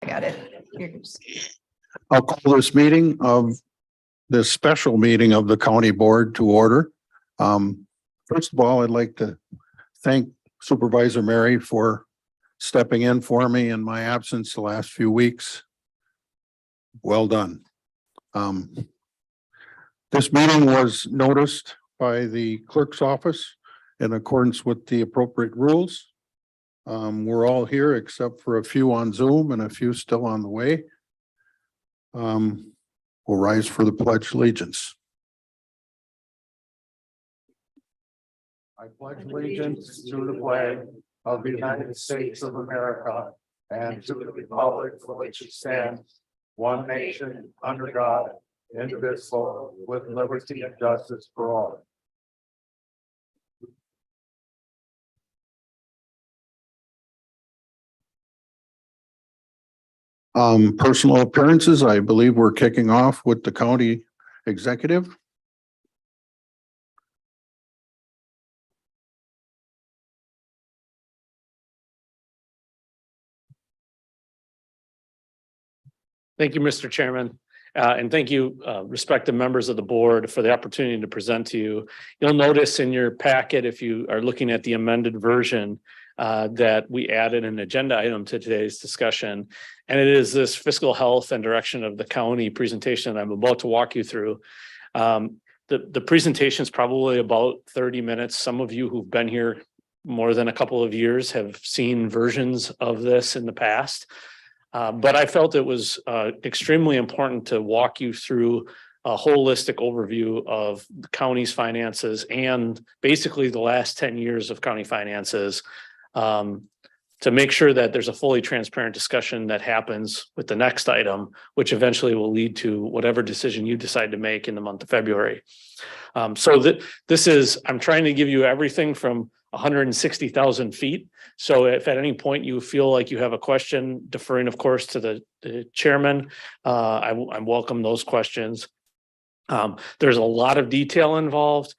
I got it. Here's. I'll call this special meeting of the county board to order. First of all, I'd like to thank Supervisor Mary for stepping in for me in my absence the last few weeks. Well done. This meeting was noticed by the clerk's office in accordance with the appropriate rules. We're all here except for a few on Zoom and a few still on the way. We'll rise for the pledge of allegiance. I pledge allegiance to the flag of the United States of America and to the republic for which it stands, one nation, under God, indivisible, with liberty and justice for all. Personal appearances, I believe we're kicking off with the county executive. Thank you, Mr. Chairman. And thank you, respective members of the board, for the opportunity to present to you. You'll notice in your packet, if you are looking at the amended version, that we added an agenda item to today's discussion. And it is this fiscal health and direction of the county presentation that I'm about to walk you through. The presentation is probably about 30 minutes. Some of you who've been here more than a couple of years have seen versions of this in the past. But I felt it was extremely important to walk you through a holistic overview of the county's finances and basically the last 10 years of county finances, to make sure that there's a fully transparent discussion that happens with the next item, which eventually will lead to whatever decision you decide to make in the month of February. This is, I'm trying to give you everything from 160,000 feet. So if at any point you feel like you have a question, deferring, of course, to the chairman, I welcome those questions. There's a lot of detail involved.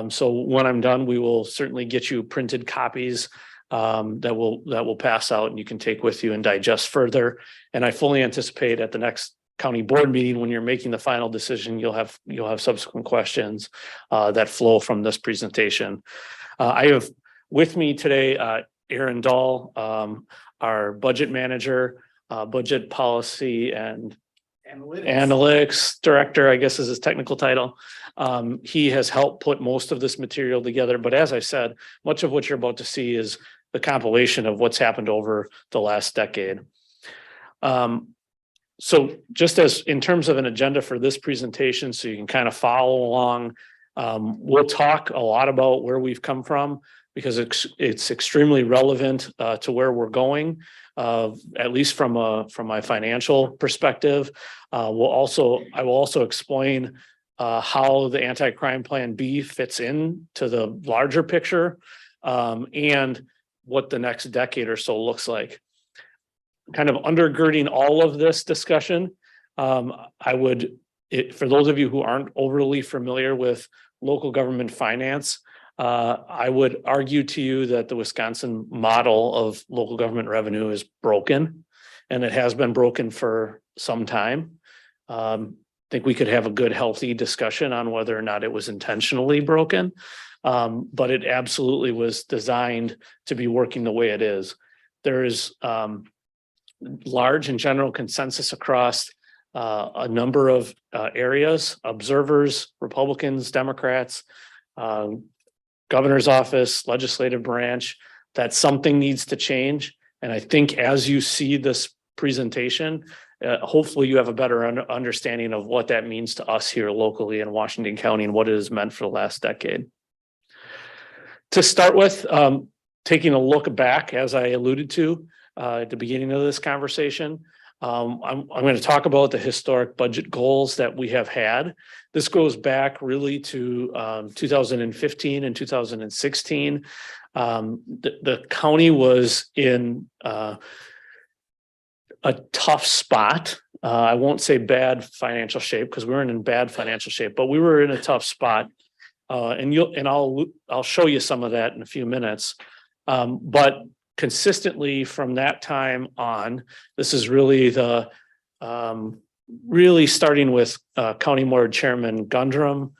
So when I'm done, we will certainly get you printed copies that will pass out and you can take with you and digest further. And I fully anticipate at the next county board meeting, when you're making the final decision, you'll have subsequent questions that flow from this presentation. I have with me today Aaron Dahl, our budget manager, budget policy and analytics director, I guess is his technical title. He has helped put most of this material together. But as I said, much of what you're about to see is the compilation of what's happened over the last decade. So just as in terms of an agenda for this presentation, so you can kind of follow along, we'll talk a lot about where we've come from because it's extremely relevant to where we're going, at least from my financial perspective. I will also explain how the anti-crime plan B fits in to the larger picture, and what the next decade or so looks like. Kind of undergirding all of this discussion, for those of you who aren't overly familiar with local government finance, I would argue to you that the Wisconsin model of local government revenue is broken, and it has been broken for some time. I think we could have a good, healthy discussion on whether or not it was intentionally broken, but it absolutely was designed to be working the way it is. There is large and general consensus across a number of areas, observers, Republicans, Democrats, governor's office, legislative branch, that something needs to change. And I think as you see this presentation, hopefully you have a better understanding of what that means to us here locally in Washington County and what it has meant for the last decade. To start with, taking a look back, as I alluded to at the beginning of this conversation, I'm going to talk about the historic budget goals that we have had. This goes back really to 2015 and 2016. The county was in a tough spot. I won't say bad financial shape because we weren't in bad financial shape, but we were in a tough spot. And I'll show you some of that in a few minutes. But consistently from that time on, this is really the really starting with County Board Chairman Gundrum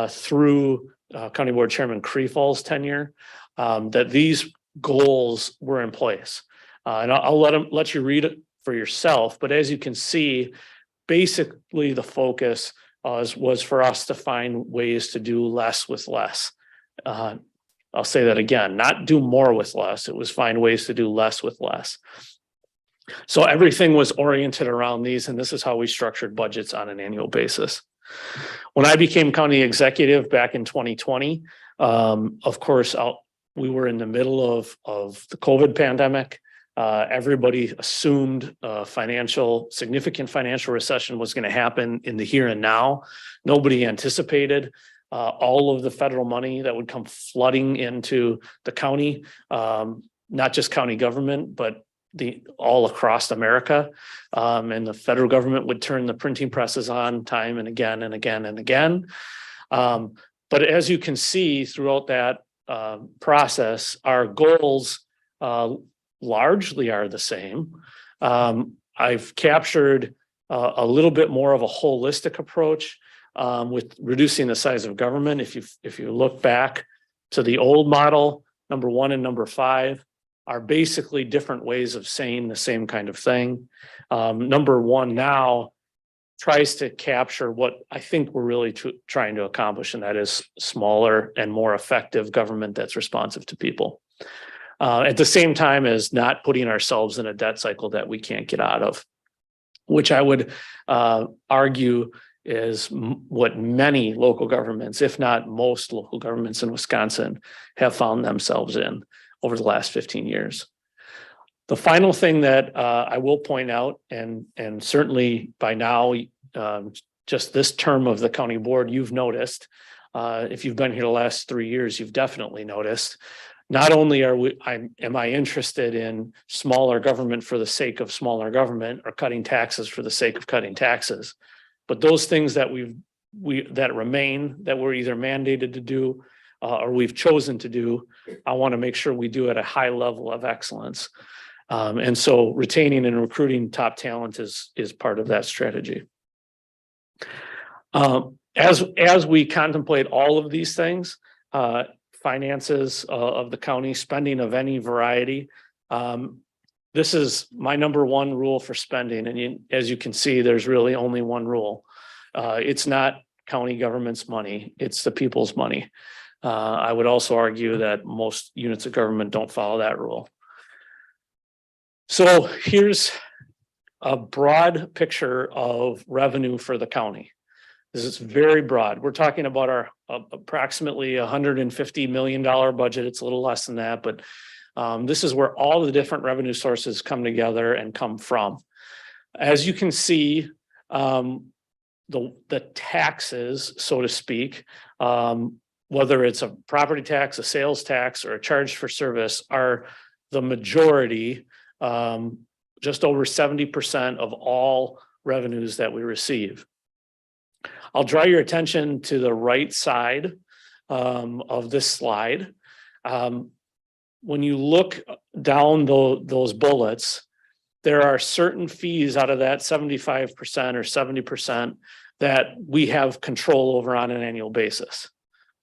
through County Board Chairman Kreefall's tenure, that these goals were in place. And I'll let you read it for yourself. But as you can see, basically the focus was for us to find ways to do less with less. I'll say that again, not do more with less. It was find ways to do less with less. So everything was oriented around these, and this is how we structured budgets on an annual basis. When I became county executive back in 2020, of course, we were in the middle of the COVID pandemic. Everybody assumed significant financial recession was going to happen in the here and now. Nobody anticipated all of the federal money that would come flooding into the county, not just county government, but all across America. And the federal government would turn the printing presses on time and again and again and again. But as you can see throughout that process, our goals largely are the same. I've captured a little bit more of a holistic approach with reducing the size of government. If you look back to the old model, number 1 and number 5 are basically different ways of saying the same kind of thing. Number 1 now tries to capture what I think we're really trying to accomplish, and that is smaller and more effective government that's responsive to people. At the same time as not putting ourselves in a debt cycle that we can't get out of, which I would argue is what many local governments, if not most local governments in Wisconsin, have found themselves in over the last 15 years. The final thing that I will point out, and certainly by now, just this term of the county board, you've noticed, if you've been here the last 3 years, you've definitely noticed, not only am I interested in smaller government for the sake of smaller government or cutting taxes for the sake of cutting taxes, but those things that that remain, that we're either mandated to do or we've chosen to do, I want to make sure we do at a high level of excellence. And so retaining and recruiting top talent is part of that strategy. As we contemplate all of these things, finances of the county, spending of any variety, this is my number 1 rule for spending. And as you can see, there's really only one rule. It's not county government's money, it's the people's money. I would also argue that most units of government don't follow that rule. So here's a broad picture of revenue for the county. This is very broad. We're talking about our approximately $150 million budget. It's a little less than that, but this is where all the different revenue sources come together and come from. As you can see, the taxes, so to speak, whether it's a property tax, a sales tax, or a charge for service, are the majority, just over 70% of all revenues that we receive. I'll draw your attention to the right side of this slide. When you look down those bullets, there are certain fees out of that 75% or 70% that we have control over on an annual basis.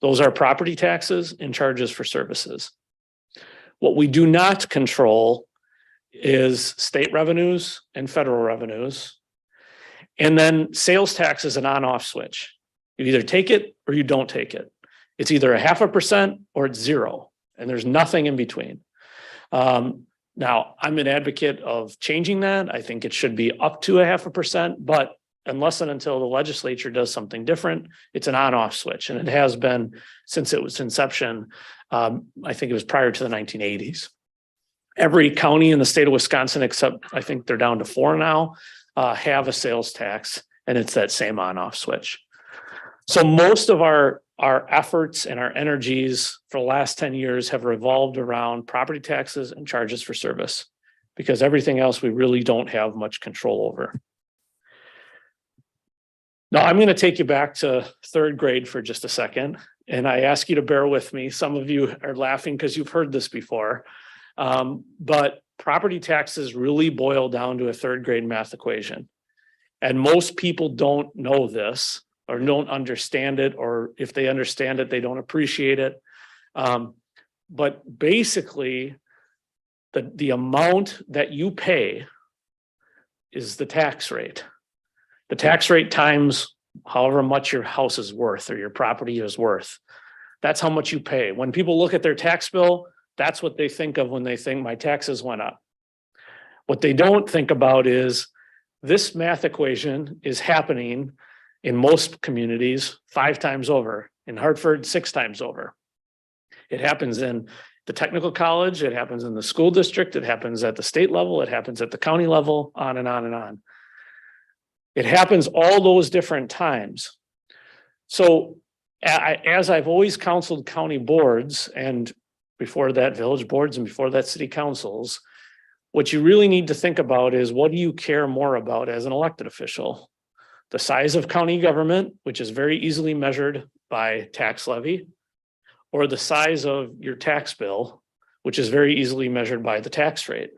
Those are property taxes and charges for services. What we do not control is state revenues and federal revenues. And then sales tax is an on-off switch. You either take it or you don't take it. It's either 0.5% or it's 0, and there's nothing in between. Now, I'm an advocate of changing that. I think it should be up to 0.5%, but unless and until the legislature does something different, it's an on-off switch. And it has been since it was inception. I think it was prior to the 1980s. Every county in the state of Wisconsin, except I think they're down to 4 now, have a sales tax, and it's that same on-off switch. So most of our efforts and our energies for the last 10 years have revolved around property taxes and charges for service, because everything else we really don't have much control over. Now, I'm going to take you back to 3rd grade for just a second, and I ask you to bear with me. Some of you are laughing because you've heard this before. But property taxes really boil down to a third grade math equation. And most people don't know this or don't understand it, or if they understand it, they don't appreciate it. But basically, the amount that you pay is the tax rate. The tax rate times however much your house is worth or your property is worth. That's how much you pay. When people look at their tax bill, that's what they think of when they think my taxes went up. What they don't think about is this math equation is happening in most communities 5 times over, in Hartford 6 times over. It happens in the technical college, it happens in the school district, it happens at the state level, it happens at the county level, on and on and on. It happens all those different times. So as I've always counseled county boards, and before that village boards, and before that city councils, what you really need to think about is, what do you care more about as an elected official? The size of county government, which is very easily measured by tax levy, or the size of your tax bill, which is very easily measured by the tax rate.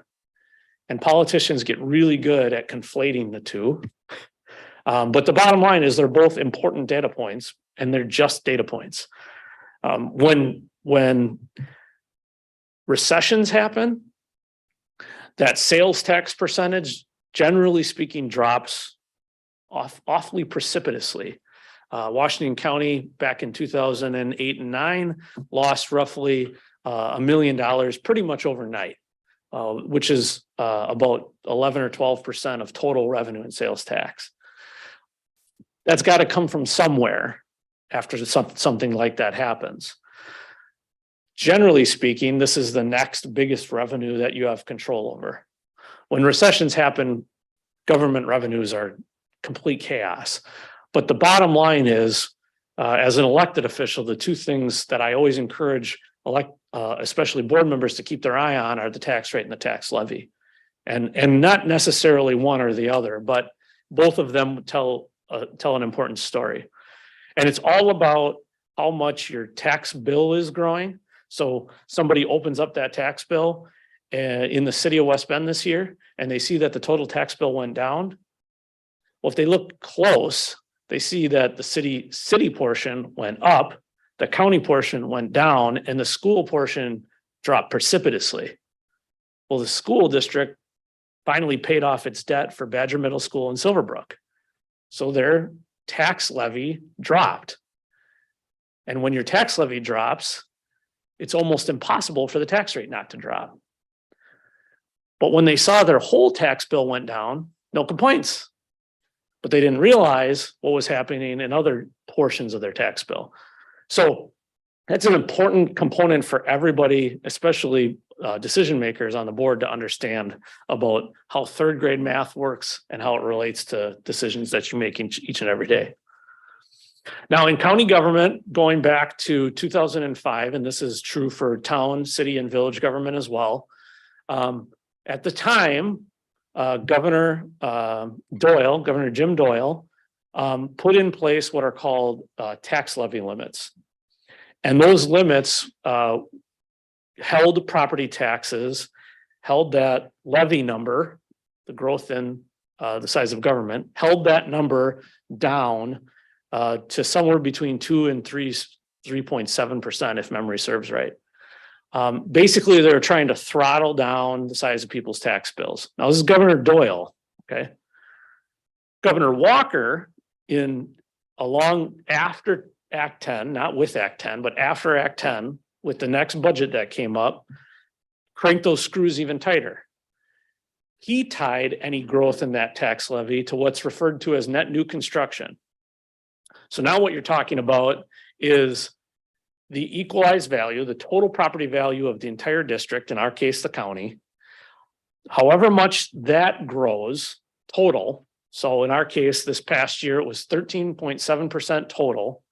And politicians get really good at conflating the two. But the bottom line is they're both important data points, and they're just data points. When recessions happen, that sales tax percentage, generally speaking, drops awfully precipitously. Washington County back in 2008 and 9 lost roughly $1 million pretty much overnight, which is about 11 or 12% of total revenue and sales tax. That's got to come from somewhere after something like that happens. Generally speaking, this is the next biggest revenue that you have control over. When recessions happen, government revenues are complete chaos. But the bottom line is, as an elected official, the two things that I always encourage especially board members to keep their eye on are the tax rate and the tax levy. And not necessarily one or the other, but both of them tell an important story. And it's all about how much your tax bill is growing. So somebody opens up that tax bill in the city of West Bend this year, and they see that the total tax bill went down. Well, if they look close, they see that the city portion went up, the county portion went down, and the school portion dropped precipitously. Well, the school district finally paid off its debt for Badger Middle School and Silverbrook. So their tax levy dropped. And when your tax levy drops, it's almost impossible for the tax rate not to drop. But when they saw their whole tax bill went down, no complaints. But they didn't realize what was happening in other portions of their tax bill. So that's an important component for everybody, especially decision makers on the board, to understand about how third grade math works and how it relates to decisions that you make each and every day. Now, in county government, going back to 2005, and this is true for town, city, and village government as well, at the time, Governor Jim Doyle, put in place what are called tax levy limits. And those limits held property taxes, held that levy number, the growth in the size of government, held that number down to somewhere between 2 and 3.7%, if memory serves right. Basically, they're trying to throttle down the size of people's tax bills. Now, this is Governor Doyle, okay? Governor Walker, after Act 10, not with Act 10, but after Act 10, with the next budget that came up, cranked those screws even tighter. He tied any growth in that tax levy to what's referred to as net new construction. So now what you're talking about is the equalized value, the total property value of the entire district, in our case, the county, however much that grows total. So in our case, this past year, it was 13.7% total.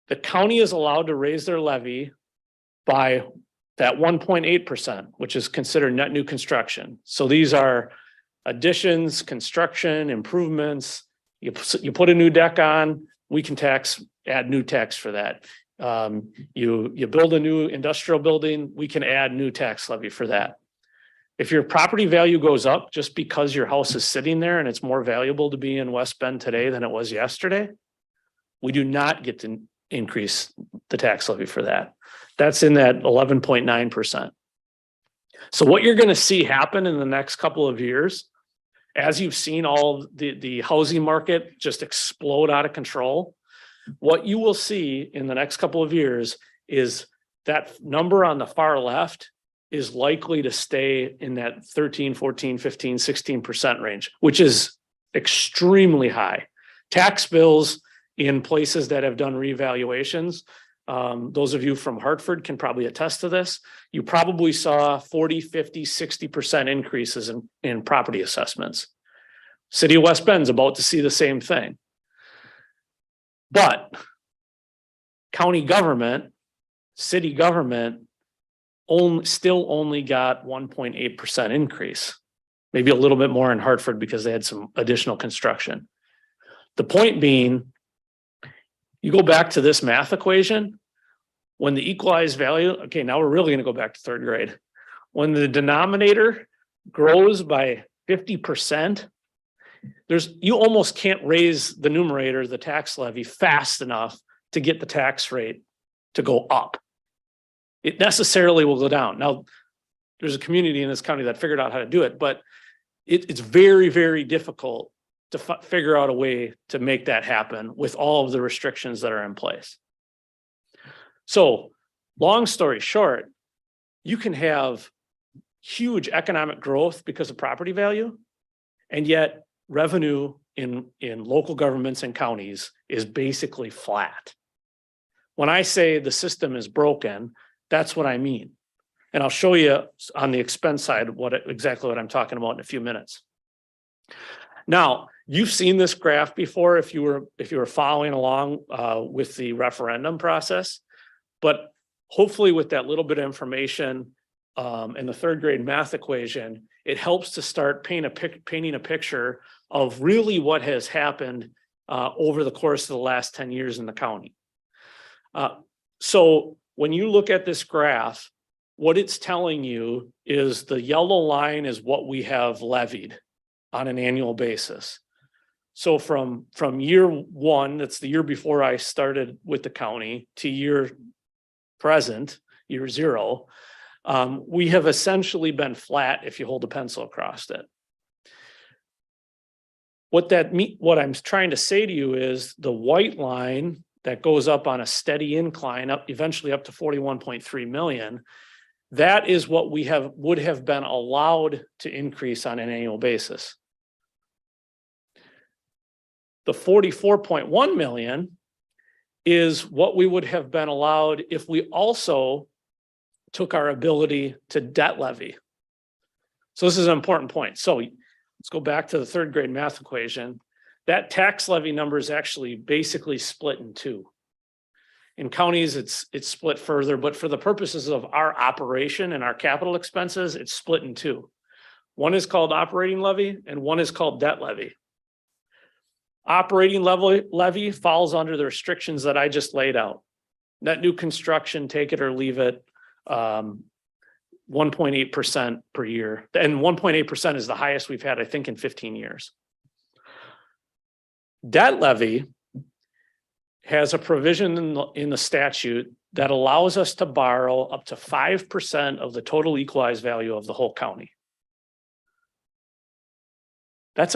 The county is allowed to raise their levy by that 1.8%, which is considered net new construction. So these are additions, construction, improvements. You put a new deck on, we can add new tax for that. You build a new industrial building, we can add new tax levy for that. If your property value goes up just because your house is sitting there and it's more valuable to be in West Bend today than it was yesterday, we do not get to increase the tax levy for that. That's in that 11.9%. So what you're going to see happen in the next couple of years, as you've seen all the housing market just explode out of control, what you will see in the next couple of years is that number on the far left is likely to stay in that 13, 14, 15, 16% range, which is extremely high. Tax bills in places that have done revaluations, those of you from Hartford can probably attest to this. You probably saw 40, 50, 60% increases in property assessments. City of West Bend's about to see the same thing. But county government, city government still only got 1.8% increase, maybe a little bit more in Hartford because they had some additional construction. The point being, you go back to this math equation, when the equalized value, okay, now we're really going to go back to third grade. When the denominator grows by 50%, you almost can't raise the numerator, the tax levy, fast enough to get the tax rate to go up. It necessarily will go down. Now, there's a community in this county that figured out how to do it, but it's very, very difficult to figure out a way to make that happen with all of the restrictions that are in place. So, long story short, you can have huge economic growth because of property value, and yet revenue in local governments and counties is basically flat. When I say the system is broken, that's what I mean. And I'll show you on the expense side exactly what I'm talking about in a few minutes. Now, you've seen this graph before if you were following along with the referendum process, but hopefully with that little bit of information in the third grade math equation, it helps to start painting a picture of really what has happened over the course of the last 10 years in the county. So when you look at this graph, what it's telling you is the yellow line is what we have levied on an annual basis. So from year one, that's the year before I started with the county, to year present, year zero, we have essentially been flat if you hold a pencil across it. What I'm trying to say to you is the white line that goes up on a steady incline eventually up to 41.3 million. That is what would have been allowed to increase on an annual basis. The 44.1 million is what we would have been allowed if we also took our ability to debt levy. So this is an important point. So let's go back to the third grade math equation. That tax levy number is actually basically split in two. In counties, it's split further, but for the purposes of our operation and our capital expenses, it's split in two. One is called operating levy and one is called debt levy. Operating levy falls under the restrictions that I just laid out. Net new construction, take it or leave it, 1.8% per year. And 1.8% is the highest we've had, I think, in 15 years. Debt levy has a provision in the statute that allows us to borrow up to 5% of the total equalized value of the whole county. That's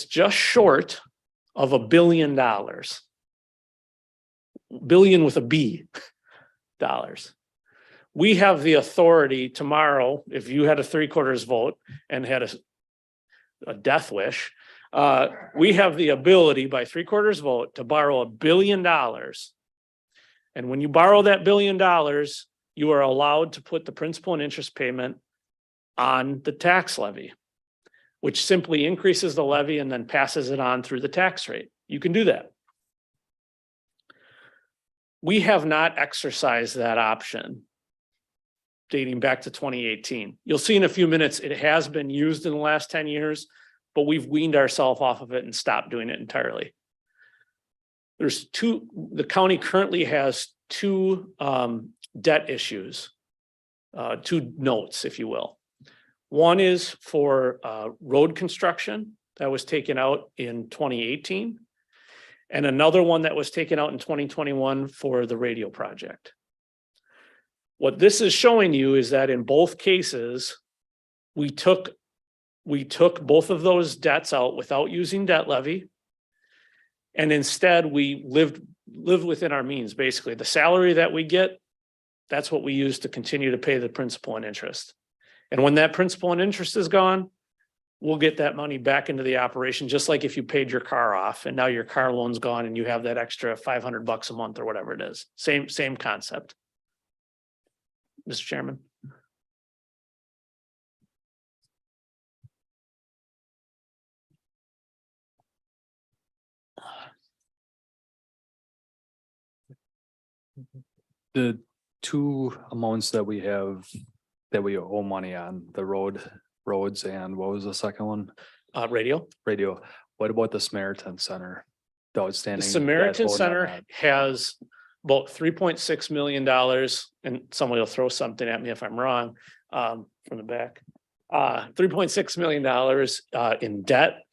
just short of $1 billion. Billion with a B dollars. We have the authority tomorrow, if you had a 3/4 vote and had a death wish, we have the ability by 3/4 vote to borrow $1 billion. And when you borrow that $1 billion, you are allowed to put the principal and interest payment on the tax levy, which simply increases the levy and then passes it on through the tax rate. You can do that. We have not exercised that option dating back to 2018. You'll see in a few minutes, it has been used in the last 10 years, but we've weaned ourselves off of it and stopped doing it entirely. the county currently has two debt issues, two notes, if you will. One is for road construction that was taken out in 2018. And another one that was taken out in 2021 for the radio project. What this is showing you is that in both cases, we took both of those debts out without using debt levy. And instead we lived within our means. Basically, the salary that we get, that's what we use to continue to pay the principal and interest. And when that principal and interest is gone, we'll get that money back into the operation, just like if you paid your car off and now your car loan's gone and you have that extra $500 a month or whatever it is. Same concept. Mr. Chairman. The two amounts that we have that we owe money on, the roads, and what was the second one? Radio. What about the Samaritan Center? The The outstanding. Samaritan debt owed on Center that? has about $3.6 million, and somebody will throw something at me if I'm wrong, from the back. $3.6 million in debt.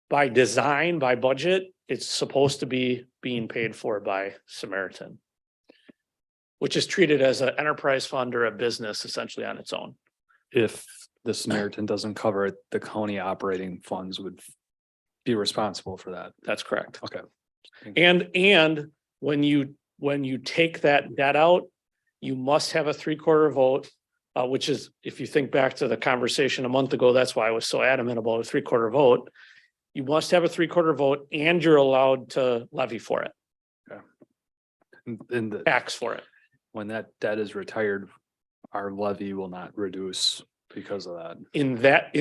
By design, by budget, it's supposed to be being paid for by Samaritan, which is treated as an enterprise fund or a business essentially on its own. If the Samaritan doesn't cover it, the county operating funds would be responsible for that. That's correct. Okay. And when you take that debt out, you must have a 3/4 vote, which is, if you think back to the conversation a month ago, that's why I was so adamant about a 3/4 vote. You must have a 3/4 vote and you're allowed to levy for it, And tax for it. when that debt is retired, our levy will not reduce because of that.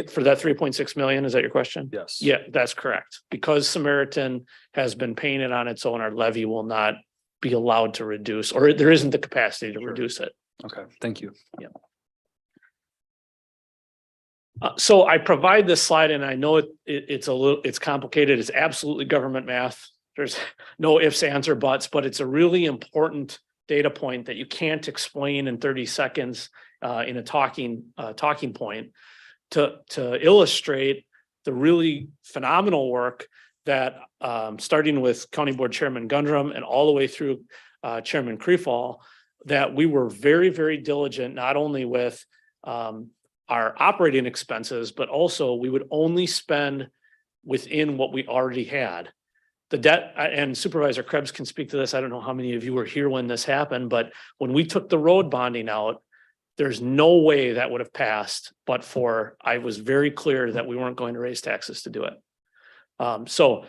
For that 3.6 million, is that your question? Yes. Yeah, that's correct. Because Samaritan has been paying it on its own, our levy will not be allowed to reduce, or there isn't the capacity to Sure. reduce it. Okay, thank you. So I provide this slide and I know it's complicated. It's absolutely government math. There's no ifs, ands, or buts, but it's a really important data point that you can't explain in 30 seconds in a talking point to illustrate the really phenomenal work that starting with County Board Chairman Gundrum and all the way through Chairman Creefall, that we were very, very diligent, not only with our operating expenses, but also we would only spend within what we already had. The debt, and Supervisor Krebs can speak to this. I don't know how many of you were here when this happened, but when we took the road bonding out, there's no way that would have passed, but I was very clear that we weren't going to raise taxes to do it. So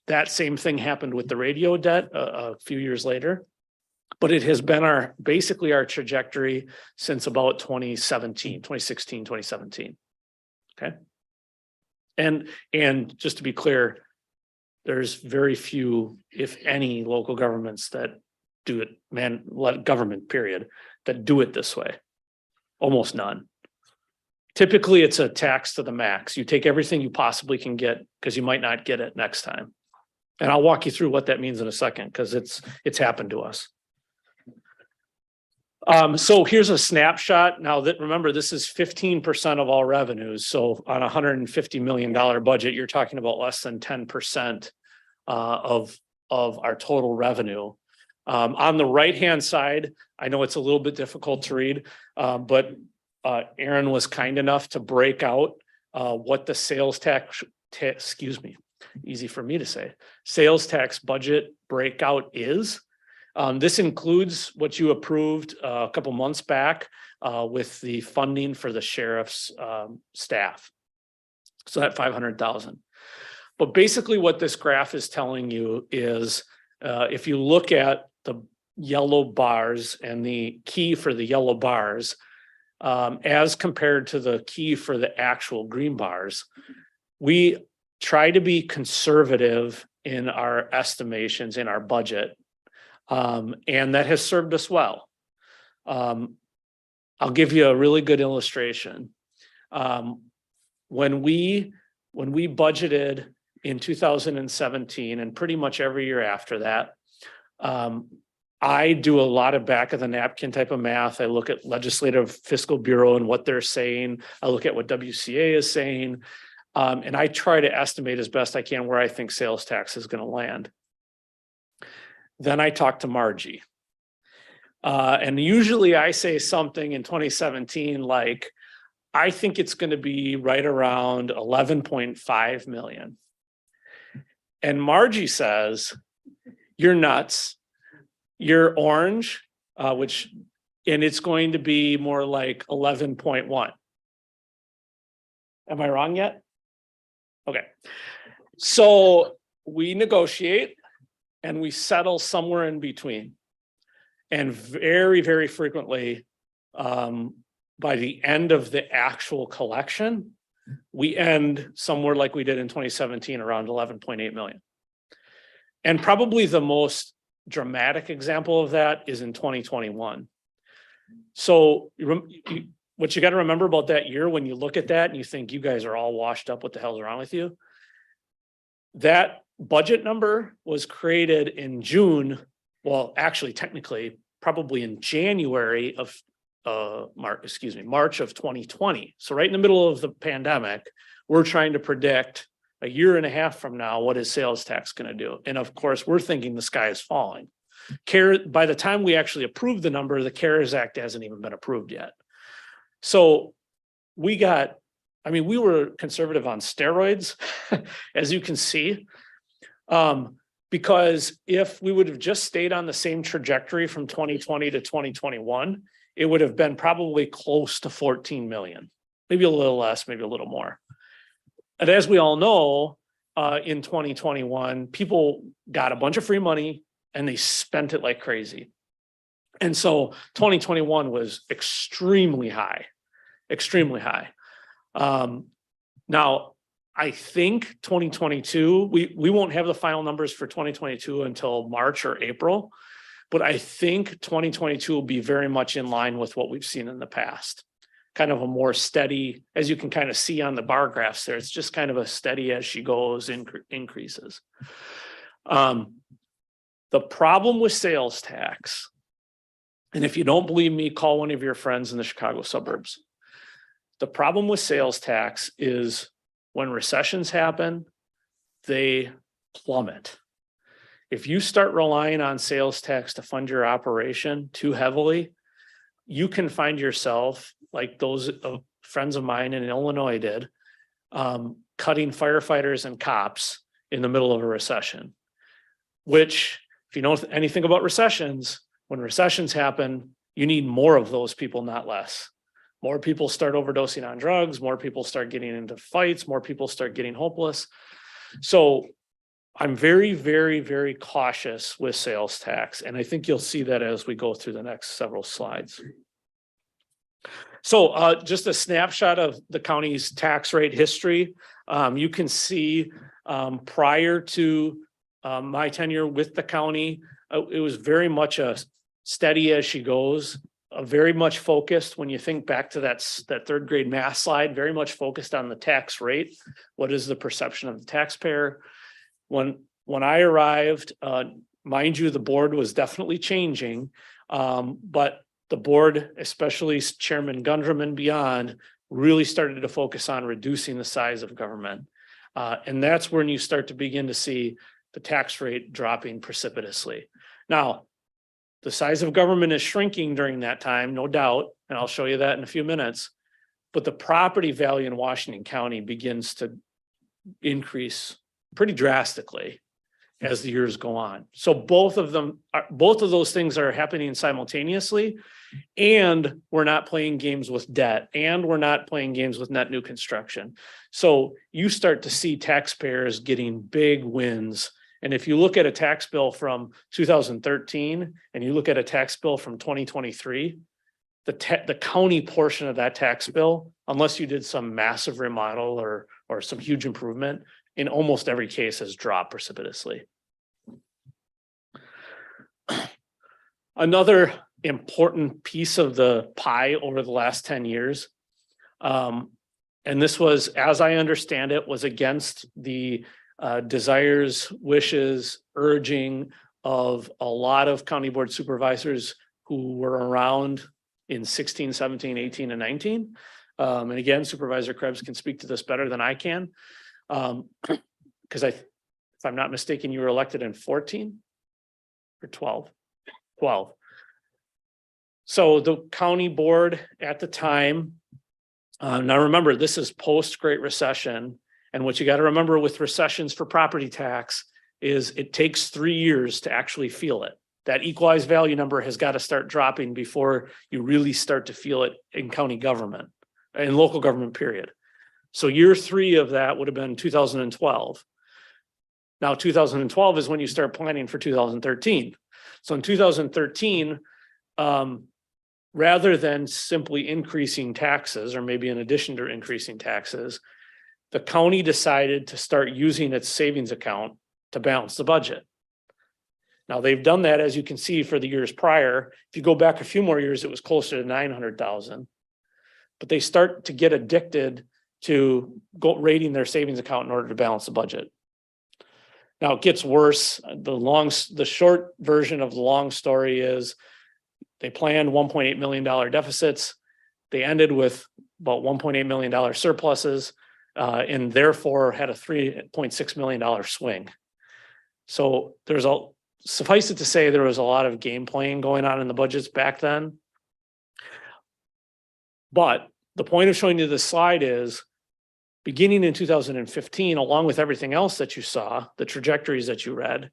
that same thing happened with the radio debt a few years later. But it has been basically our trajectory since about 2017. Okay. And just to be clear, there's very few, if any, local governments that do it, government period, that do it this way. Almost none. Typically, it's a tax to the max. You take everything you possibly can get because you might not get it next time. And I'll walk you through what that means in a second, because it's happened to us. So here's a snapshot. Now that, remember, this is 15% of all revenues. So on a $150 million budget, you're talking about less than 10% of our total revenue. On the right-hand side, I know it's a little bit difficult to read, but Aaron was kind enough to break out what the sales tax, easy for me to say, sales tax budget breakout is. This includes what you approved a couple months back with the funding for the sheriff's staff. So that 500,000. But basically what this graph is telling you is if you look at the yellow bars and the key for the yellow bars, as compared to the key for the actual green bars, we try to be conservative in our estimations in our budget. And that has served us well. I'll give you a really good illustration. When we budgeted in 2017 and pretty much every year after that. I do a lot of back of the napkin type of math. I look at Legislative Fiscal Bureau and what they're saying. I look at what WCA is saying. And I try to estimate as best I can where I think sales tax is going to land. Then I talk to Margie. And usually I say something in 2017 like, I think it's going to be right around 11.5 million. And Margie says, you're nuts. You're orange, and it's going to be more like 11.1. Am I wrong yet? Okay. So we negotiate and we settle somewhere in between. And very, very frequently, by the end of the actual collection, we end somewhere like we did in 2017, around 11.8 million. And probably the most dramatic example of that is in 2021. So what you got to remember about that year, when you look at that and you think you guys are all washed up, what the hell's wrong with you? That budget number was created in June. Well, actually, technically, probably in January of March of 2020. So right in the middle of the pandemic, we're trying to predict a year and a half from now, what is sales tax going to do? And of course, we're thinking the sky is falling. By the time we actually approve the number, the CARES Act hasn't even been approved yet. So we were conservative on steroids, as you can see, because if we would have just stayed on the same trajectory from 2020 to 2021, it would have been probably close to 14 million, maybe a little less, maybe a little more. And as we all know, in 2021, people got a bunch of free money and they spent it like crazy. And so 2021 was extremely high, extremely high. Now, I think 2022, we won't have the final numbers for 2022 until March or April, but I think 2022 will be very much in line with what we've seen in the past. Kind of a more steady, as you can kind of see on the bar graphs there, it's just kind of a steady as she goes increases. The problem with sales tax, and if you don't believe me, call one of your friends in the Chicago suburbs. The problem with sales tax is when recessions happen, they plummet. If you start relying on sales tax to fund your operation too heavily, you can find yourself like those friends of mine in Illinois did, cutting firefighters and cops in the middle of a recession, which if you know anything about recessions, when recessions happen, you need more of those people, not less. More people start overdosing on drugs, more people start getting into fights, more people start getting hopeless. So I'm very, very, very cautious with sales tax. And I think you'll see that as we go through the next several slides. So just a snapshot of the county's tax rate history. You can see prior to my tenure with the county, it was very much a steady as she goes, very much focused when you think back to that third grade math slide, very much focused on the tax rate. What is the perception of the taxpayer? When I arrived, mind you, the board was definitely changing, but the board, especially Chairman Gundrum and beyond, really started to focus on reducing the size of government. And that's when you start to begin to see the tax rate dropping precipitously. Now, the size of government is shrinking during that time, no doubt, and I'll show you that in a few minutes. But the property value in Washington County begins to increase pretty drastically as the years go on. So both of those things are happening simultaneously, and we're not playing games with debt, and we're not playing games with net new construction. So you start to see taxpayers getting big wins. And if you look at a tax bill from 2013 and you look at a tax bill from 2023, the county portion of that tax bill, unless you did some massive remodel or some huge improvement, in almost every case has dropped precipitously. Another important piece of the pie over the last 10 years, and this was, as I understand it, was against the desires, wishes, urging of a lot of county board supervisors who were around in 16, 17, 18, and 19. And again, Supervisor Krebs can speak to this better than I can. Because if I'm not mistaken, you were elected in 14 or 12? 12. So the county board at the time, now remember, this is post-Great Recession. And what you got to remember with recessions for property tax is it takes 3 years to actually feel it. That equalized value number has got to start dropping before you really start to feel it in county government, in local government, period. So year 3 of that would have been 2012. Now 2012 is when you start planning for 2013. So in 2013, rather than simply increasing taxes, or maybe in addition to increasing taxes, the county decided to start using its savings account to balance the budget. Now they've done that, as you can see, for the years prior. If you go back a few more years, it was closer to 900,000. But they start to get addicted to raiding their savings account in order to balance the budget. Now it gets worse. The short version of the long story is they planned $1.8 million deficits. They ended with about $1.8 million surpluses, and therefore had a $3.6 million swing. So suffice it to say, there was a lot of game playing going on in the budgets back then. But the point of showing you this slide is, beginning in 2015, along with everything else that you saw, the trajectories that you read,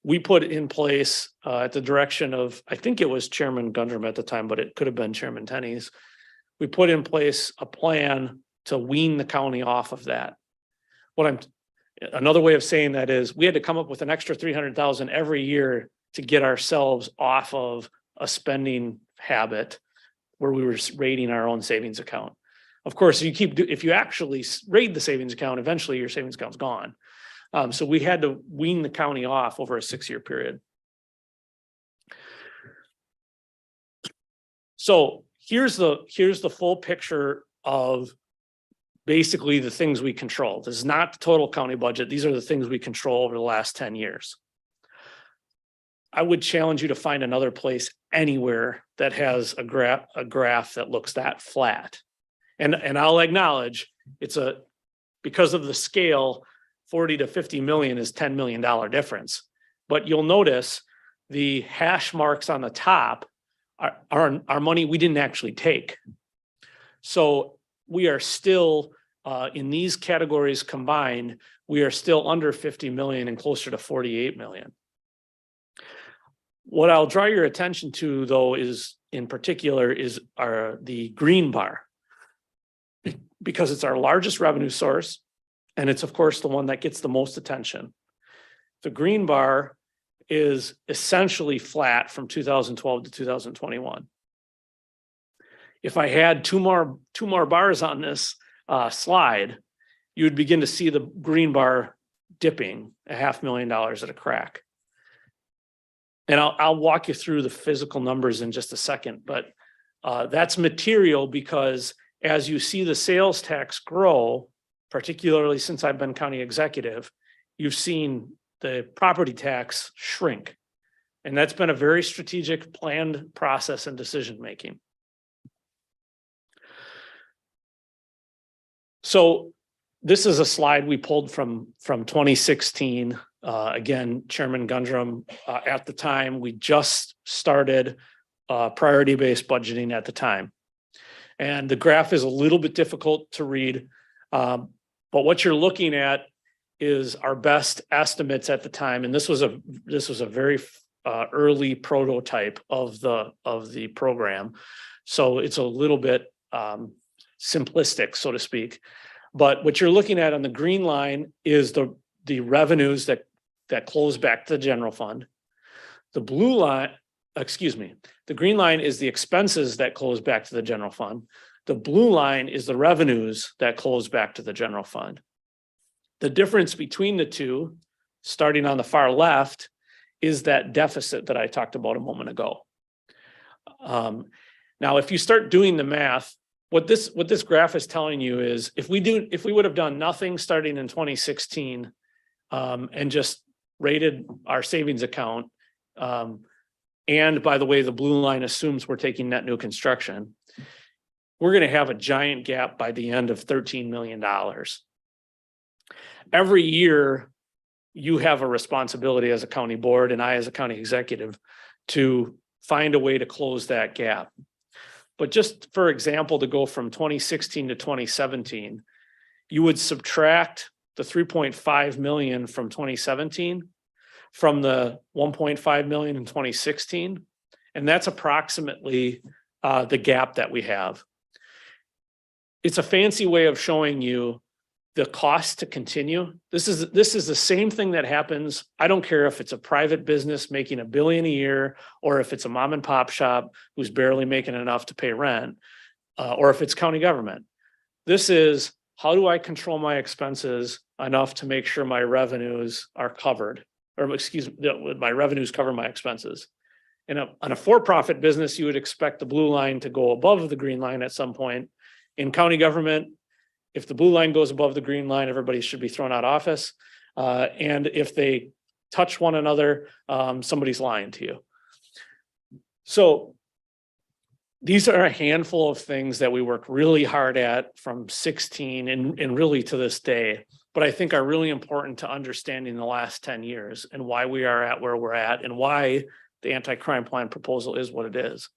we put in place at the direction of, I think it was Chairman Gundrum at the time, but it could have been Chairman Tenney's. We put in place a plan to wean the county off of that. Another way of saying that is we had to come up with an extra 300,000 every year to get ourselves off of a spending habit where we were raiding our own savings account. Of course, if you actually raid the savings account, eventually your savings account's gone. So we had to wean the county off over a 6-year period. So here's the full picture of basically the things we control. This is not the total county budget. These are the things we control over the last 10 years. I would challenge you to find another place anywhere that has a graph that looks that flat. And I'll acknowledge because of the scale, 40 to 50 million is $10 million difference. But you'll notice the hash marks on the top are money we didn't actually take. So we are still in these categories combined, we are still under 50 million and closer to 48 million. What I'll draw your attention to, though, is in particular is the green bar, because it's our largest revenue source, and it's of course the one that gets the most attention. The green bar is essentially flat from 2012 to 2021. If I had two more bars on this slide, you would begin to see the green bar dipping $500,000 at a crack. And I'll walk you through the physical numbers in just a second, but that's material because as you see the sales tax grow, particularly since I've been county executive, you've seen the property tax shrink. And that's been a very strategic, planned process and decision-making. So this is a slide we pulled from 2016. Again, Chairman Gundrum, at the time, we just started priority-based budgeting at the time. And the graph is a little bit difficult to read, but what you're looking at is our best estimates at the time. And this was a very early prototype of the program. So it's a little bit simplistic, so to speak. But what you're looking at on the green line is the revenues that close back to the general fund. The blue line, the green line is the expenses that close back to the general fund. The blue line is the revenues that close back to the general fund. The difference between the two, starting on the far left, is that deficit that I talked about a moment ago. Now, if you start doing the math, what this graph is telling you is if we would have done nothing starting in 2016, and just rated our savings account. And by the way, the blue line assumes we're taking net new construction. We're going to have a giant gap by the end of $13 million. Every year, you have a responsibility as a county board and I as a county executive to find a way to close that gap. But just for example, to go from 2016 to 2017, you would subtract the 3.5 million from 2017 from the 1.5 million in 2016. And that's approximately the gap that we have. It's a fancy way of showing you the cost to continue. This is the same thing that happens. I don't care if it's a private business making $1 billion a year, or if it's a mom and pop shop who's barely making enough to pay rent, or if it's county government. This is, how do I control my expenses enough to make sure my revenues are covered, or excuse me, my revenues cover my expenses. On a for-profit business, you would expect the blue line to go above the green line at some point. In county government, if the blue line goes above the green line, everybody should be thrown out of office. And if they touch one another, somebody's lying to you. So these are a handful of things that we work really hard at from 16 and really to this day, but I think are really important to understanding the last 10 years and why we are at where we're at and why the anti-crime plan proposal is what it is.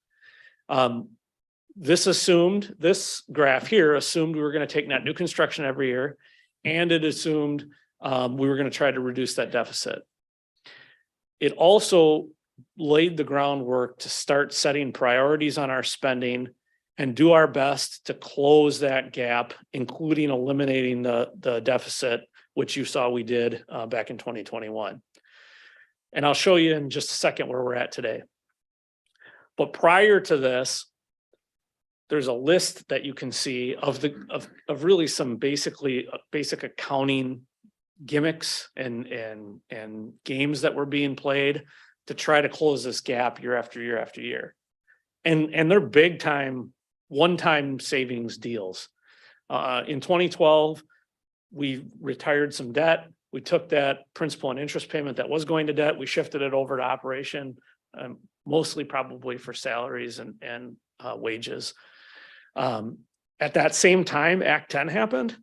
This graph here assumed we were going to take net new construction every year, and it assumed we were going to try to reduce that deficit. It also laid the groundwork to start setting priorities on our spending and do our best to close that gap, including eliminating the deficit, which you saw we did back in 2021. And I'll show you in just a second where we're at today. But prior to this, there's a list that you can see of really some basic accounting gimmicks and games that were being played to try to close this gap year after year after year. And they're big time, one-time savings deals. In 2012, we retired some debt. We took that principal and interest payment that was going to debt. We shifted it over to operation, mostly probably for salaries and wages. At that same time, Act 10 happened,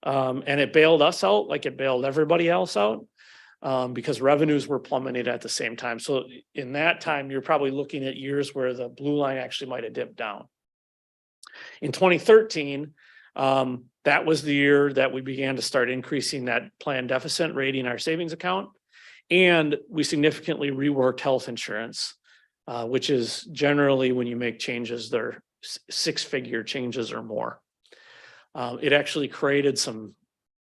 and it bailed us out like it bailed everybody else out, because revenues were plummeting at the same time. So in that time, you're probably looking at years where the blue line actually might have dipped down. In 2013, that was the year that we began to start increasing that planned deficit, rating our savings account, and we significantly reworked health insurance, which is generally when you make changes, they're six-figure changes or more. It actually created some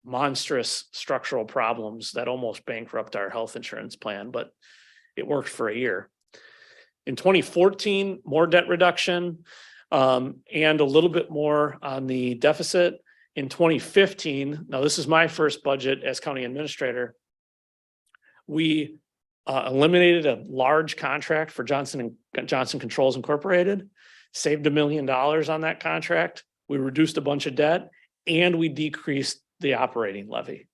monstrous structural problems that almost bankrupt our health insurance plan, but it worked for a year. In 2014, more debt reduction and a little bit more on the deficit. In 2015, now this is my first budget as county administrator, we eliminated a large contract for Johnson Controls Incorporated, saved $1 million on that contract. We reduced a bunch of debt and we decreased the operating levy.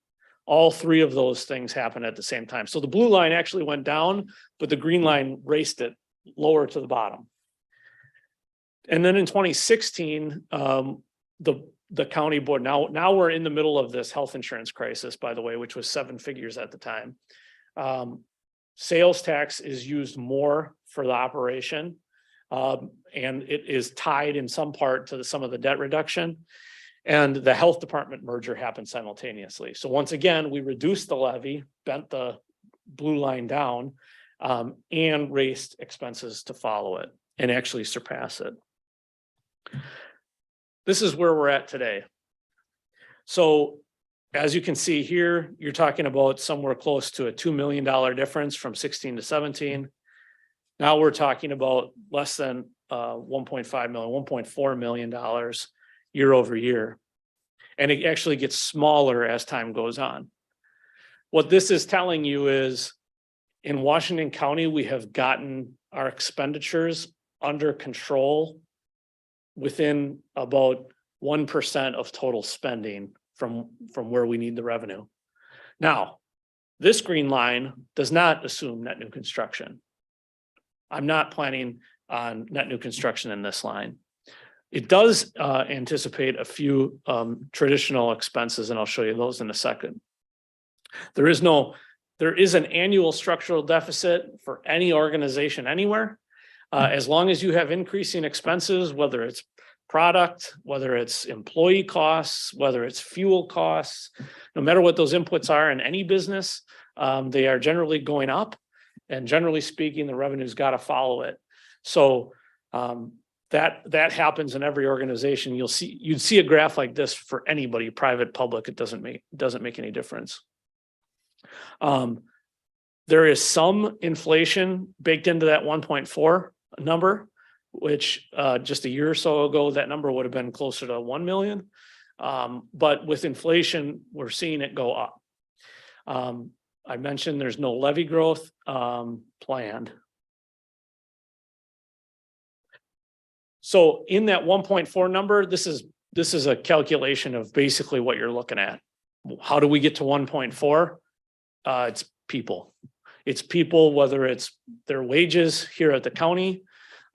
All three of those things happened at the same time. So the blue line actually went down, but the green line raced it lower to the bottom. And then in 2016, the county board, now we're in the middle of this health insurance crisis, by the way, which was 7 figures at the time. Sales tax is used more for the operation, and it is tied in some part to some of the debt reduction. And the health department merger happened simultaneously. So once again, we reduced the levy, bent the blue line down, and raised expenses to follow it and actually surpass it. This is where we're at today. So as you can see here, you're talking about somewhere close to a $2 million difference from 16 to 17. Now we're talking about less than 1.5 million, $1.4 million year over year. And it actually gets smaller as time goes on. What this is telling you is in Washington County, we have gotten our expenditures under control within about 1% of total spending from where we need the revenue. Now, This green line does not assume net new construction. I'm not planning on net new construction in this line. It does anticipate a few traditional expenses, and I'll show you those in a second. There is an annual structural deficit for any organization anywhere. As long as you have increasing expenses, whether it's product, whether it's employee costs, whether it's fuel costs, no matter what those inputs are in any business, they are generally going up. And generally speaking, the revenue's got to follow it. So that happens in every organization. You'd see a graph like this for anybody, private, public. It doesn't make any difference. There is some inflation baked into that 1.4 number, which just a year or so ago, that number would have been closer to 1 million. But with inflation, we're seeing it go up. I mentioned there's no levy growth planned. So in that 1.4 number, this is a calculation of basically what you're looking at. How do we get to 1.4? It's people. It's people, whether it's their wages here at the county,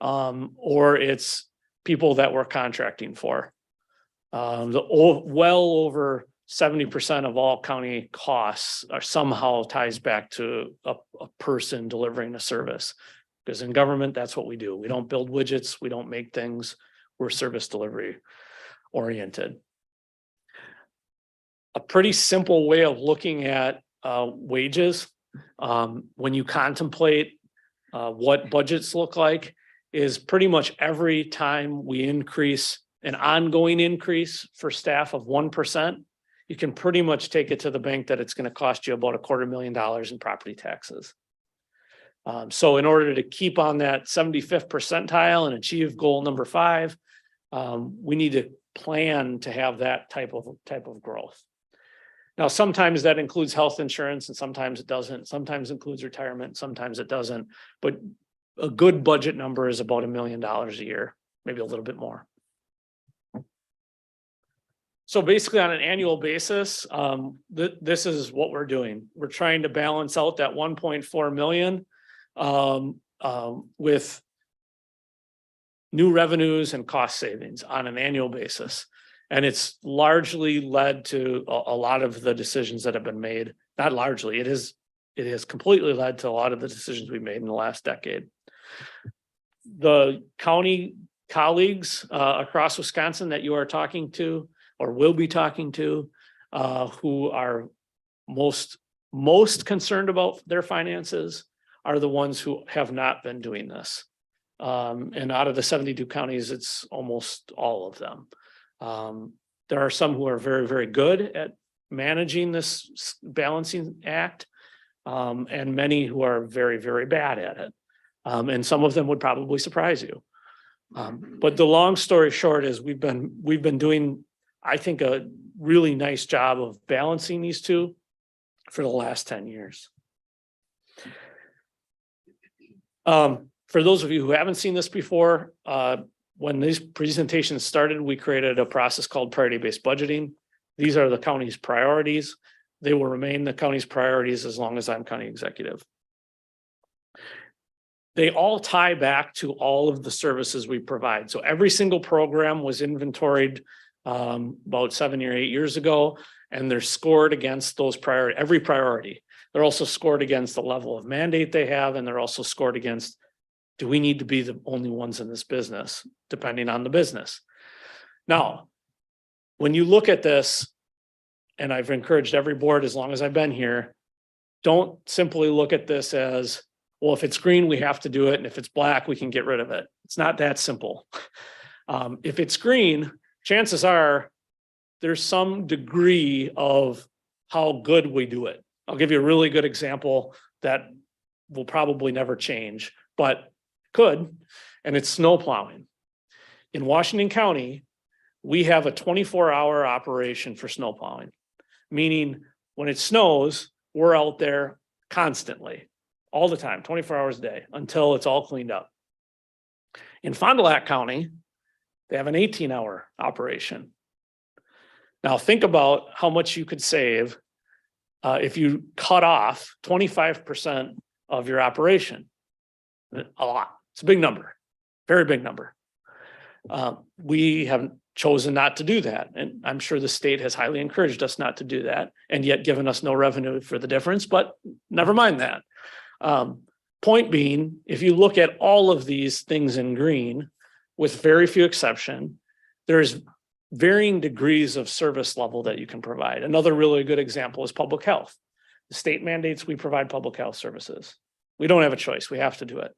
or it's people that we're contracting for. Well over 70% of all county costs are somehow ties back to a person delivering a service. Because in government, that's what we do. We don't build widgets, we don't make things, we're service delivery oriented. A pretty simple way of looking at wages, when you contemplate what budgets look like, is pretty much every time we increase an ongoing increase for staff of 1%, you can pretty much take it to the bank that it's going to cost you about $250,000 in property taxes. So in order to keep on that 75th percentile and achieve goal number 5, we need to plan to have that type of growth. Now, sometimes that includes health insurance and sometimes it doesn't. Sometimes it includes retirement, sometimes it doesn't. But a good budget number is about $1 million a year, maybe a little bit more. So basically on an annual basis, this is what we're doing. We're trying to balance out that 1.4 million with new revenues and cost savings on an annual basis. And it's largely led to a lot of the decisions that have been made. Not largely, it has completely led to a lot of the decisions we made in the last decade. The county colleagues across Wisconsin that you are talking to or will be talking to, who are most concerned about their finances, are the ones who have not been doing this. And out of the 72 counties, it's almost all of them. There are some who are very, very good at managing this balancing act, and many who are very, very bad at it. And some of them would probably surprise you. But the long story short is we've been doing, I think, a really nice job of balancing these two for the last 10 years. For those of you who haven't seen this before, when these presentations started, we created a process called priority-based budgeting. These are the county's priorities. They will remain the county's priorities as long as I'm county executive. They all tie back to all of the services we provide. So every single program was inventoried about 7 or 8 years ago, and they're scored against those every priority. They're also scored against the level of mandate they have, and they're also scored against, do we need to be the only ones in this business, depending on the business. Now, when you look at this, and I've encouraged every board as long as I've been here, don't simply look at this as, well, if it's green, we have to do it, and if it's black, we can get rid of it. It's not that simple. If it's green, chances are there's some degree of how good we do it. I'll give you a really good example that will probably never change, but could, and it's snow plowing. In Washington County, we have a 24-hour operation for snow plowing, meaning when it snows, we're out there constantly, all the time, 24 hours a day, until it's all cleaned up. In Fond du Lac County, they have an 18-hour operation. Now think about how much you could save if you cut off 25% of your operation. A lot. It's a big number, very big number. We have chosen not to do that. And I'm sure the state has highly encouraged us not to do that and yet given us no revenue for the difference, but never mind that. Point being, if you look at all of these things in green, with very few exception, there's varying degrees of service level that you can provide. Another really good example is public health. The state mandates we provide public health services. We don't have a choice. We have to do it.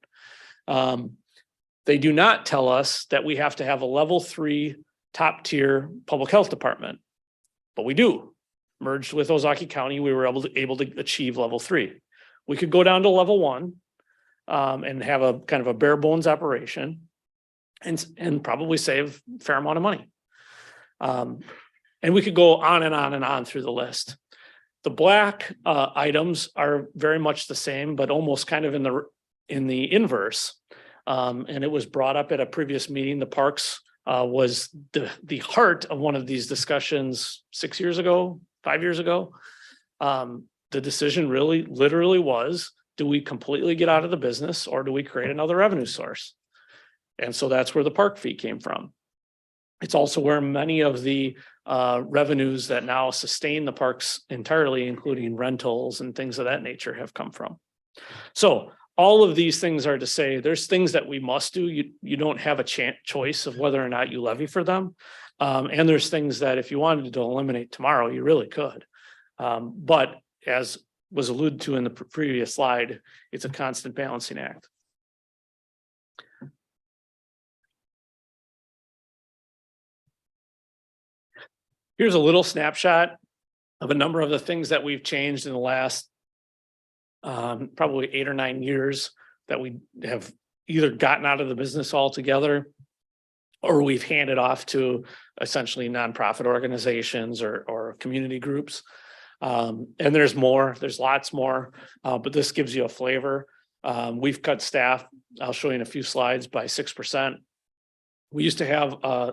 They do not tell us that we have to have a level 3 top tier public health department, but we do. Merged with Ozaukee County, we were able to achieve level 3. We could go down to level 1 and have a kind of a bare bones operation and probably save a fair amount of money. And we could go on and on and on through the list. The black items are very much the same, but almost kind of in the inverse. And it was brought up at a previous meeting. The parks was the heart of one of these discussions 6 years ago, 5 years ago. The decision really literally was, do we completely get out of the business or do we create another revenue source? And so that's where the park fee came from. It's also where many of the revenues that now sustain the parks entirely, including rentals and things of that nature, have come from. So all of these things are to say there's things that we must do. You don't have a choice of whether or not you levy for them. And there's things that if you wanted to eliminate tomorrow, you really could. But as was alluded to in the previous slide, it's a constant balancing act. Here's a little snapshot of a number of the things that we've changed in the last probably 8 or 9 years that we have either gotten out of the business altogether or we've handed off to essentially nonprofit organizations or community groups. And there's more, there's lots more, but this gives you a flavor. We've cut staff, I'll show you in a few slides, by 6%. We used to have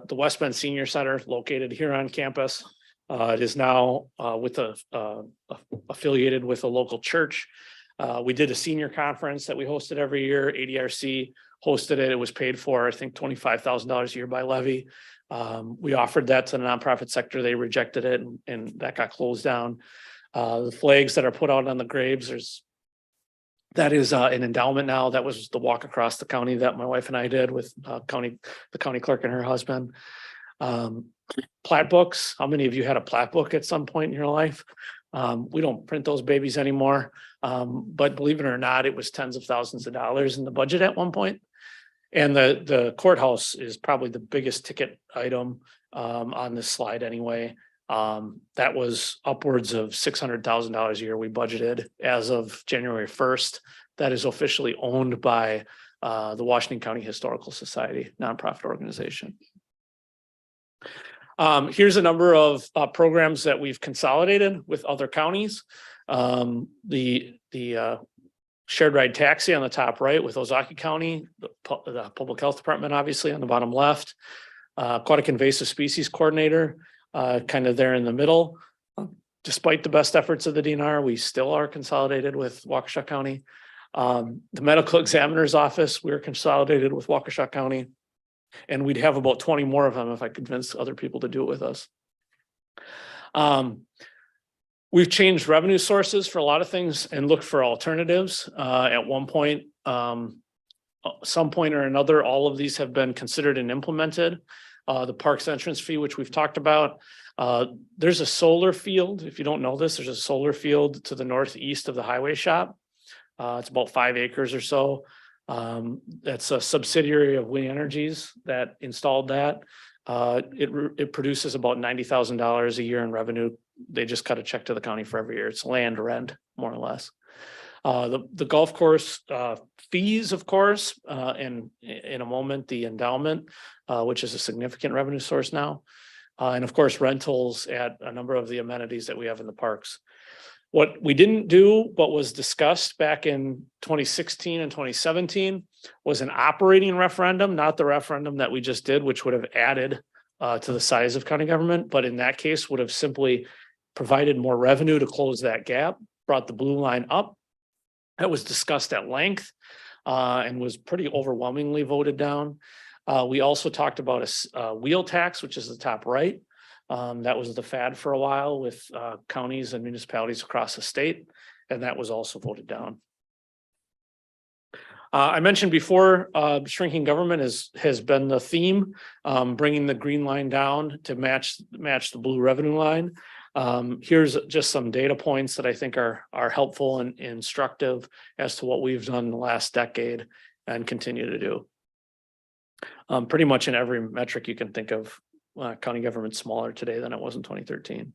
the West Bend Senior Center located here on campus. It is now affiliated with a local church. We did a senior conference that we hosted every year. ADRC hosted it. It was paid for, I think, $25,000 a year by levy. We offered that to the nonprofit sector. They rejected it and that got closed down. The flags that are put out on the graves, that is an endowment now. That was the walk across the county that my wife and I did with the county clerk and her husband. Plat books. How many of you had a plat book at some point in your life? We don't print those babies anymore. But believe it or not, it was tens of thousands of dollars in the budget at one point. And the courthouse is probably the biggest ticket item on this slide anyway. That was upwards of $600,000 a year we budgeted as of January 1st. That is officially owned by the Washington County Historical Society, nonprofit organization. Here's a number of programs that we've consolidated with other counties. The shared ride taxi on the top right with Ozaukee County, the public health department, obviously on the bottom left, aquatic invasive species coordinator, kind of there in the middle. Despite the best efforts of the DNR, we still are consolidated with Waukesha County. The medical examiner's office, we're consolidated with Waukesha County. And we'd have about 20 more of them if I convinced other people to do it with us. We've changed revenue sources for a lot of things and looked for alternatives. At one point, some point or another, all of these have been considered and implemented. The parks entrance fee, which we've talked about. There's a solar field. If you don't know this, there's a solar field to the northeast of the highway shop. It's about 5 acres or so. That's a subsidiary of We Energies that installed that. It produces about $90,000 a year in revenue. They just cut a check to the county for every year. It's land rent, more or less. The golf course fees, of course, and in a moment, the endowment, which is a significant revenue source now. And of course, rentals at a number of the amenities that we have in the parks. What we didn't do, but was discussed back in 2016 and 2017, was an operating referendum, not the referendum that we just did, which would have added to the size of county government, but in that case would have simply provided more revenue to close that gap, brought the blue line up. That was discussed at length and was pretty overwhelmingly voted down. We also talked about a wheel tax, which is the top right. That was the fad for a while with counties and municipalities across the state, and that was also voted down. I mentioned before, shrinking government has been the theme, bringing the green line down to match the blue revenue line. Here's just some data points that I think are helpful and instructive as to what we've done in the last decade and continue to do. Pretty much in every metric you can think of, county government's smaller today than it was in 2013.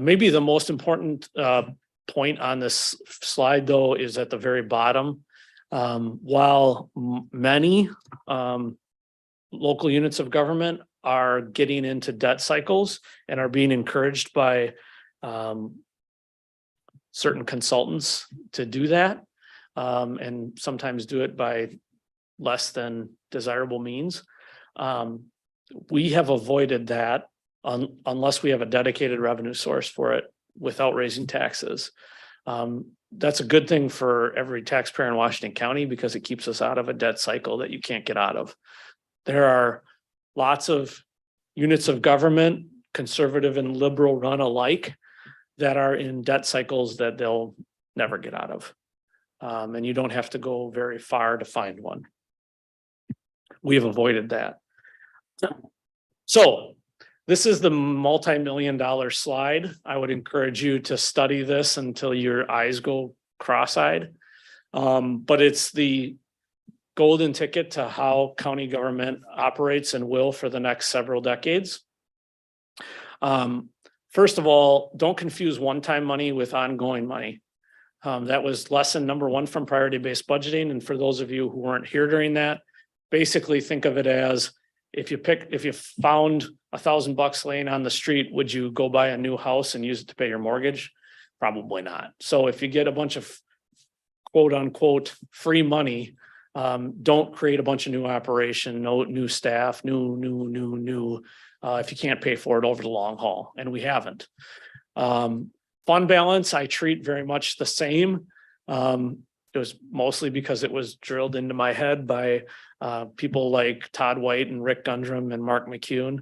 Maybe the most important point on this slide, though, is at the very bottom. While many local units of government are getting into debt cycles and are being encouraged by certain consultants to do that, and sometimes do it by less than desirable means, we have avoided that unless we have a dedicated revenue source for it without raising taxes. That's a good thing for every taxpayer in Washington County because it keeps us out of a debt cycle that you can't get out of. There are lots of units of government, conservative and liberal run alike, that are in debt cycles that they'll never get out of. And you don't have to go very far to find one. We have avoided that. So this is the multi-million-dollar slide. I would encourage you to study this until your eyes go cross-eyed. But it's the golden ticket to how county government operates and will for the next several decades. First of all, don't confuse one-time money with ongoing money. That was lesson number one from priority-based budgeting. And for those of you who weren't here during that, basically think of it as if you found $1,000 laying on the street, would you go buy a new house and use it to pay your mortgage? Probably not. So if you get a bunch of quote unquote free money, don't create a bunch of new operation, no new staff, new, if you can't pay for it over the long haul, and we haven't. Fund balance, I treat very much the same. It was mostly because it was drilled into my head by people like Todd White and Rick Gundrum and Mark McCune,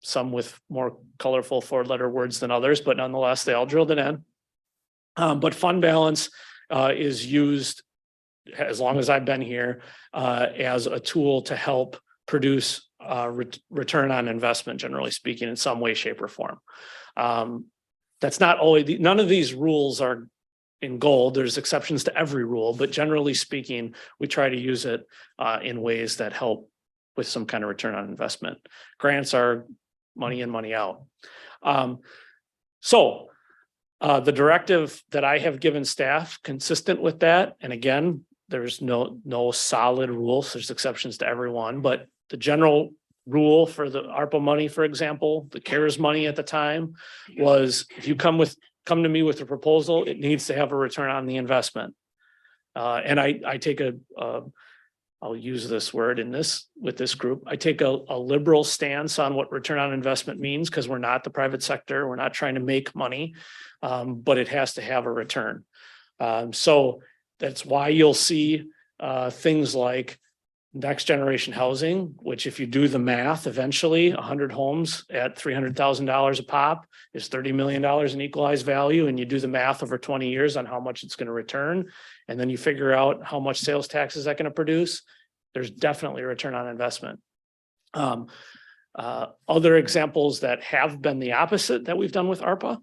some with more colorful four-letter words than others, but nonetheless, they all drilled it in. But fund balance is used, as long as I've been here, as a tool to help produce return on investment, generally speaking, in some way, shape, or form. That's not always, none of these rules are in gold. There's exceptions to every rule, but generally speaking, we try to use it in ways that help with some kind of return on investment. Grants are money in, money out. So the directive that I have given staff consistent with that, and again, there's no solid rules. There's exceptions to everyone, but the general rule for the ARPA money, for example, the CARES money at the time, was if you come to me with a proposal, it needs to have a return on the investment. And I take I'll use this word with this group. I take a liberal stance on what return on investment means, because we're not the private sector. We're not trying to make money, but it has to have a return. So that's why you'll see things like next generation housing, which if you do the math, eventually 100 homes at $300,000 a pop is $30 million in equalized value. And you do the math over 20 years on how much it's going to return. And then you figure out how much sales tax is that going to produce. There's definitely a return on investment. Other examples that have been the opposite that we've done with ARPA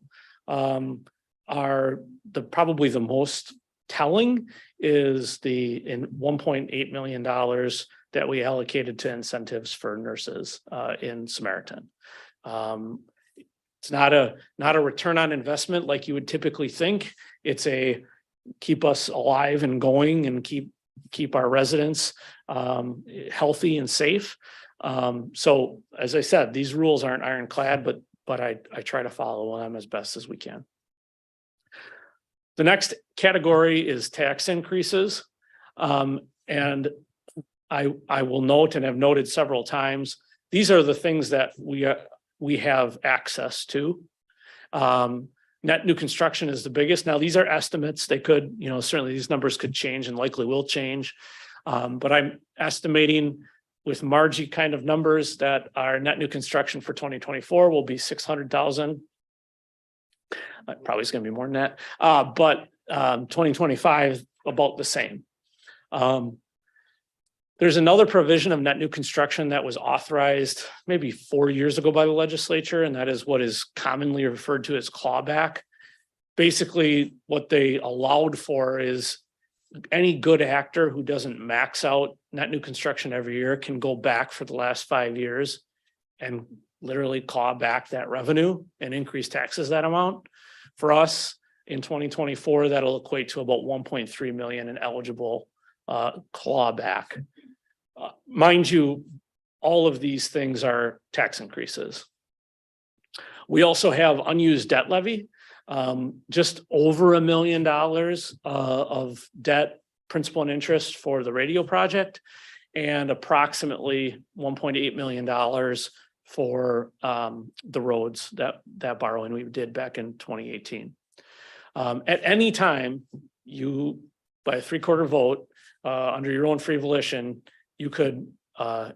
are probably the most telling is in $1.8 million that we allocated to incentives for nurses in Samaritan. It's not a return on investment like you would typically think. It's a keep us alive and going and keep our residents healthy and safe. So as I said, these rules aren't ironclad, but I try to follow them as best as we can. The next category is tax increases. And I will note, and have noted several times, these are the things that we we have access to. Net new construction is the biggest. Now, these are estimates. They could, certainly these numbers could change and likely will change. But I'm estimating with Margie kind of numbers that our net new construction for 2024 will be 600,000. Probably is going to be more than that. But 2025, about the same. There's another provision of net new construction that was authorized maybe 4 years ago by the legislature, and that is what is commonly referred to as clawback. Basically, what they allowed for is any good actor who doesn't max out net new construction every year can go back for the last 5 years and literally claw back that revenue and increase taxes that amount. For us in 2024, that'll equate to about 1.3 million in eligible clawback. Mind you, all of these things are tax increases. We also have unused debt levy, just over $1 million of debt, principal and interest for the radio project, and approximately $1.8 million for the roads, that borrowing we did back in 2018. At any time, you, by a 3/4 vote, under your own free volition, you could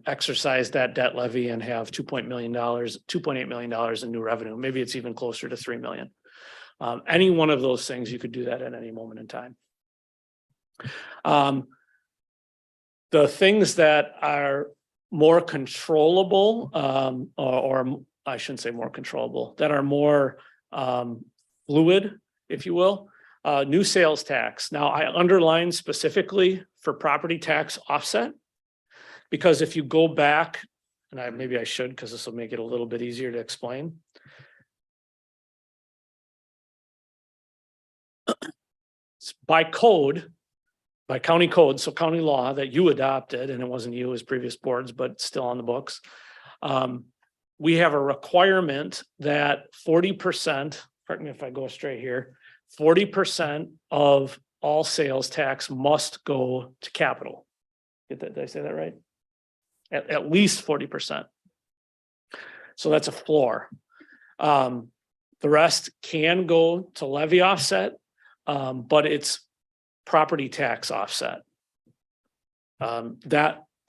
exercise that debt levy and have $2.8 million in new revenue. Maybe it's even closer to 3 million. Any one of those things, you could do that at any moment in time. The things that are more controllable, or I shouldn't say more controllable, that are more fluid, if you will, new sales tax. Now, I underline specifically for property tax offset, because if you go back, and maybe I should, because this will make it a little bit easier to explain. By code, by county code, so county law that you adopted, and it wasn't you, it was previous boards, but still on the books. We have a requirement that 40%, pardon me if I go straight here, 40% of all sales tax must go to capital. Get that? Did I say that right? At least 40%. So that's a floor. The rest can go to levy offset, but it's property tax offset.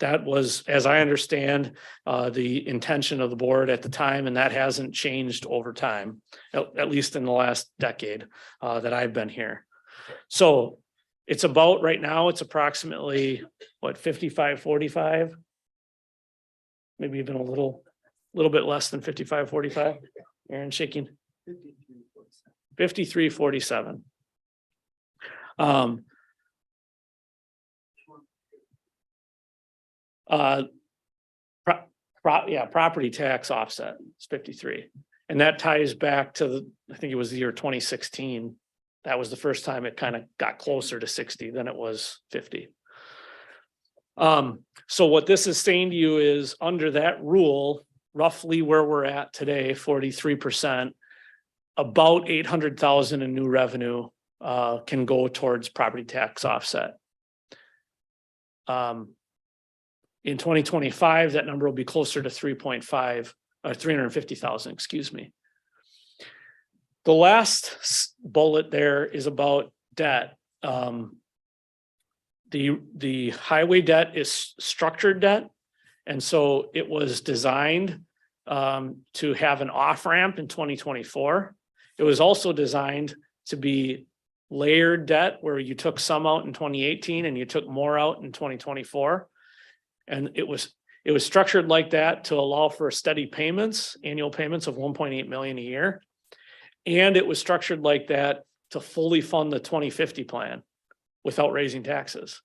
That was, as I understand, the intention of the board at the time, and that hasn't changed over time, at least in the last decade that I've been here. So it's about, right now, it's approximately, what, 55-45? Maybe even a little bit less than 55-45. Aaron shaking. 53-47. Property tax offset is 53. And that ties back to I think it was the year 2016. That was the first time it kind of got closer to 60 than it was 50. So what this is saying to you is, under that rule, roughly where we're at today, 43%, about 800,000 in new revenue can go towards property tax offset. In 2025, that number will be closer to 3.5 or 350,000, excuse me. The last bullet there is about debt. The highway debt is structured debt. And so it was designed to have an off-ramp in 2024. It was also designed to be layered debt, where you took some out in 2018 and you took more out in 2024. And it was structured like that to allow for steady payments, annual payments of 1.8 million a year. And it was structured like that to fully fund the 2050 plan without raising taxes.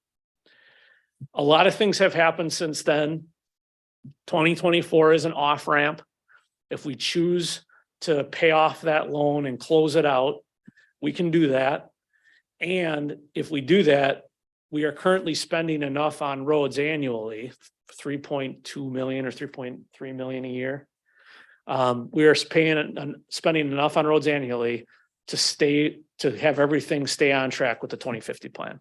A lot of things have happened since then. 2024 is an off-ramp. If we choose to pay off that loan and close it out, we can do that. And if we do that, we are currently spending enough on roads annually, 3.2 million or 3.3 million a year. We are spending enough on roads annually to have everything stay on track with the 2050 plan.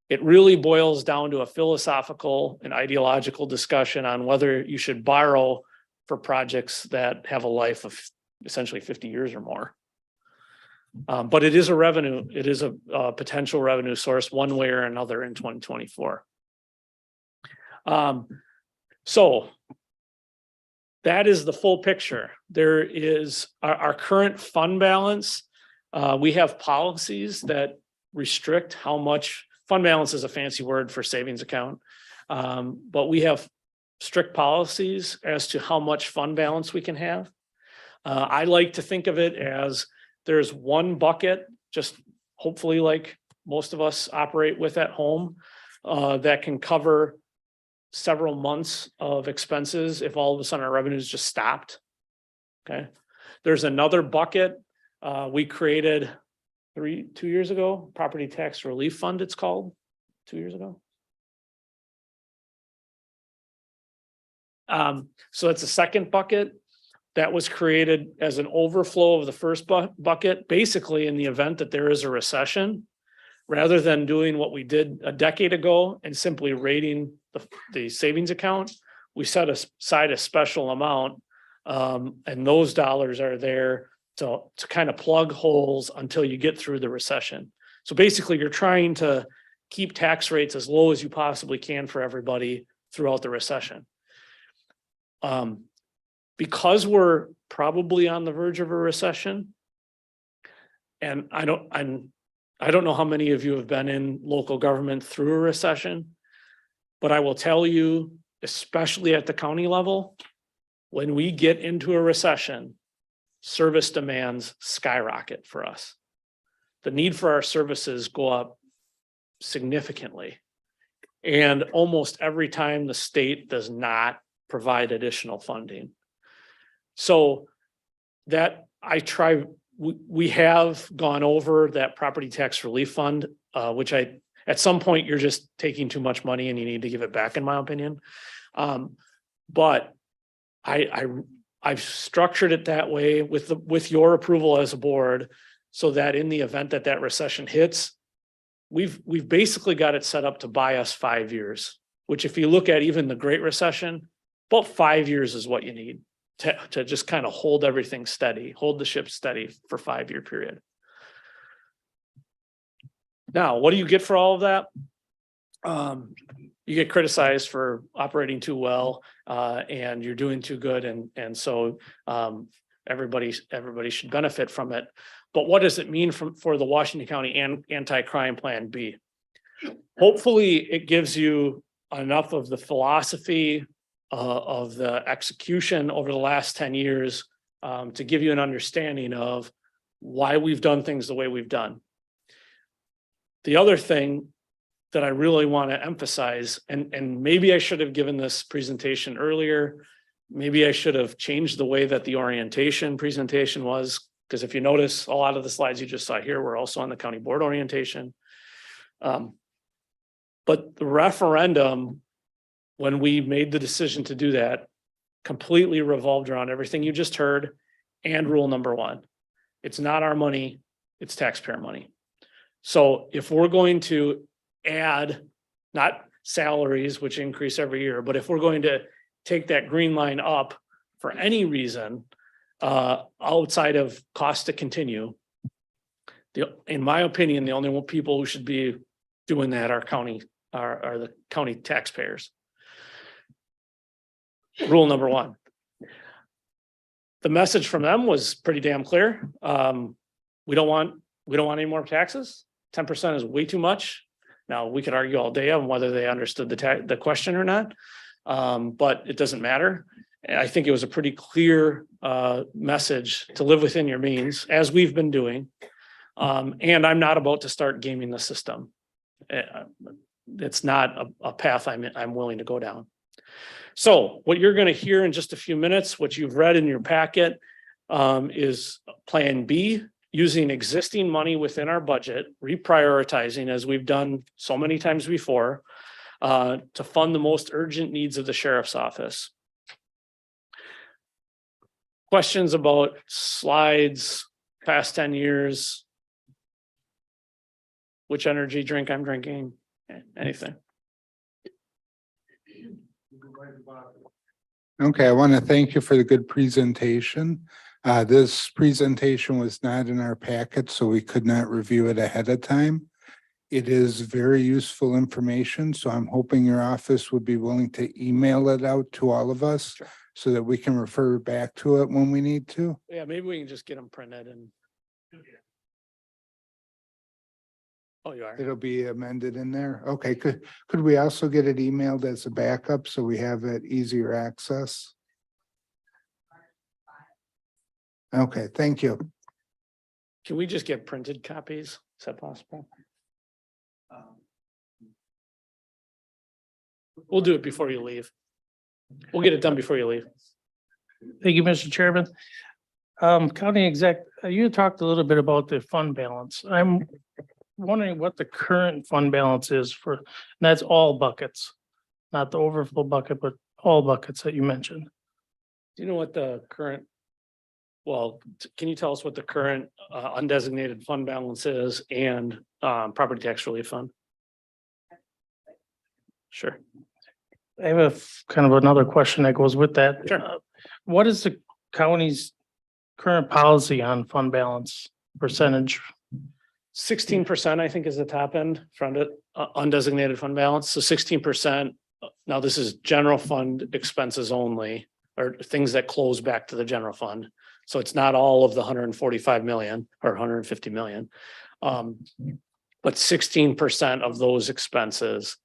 It really boils down to a philosophical and ideological discussion on whether you should borrow for projects that have a life of essentially 50 years or more. But it is a potential revenue source one way or another in 2024. So that is the full picture. There is our current fund balance. We have policies that restrict how much fund balance is a fancy word for savings account. But we have strict policies as to how much fund balance we can have. I like to think of it as there's one bucket, just hopefully like most of us operate with at home, that can cover several months of expenses if all of a sudden our revenues just stopped. Okay. There's another bucket we created 2 years ago, property tax relief fund, it's called 2 years ago. So it's a second bucket that was created as an overflow of the first bucket, basically in the event that there is a recession, rather than doing what we did a decade ago and simply rating the savings account, we set aside a special amount, and those dollars are there to kind of plug holes until you get through the recession. So basically, you're trying to keep tax rates as low as you possibly can for everybody throughout the recession. Because we're probably on the verge of a recession, and I don't know how many of you have been in local government through a recession, but I will tell you, especially at the county level, when we get into a recession, service demands skyrocket for us. The need for our services go up significantly. And almost every time the state does not provide additional funding. So that we have gone over that property tax relief fund, which at some point you're just taking too much money and you need to give it back, in my opinion. But I've structured it that way with your approval as a board, so that in the event that that recession hits, we've basically got it set up to buy us 5 years, which if you look at even the Great Recession, about 5 years is what you need to just kind of hold everything steady, hold the ship steady for 5-year period. Now, what do you get for all of that? You get criticized for operating too well, and you're doing too good, and so everybody should benefit from it. But what does it mean for the Washington County Anti-Crime Plan B? Hopefully, it gives you enough of the philosophy of the execution over the last 10 years to give you an understanding of why we've done things the way we've done. The other thing that I really want to emphasize, and maybe I should have given this presentation earlier, maybe I should have changed the way that the orientation presentation was, because if you notice, a lot of the slides you just saw here were also on the county board orientation. But the referendum, when we made the decision to do that, completely revolved around everything you just heard and rule number 1. It's not our money, it's taxpayer money. So if we're going to add, not salaries, which increase every year, but if we're going to take that green line up for any reason, outside of cost to continue, in my opinion, the only people who should be doing that are the county taxpayers. Rule number 1. The message from them was pretty damn clear. We don't want any more taxes. 10% is way too much. Now we could argue all day on whether they understood the question or not, but it doesn't matter. I think it was a pretty clear message to live within your means, as we've been doing. And I'm not about to start gaming the system. It's not a path I'm willing to go down. So what you're going to hear in just a few minutes, what you've read in your packet, is Plan B, using existing money within our budget, reprioritizing as we've done so many times before, to fund the most urgent needs of the sheriff's office. Questions about slides, past 10 years, which energy drink I'm drinking, anything? Okay, I want to thank you for the good presentation. This presentation was not in our packet, so we could not review it ahead of time. It is very useful information, so I'm hoping your office would be willing to email it out to all of us Sure. so that we can refer back to it when we need to. Yeah, maybe we can just get them printed and. Oh, you are? It'll be amended in there. Okay, could we also get it emailed as a backup so we have it easier access? Okay, thank you. Can we just get printed copies? Is that possible? We'll do it before you leave. We'll get it done before you leave. Thank you, Mr. Chairman. County exec, you talked a little bit about the fund balance. I'm wondering what the current fund balance is for, and that's all buckets, not the overflow bucket, but all buckets that you mentioned. Do you know what the current? Well, can you tell us what the current undesignated fund balance is and property tax relief fund? Sure. I have kind of another question that goes with that. Sure. What is the county's current policy on fund balance percentage? 16%, I think, is the top end from it, undesignated fund balance. So 16%. Now, this is general fund expenses only, or things that close back to the general fund. So it's not all of the 145 million or 150 million. But 16% of those expenses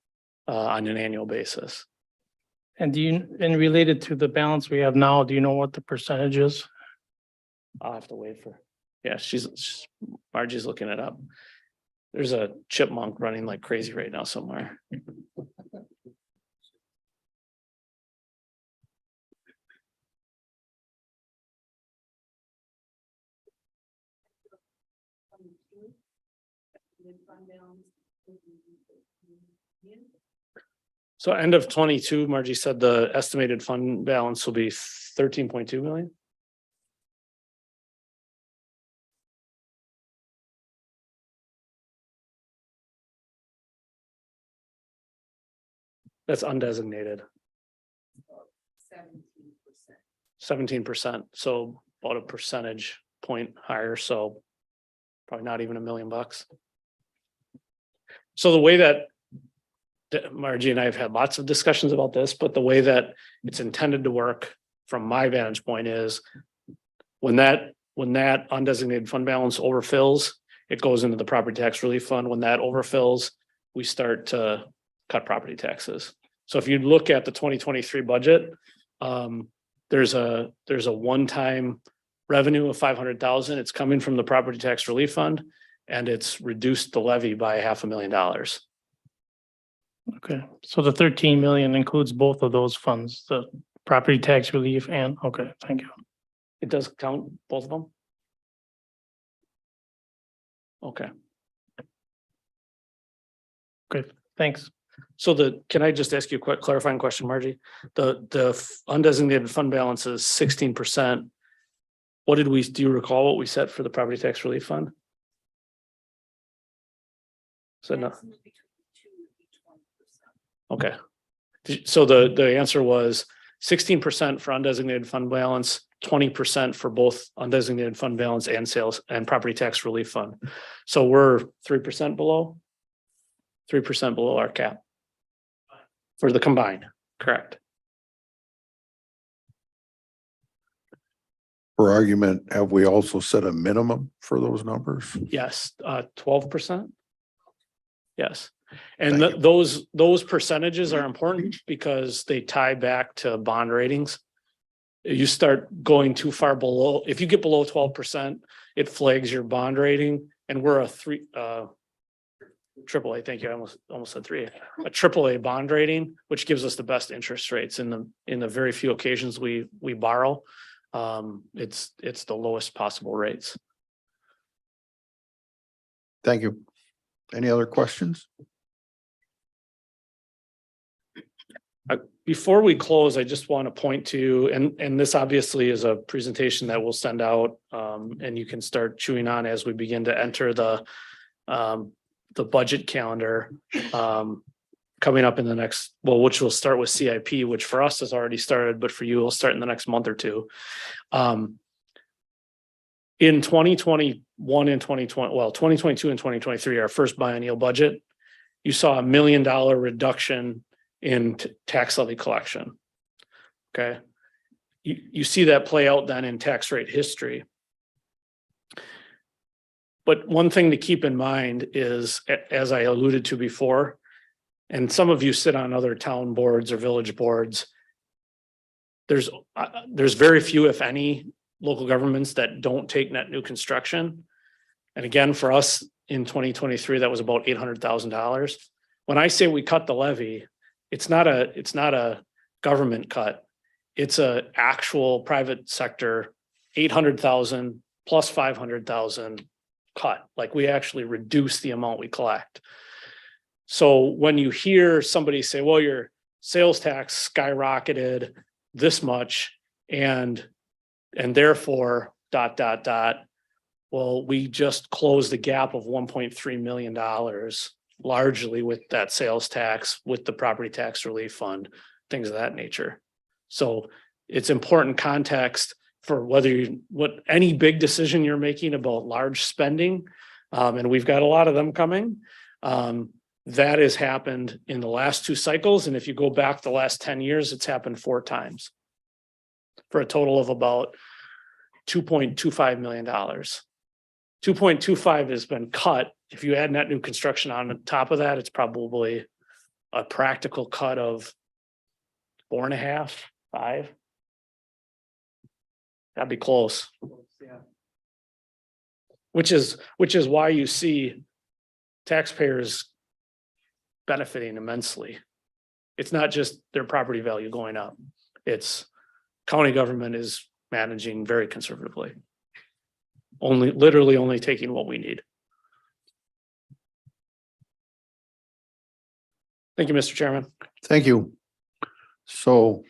on an annual basis. And and related to the balance we have now, do you know what the percentage is? I'll have to wait for, yeah, Margie's looking it up. There's a chipmunk running like crazy right now somewhere. So end of 22, Margie said the estimated fund balance will be 13.2 million. That's undesignated. 17%, so about a percentage point higher, so probably not even $1 million. So the way that Margie and I have had lots of discussions about this, but the way that it's intended to work from my vantage point is when that undesignated fund balance overfills, it goes into the property tax relief fund. When that overfills, we start to cut property taxes. So if you look at the 2023 budget, there's a one-time revenue of 500,000. It's coming from the property tax relief fund, and it's reduced the levy by $500,000. Okay, so the 13 million includes both of those funds, the property tax relief and, okay, thank you. It does count both of them? Okay. Good, thanks. So can I just ask you a quick clarifying question, Margie? The undesignated fund balance is 16%. Do you recall what we set for the property tax relief fund? So no. Okay. So the answer was 16% for undesignated fund balance, 20% for both undesignated fund balance and sales and property tax relief fund. So we're 3% below our cap. For the combined, correct. For argument, have we also set a minimum for those numbers? Yes, 12%. Yes. And Thank those percentages are important because they tie back to bond ratings. You start going too far below, if you get below 12%, it flags your bond rating, and we're a AAA, thank you. I almost said 3A. A AAA bond rating, which gives us the best interest rates in the very few occasions we borrow. It's the lowest possible rates. Thank you. Any other questions? Before we close, I just want to point to, and this obviously is a presentation that we'll send out, and you can start chewing on as we begin to enter the budget calendar. coming up in the next, well, which will start with CIP, which for us has already started, but for you will start in the next month or two. In 2021 and 2020, well, 2022 and 2023, our first biennial budget, you saw $1 million reduction in tax levy collection. Okay. You see that play out then in tax rate history. But one thing to keep in mind is, as I alluded to before, and some of you sit on other town boards or village boards, there's very few, if any, local governments that don't take net new construction. And again, for us in 2023, that was about $800,000. When I say we cut the levy, it's not a government cut. It's a actual private sector, 800,000 plus 500,000 cut. Like we actually reduce the amount we collect. So when you hear somebody say, well, your sales tax skyrocketed this much and therefore ... Well, we just closed the gap of $1.3 million, largely with that sales tax, with the property tax relief fund, things of that nature. So it's important context for what any big decision you're making about large spending. And we've got a lot of them coming. That has happened in the last 2 cycles. And if you go back the last 10 years, it's happened 4 times for a total of about $2.25 million. 2.25 has been cut. If you add net new construction on top of that, it's probably a practical cut of 4.5, 5. That'd be close. Which is why you see taxpayers benefiting immensely. It's not just their property value going up. It's county government is managing very conservatively. Literally only taking what we need. Thank you, Mr. Chairman. Thank you. So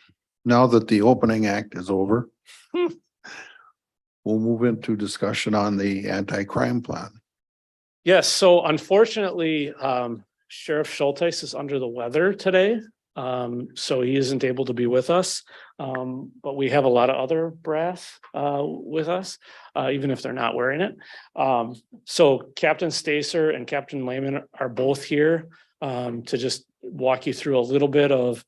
now that the opening act is over, we'll move into discussion on the anti-crime plan. Yes, so unfortunately, Sheriff Schulteis is under the weather today. So he isn't able to be with us. But we have a lot of other brass with us, even if they're not wearing it. So Captain Stacer and Captain Lehman are both here to just walk you through a little bit of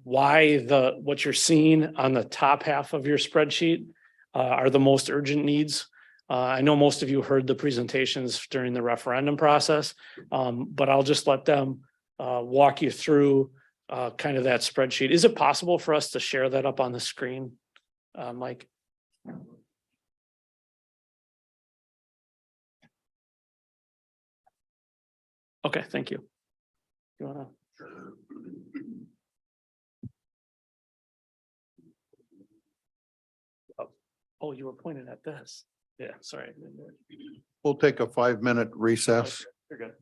why what you're seeing on the top half of your spreadsheet are the most urgent needs. I know most of you heard the presentations during the referendum process, but I'll just let them walk you through kind of that spreadsheet. Is it possible for us to share that up on the screen, Mike? Okay, thank you. You wanna? Oh, you were pointing at this. Yeah, sorry. We'll take a 5-minute recess. You're good.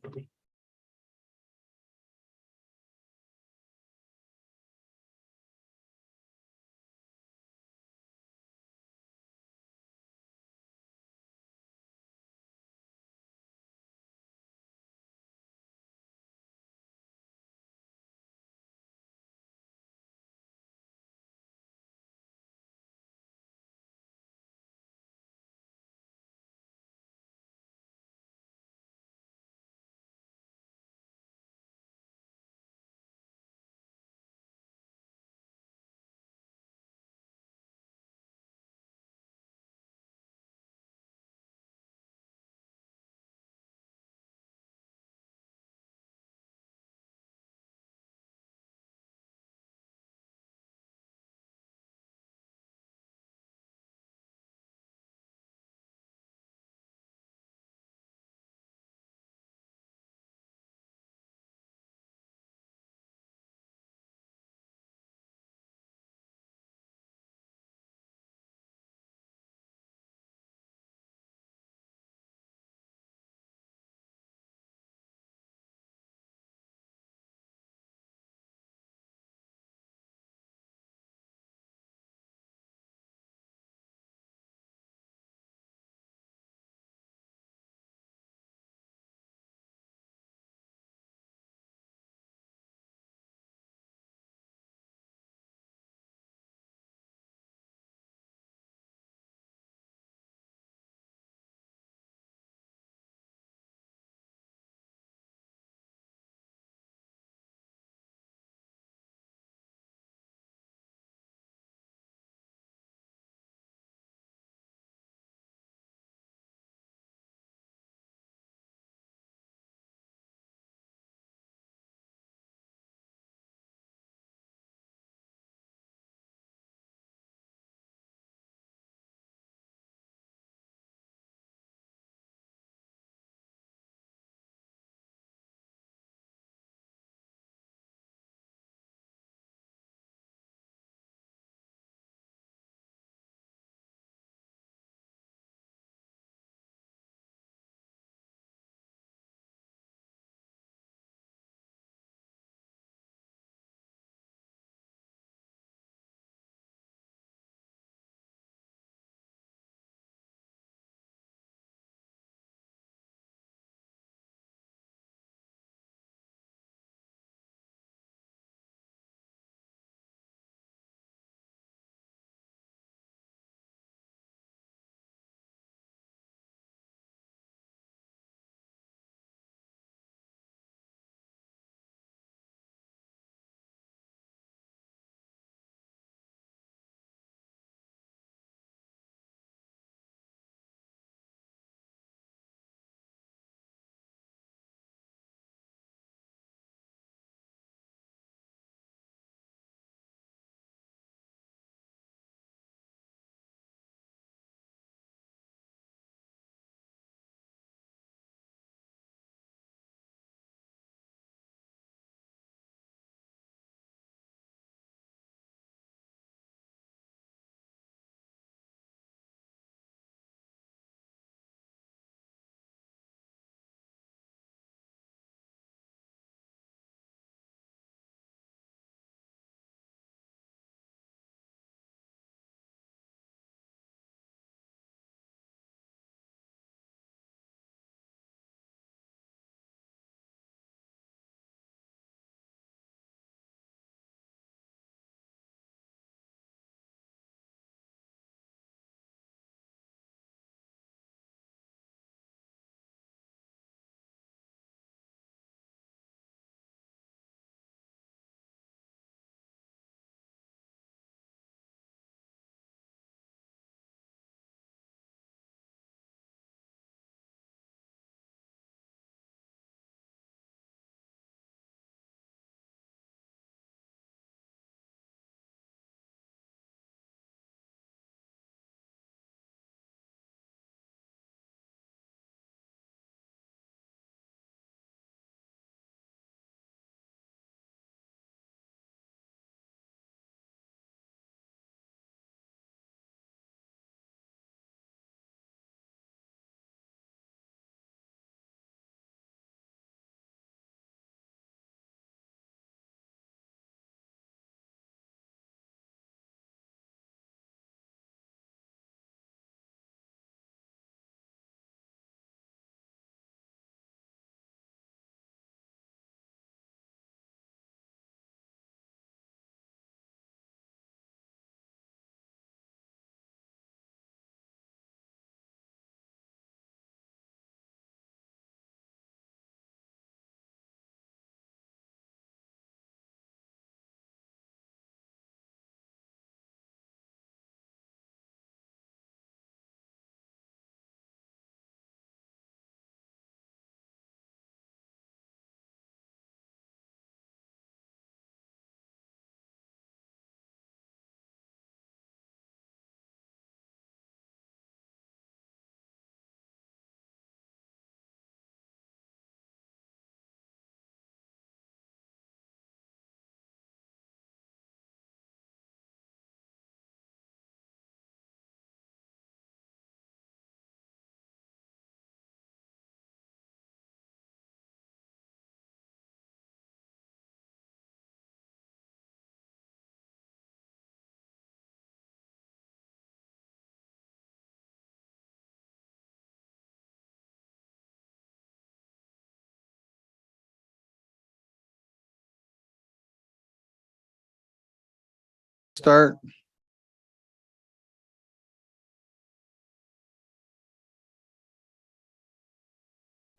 Start.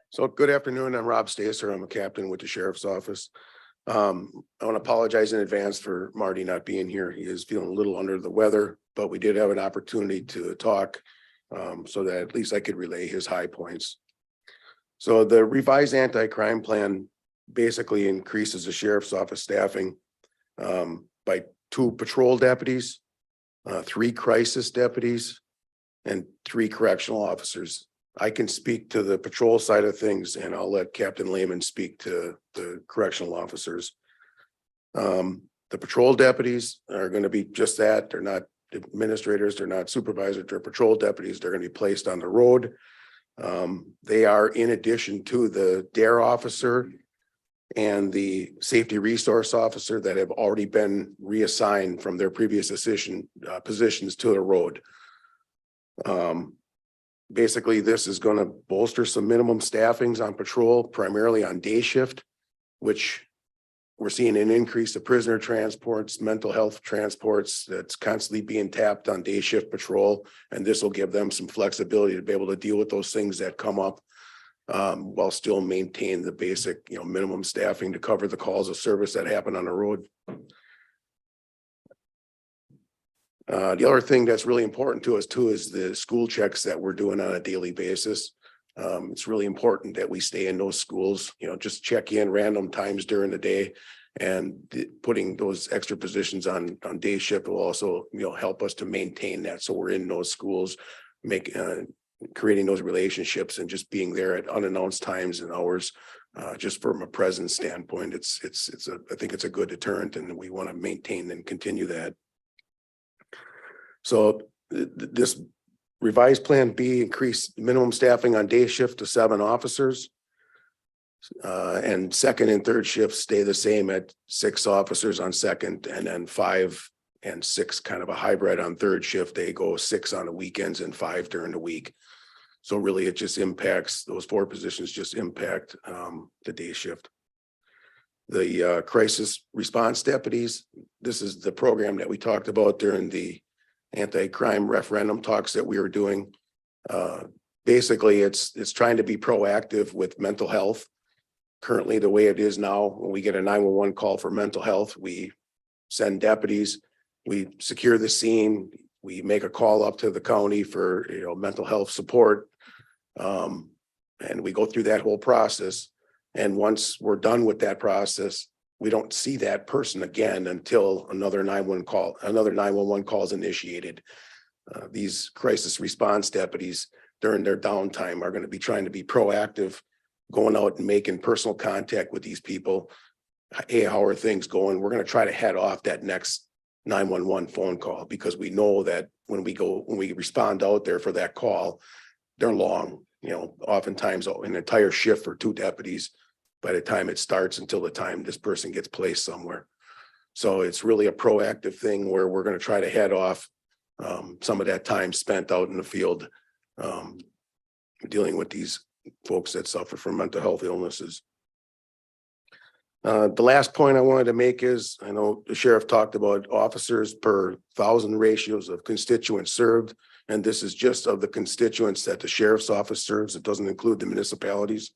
So good afternoon. I'm Rob Stacer. I'm a captain with the sheriff's office. I want to apologize in advance for Marty not being here. He is feeling a little under the weather, but we did have an opportunity to talk so that at least I could relay his high points. So the revised anti-crime plan basically increases the sheriff's office staffing by 2 patrol deputies, 3 crisis deputies, and 3 correctional officers. I can speak to the patrol side of things and I'll let Captain Lehman speak to the correctional officers. The patrol deputies are going to be just that. They're not administrators, they're not supervisors, they're patrol deputies. They're going to be placed on the road. They are in addition to the DARE officer and the safety resource officer that have already been reassigned from their previous positions to the road. Basically, this is going to bolster some minimum staffings on patrol, primarily on day shift, which we're seeing an increase of prisoner transports, mental health transports that's constantly being tapped on day shift patrol. And this will give them some flexibility to be able to deal with those things that come up while still maintain the basic, minimum staffing to cover the calls of service that happen on the road. The other thing that's really important to us too is the school checks that we're doing on a daily basis. It's really important that we stay in those schools, just check in random times during the day, and putting those extra positions on day shift will also, help us to maintain that. So we're in those schools, creating those relationships and just being there at unannounced times and hours. Just from a presence standpoint, I think it's a good deterrent, and we want to maintain and continue that. So this revised Plan B increased minimum staffing on day shift to 7 officers. And second and third shifts stay the same at 6 officers on second, and then 5 and 6, kind of a hybrid on third shift. They go 6 on the weekends and 5 during the week. So really it just impacts, those 4 positions just impact the day shift. The crisis response deputies, this is the program that we talked about during the anti-crime referendum talks that we were doing. Basically, it's trying to be proactive with mental health. Currently, the way it is now, when we get a 911 call for mental health, we send deputies, we secure the scene, we make a call up to the county for mental health support, and we go through that whole process. And once we're done with that process, we don't see that person again until another 911 call is initiated. These crisis response deputies during their downtime are going to be trying to be proactive, going out and making personal contact with these people. Hey, how are things going? We're going to try to head off that next 911 phone call, because we know that when we respond out there for that call, they're long, oftentimes an entire shift for 2 deputies by the time it starts until the time this person gets placed somewhere. So it's really a proactive thing where we're going to try to head off some of that time spent out in the field dealing with these folks that suffer from mental health illnesses. The last point I wanted to make is, I know the sheriff talked about officers per 1,000 ratios of constituents served, and this is just of the constituents that the sheriff's office serves. It doesn't include the municipalities.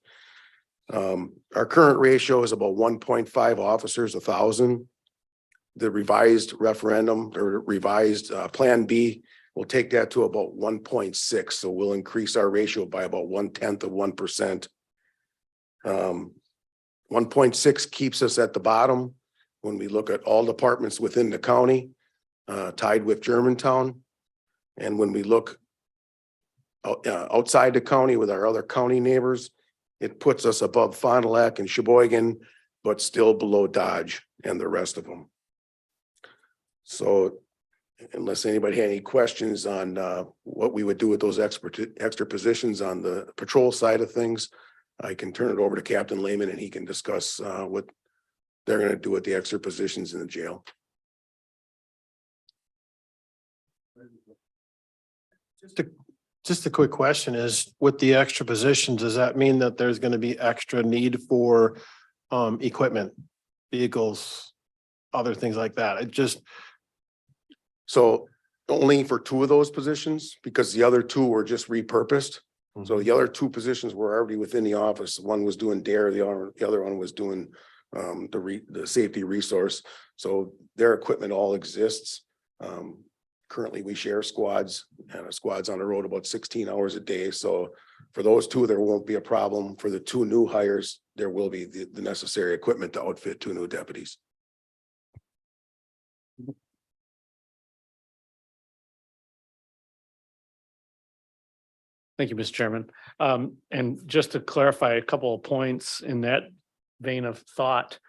Our current ratio is about 1.5 officers 1,000. The revised referendum or revised Plan B will take that to about 1.6. So we'll increase our ratio by about 1/10 of 1%. 1.6 keeps us at the bottom when we look at all departments within the county, tied with Germantown. And when we look outside the county with our other county neighbors, it puts us above Fond du Lac and Sheboygan, but still below Dodge and the rest of them. So unless anybody had any questions on what we would do with those extra positions on the patrol side of things, I can turn it over to Captain Lehman and he can discuss what they're going to do with the extra positions in the jail. Just a quick question is, with the extra positions, does that mean that there's going to be extra need for equipment, vehicles, other things like that? So only for two of those positions, because the other two were just repurposed. So the other two positions were already within the office. One was doing DARE, the other one was doing the safety resource. So their equipment all exists. Currently, we share squads, and a squad's on the road about 16 hours a day. So for those two, there won't be a problem. For the two new hires, there will be the necessary equipment to outfit two new deputies. Thank you, Mr. Chairman. And just to clarify a couple of points in that vein of thought,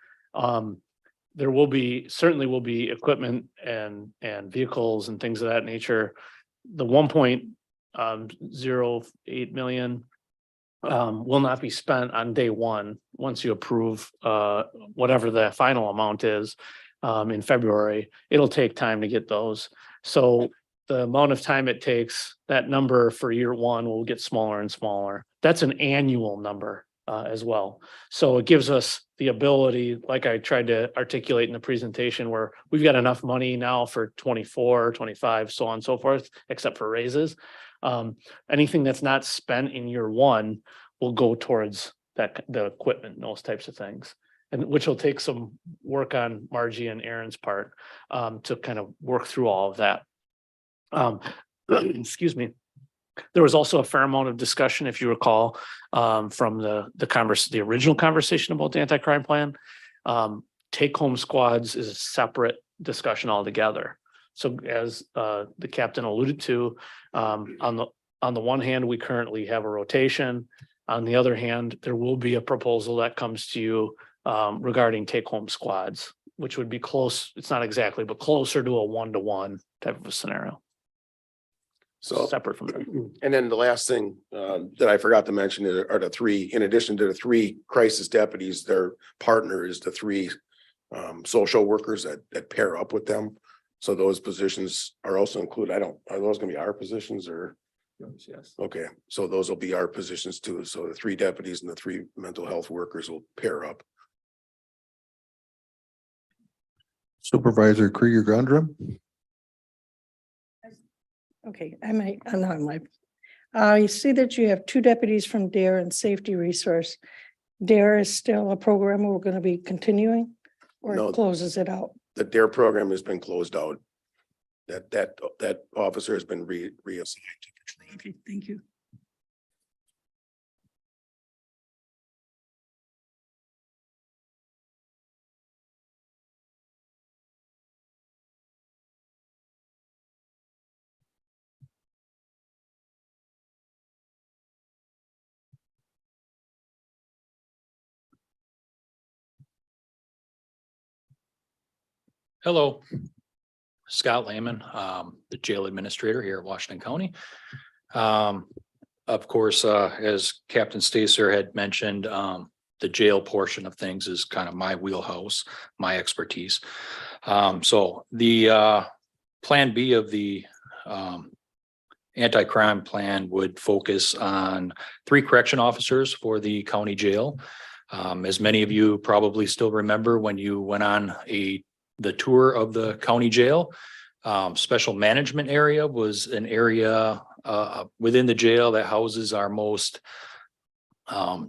there will be, certainly will be equipment and vehicles and things of that nature. The 1.08 million will not be spent on day one, once you approve whatever the final amount is in February. It'll take time to get those. So the amount of time it takes, that number for year one will get smaller and smaller. That's an annual number as well. So it gives us the ability, like I tried to articulate in the presentation, where we've got enough money now for 24, 25, so on and so forth, except for raises. Anything that's not spent in year one will go towards the equipment and those types of things. And which will take some work on Margie and Aaron's part to kind of work through all of that. Excuse me. There was also a fair amount of discussion, if you recall, from the original conversation about the anti-crime plan. Take-home squads is a separate discussion altogether. So as the captain alluded to, on the one hand, we currently have a rotation. On the other hand, there will be a proposal that comes to you regarding take-home squads, which would be close. It's not exactly, but closer to a 1-to-1 type of a scenario. So Separate from that. and then the last thing that I forgot to mention are the three, in addition to the three crisis deputies, their partner is the three social workers that pair up with them. So those positions are also included. Are those gonna be our positions or? Yes. Okay, so those will be our positions too. So the three deputies and the three mental health workers will pair up. Supervisor Krieger Gundrum. Okay, I'm on my. I see that you have two deputies from DARE and Safety Resource. DARE is still a program we're going to be continuing, or No. it closes it out? The DARE program has been closed out. That officer has been reassigned to patrol. Okay, thank you. Hello, Scott Lehman, the jail administrator here at Washington County. Of course, as Captain Stacer had mentioned, the jail portion of things is kind of my wheelhouse, my expertise. So the Plan B of the anti-crime plan would focus on 3 correction officers for the county jail. As many of you probably still remember, when you went on the tour of the county jail, special management area was an area within the jail that houses our most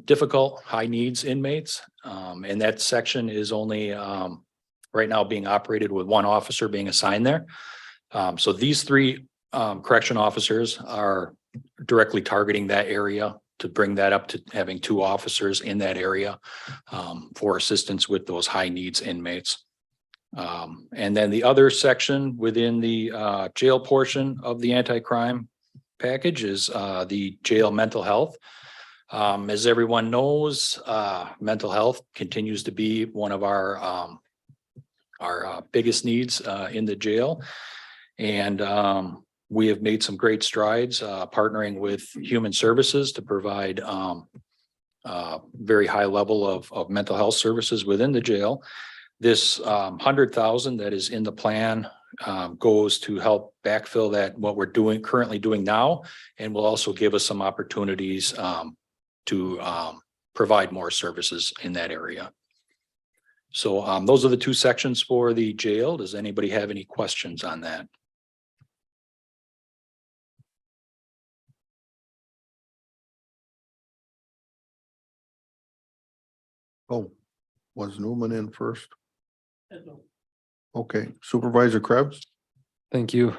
difficult, high needs inmates. And that section is only right now being operated with 1 officer being assigned there. So these 3 correction officers are directly targeting that area to bring that up to having 2 officers in that area for assistance with those high needs inmates. And then the other section within the jail portion of the anti-crime package is the jail mental health. As everyone knows, mental health continues to be one of our biggest needs in the jail. And we have made some great strides partnering with Human Services to provide very high level of mental health services within the jail. This $100,000 that is in the plan goes to help backfill that, what we're currently doing now, and will also give us some opportunities to provide more services in that area. So those are the 2 sections for the jail. Does anybody have any questions on that? Oh, was Newman in first? Okay, Supervisor Krebs? Thank you.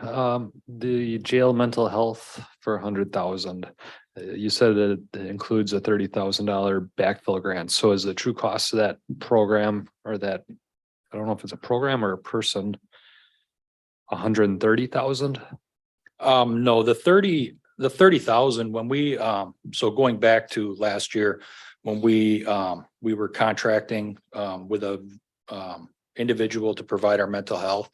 The jail mental health for 100,000. You said that it includes a $30,000 backfill grant. So is the true cost of that program or that, I don't know if it's a program or a person, 130,000? No, the 30,000, when we, so going back to last year, when we were contracting, with a, individual to provide our mental health,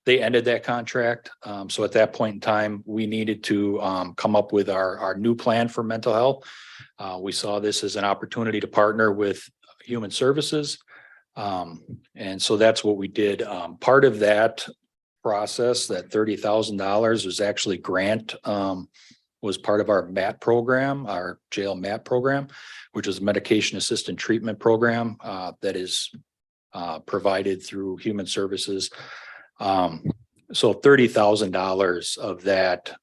they ended that contract. So at that point in time, we needed to, come up with our new plan for mental health. We saw this as an opportunity to partner with Human Services. And so that's what we did. Part of that process, that $30,000 was actually grant, was part of our MAT program, our jail MAT program, which is medication assisted treatment program, that is provided through Human Services. So $30,000 of that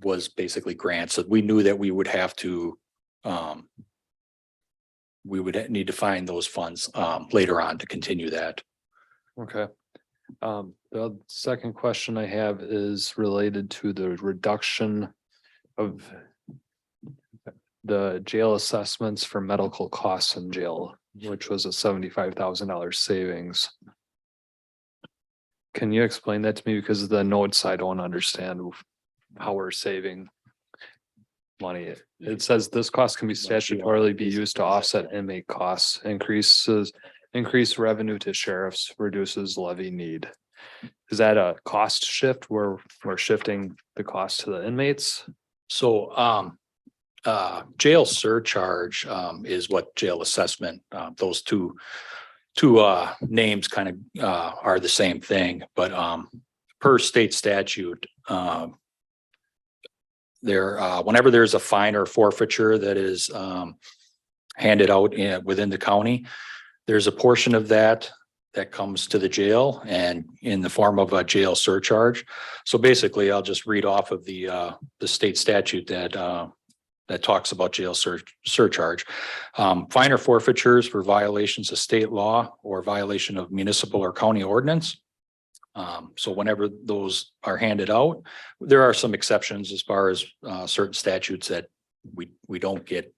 was basically grants that we knew that we would have to, we would need to find those funds later on to continue that. Okay. The second question I have is related to the reduction of the jail assessments for medical costs in jail, which was a $75,000 savings. Can you explain that to me? Because of the notes, I don't understand how we're saving money. It says this cost can be statutorily be used to offset inmate costs, increase revenue to sheriffs, reduces levy need. Is that a cost shift where we're shifting the cost to the inmates? So, jail surcharge, is what jail assessment, those two names kind of, are the same thing, but, per state statute, whenever there's a fine or forfeiture that is, handed out within the county, there's a portion of that comes to the jail and in the form of a jail surcharge. So basically, I'll just read off of the state statute that talks about jail surcharge. Fine or forfeitures for violations of state law or violation of municipal or county ordinance. So whenever those are handed out, there are some exceptions as far as certain statutes that we don't get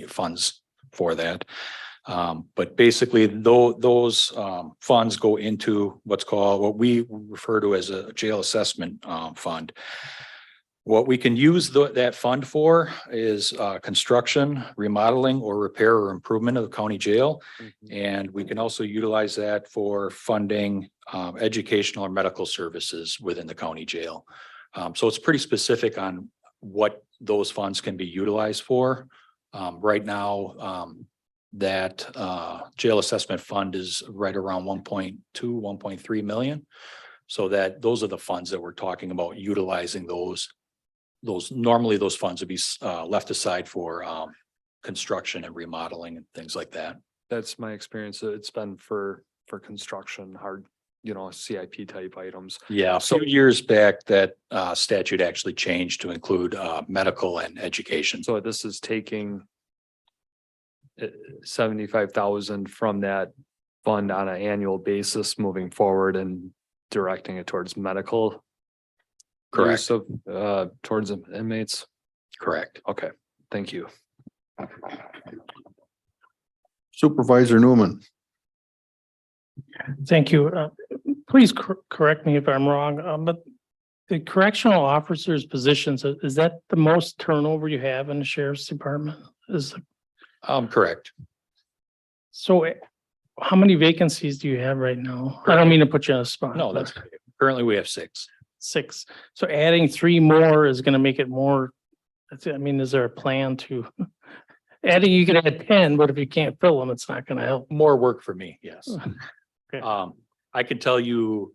funds for that. But basically, those funds go into what we refer to as a jail assessment fund. What we can use that fund for is construction, remodeling, or repair or improvement of the county jail. And we can also utilize that for funding educational or medical services within the county jail. So it's pretty specific on what those funds can be utilized for. Right now, that jail assessment fund is right around 1.2, 1.3 million. So those are the funds that we're talking about utilizing normally those funds would be left aside for construction and remodeling and things like that. That's my experience. It's been for construction, hard, CIP type items. Yeah, a few years back, that statute actually changed to include medical and education. So this is taking 75,000 from that fund on an annual basis moving forward and directing it towards medical. Correct. Use of, towards inmates. Correct. Okay, thank you. Supervisor Newman? Thank you. Please correct me if I'm wrong, but the correctional officers' positions, is that the most turnover you have in the sheriff's department? Correct. So how many vacancies do you have right now? I don't mean to put you on a spot. No, that's currently we have 6. 6. So adding 3 more is gonna make it more. Is there a plan to adding, you can add 10, but if you can't fill them, it's not gonna help. More work for me, yes. Okay. I can tell you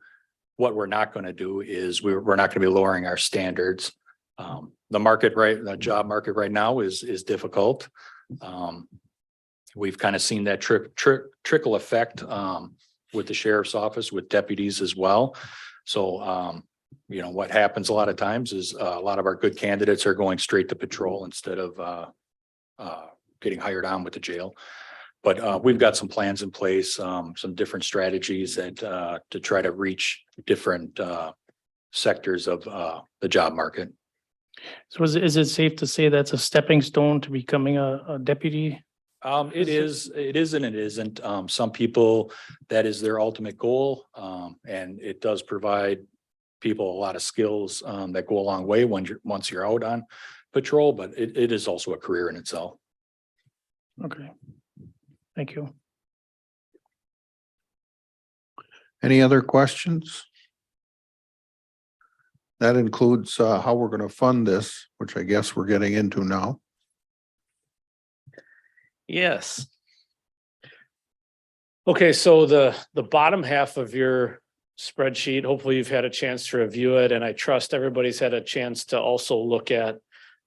what we're not going to do is we're not going to be lowering our standards. The job market right now is difficult. We've kind of seen that trickle effect with the sheriff's office, with deputies as well. So, what happens a lot of times is a lot of our good candidates are going straight to patrol instead of getting hired on with the jail. But we've got some plans in place, some different strategies that to try to reach different sectors of the job market. So is it safe to say that's a stepping stone to becoming a deputy? It is and it isn't. Some people, that is their ultimate goal. And it does provide people a lot of skills that go a long way once you're out on patrol, but it is also a career in itself. Okay. Thank you. Any other questions? That includes how we're going to fund this, which I guess we're getting into now. Yes. Okay, so the bottom half of your spreadsheet, hopefully you've had a chance to review it, and I trust everybody's had a chance to also look at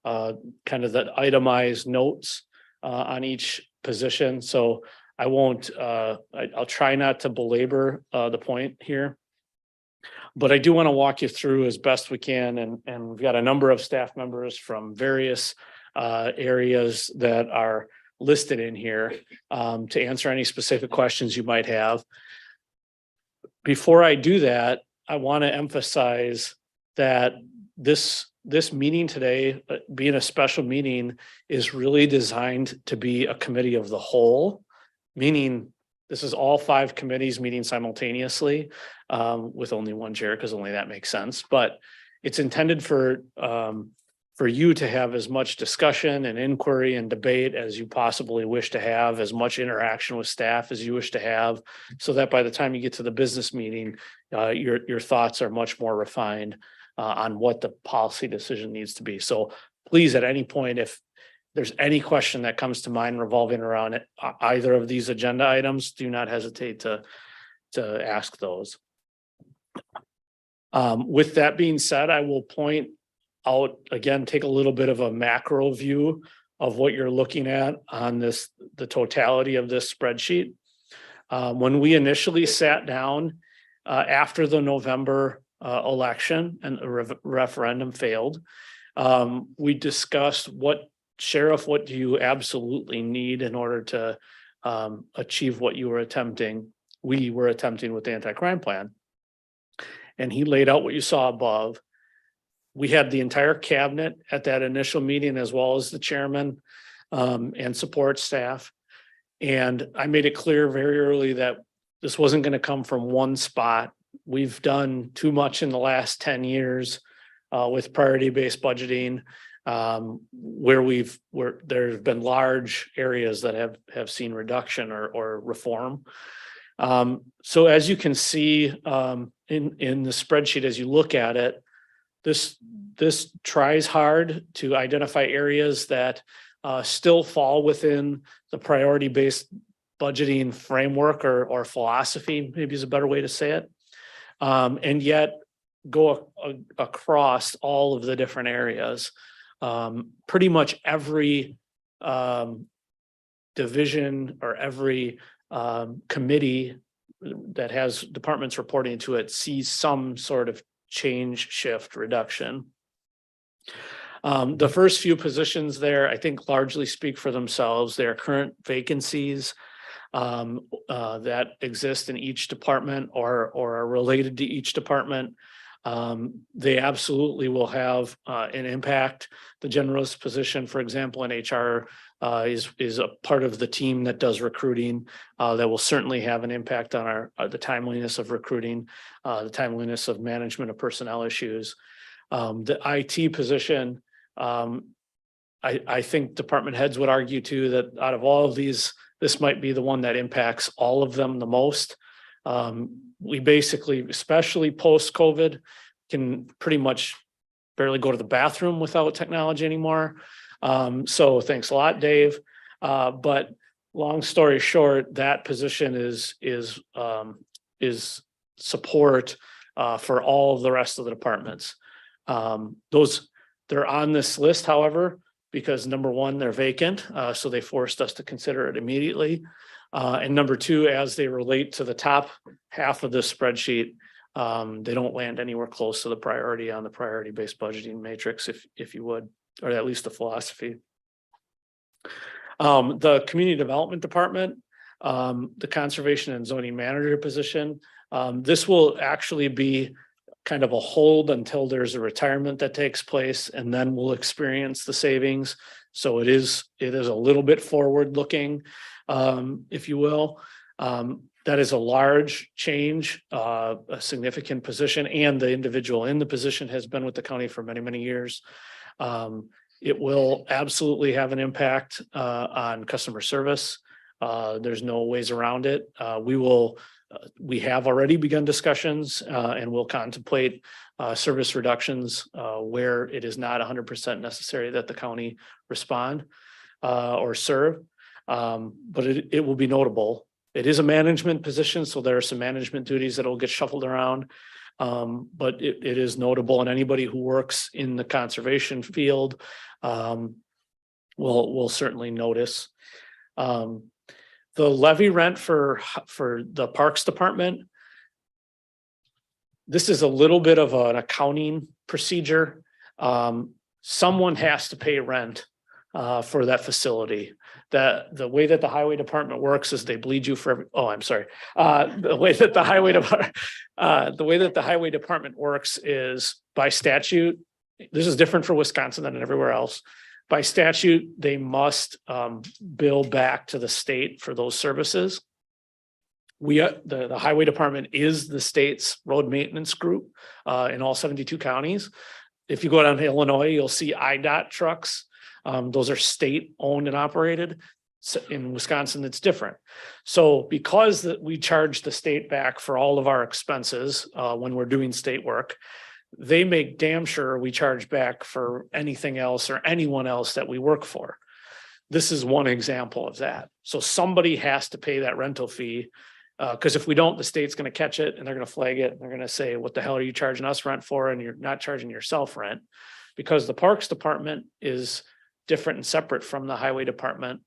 kind of the itemized notes on each position. So I won't, I'll try not to belabor the point here. But I do want to walk you through as best we can, and we've got a number of staff members from various areas that are listed in here to answer any specific questions you might have. Before I do that, I want to emphasize that this meeting today, being a special meeting, is really designed to be a committee of the whole, meaning this is all 5 committees meeting simultaneously with only one chair, because only that makes sense. But it's intended for you to have as much discussion and inquiry and debate as you possibly wish to have, as much interaction with staff as you wish to have, so that by the time you get to the business meeting, your thoughts are much more refined on what the policy decision needs to be. So please, at any point, if there's any question that comes to mind revolving around it, either of these agenda items, do not hesitate to ask those. With that being said, I will point out, again, take a little bit of a macro view of what you're looking at on the totality of this spreadsheet. When we initially sat down after the November election and the referendum failed, we discussed what do you absolutely need in order to achieve what we were attempting with the anti-crime plan. And he laid out what you saw above. We had the entire cabinet at that initial meeting, as well as the chairman and support staff. And I made it clear very early that this wasn't going to come from one spot. We've done too much in the last 10 years with priority-based budgeting, where there have been large areas that have seen reduction or reform. So as you can see in the spreadsheet, as you look at it, this tries hard to identify areas that still fall within the priority-based budgeting framework or philosophy, maybe is a better way to say it, and yet go across all of the different areas. Pretty much every division or every committee that has departments reporting to it sees some sort of change, shift, reduction. The first few positions there, I think, largely speak for themselves. They are current vacancies that exist in each department or are related to each department. They absolutely will have an impact. The generalist position, for example, in HR is a part of the team that does recruiting that will certainly have an impact on the timeliness of recruiting, the timeliness of management of personnel issues. The IT position, I think department heads would argue too that out of all of these, this might be the one that impacts all of them the most. We basically, especially post-COVID, can pretty much barely go to the bathroom without technology anymore. So thanks a lot, Dave. But long story short, that position is support for all of the rest of the departments. They're on this list, however, because number one, they're vacant, so they forced us to consider it immediately. And number two, as they relate to the top half of this spreadsheet, they don't land anywhere close to the priority on the priority-based budgeting matrix, if you would, or at least the philosophy. The community development department, the conservation and zoning manager position. This will actually be kind of a hold until there's a retirement that takes place, and then we'll experience the savings. So it is a little bit forward looking, if you will. That is a large change, a significant position, and the individual in the position has been with the county for many, many years. It will absolutely have an impact on customer service. There's no ways around it. We have already begun discussions and will contemplate service reductions where it is not 100% necessary that the county respond or serve. But it will be notable. It is a management position, so there are some management duties that will get shuffled around. But it is notable, and anybody who works in the conservation field will certainly notice. The levy rent for the Parks Department, this is a little bit of an accounting procedure. Someone has to pay rent for that facility. The way that the highway department works is they bleed you for every, the way that the highway department works is by statute. This is different for Wisconsin than everywhere else. By statute, they must bill back to the state for those services. The highway department is the state's road maintenance group in all 72 counties. If you go down to Illinois, you'll see IDOT trucks. Those are state owned and operated. So in Wisconsin, it's different. So because we charge the state back for all of our expenses when we're doing state work, they make damn sure we charge back for anything else or anyone else that we work for. This is one example of that. So somebody has to pay that rental fee because if we don't, the state's going to catch it and they're going to flag it. And they're going to say, what the hell are you charging us rent for? And you're not charging yourself rent. Because the Parks Department is different and separate from the Highway Department.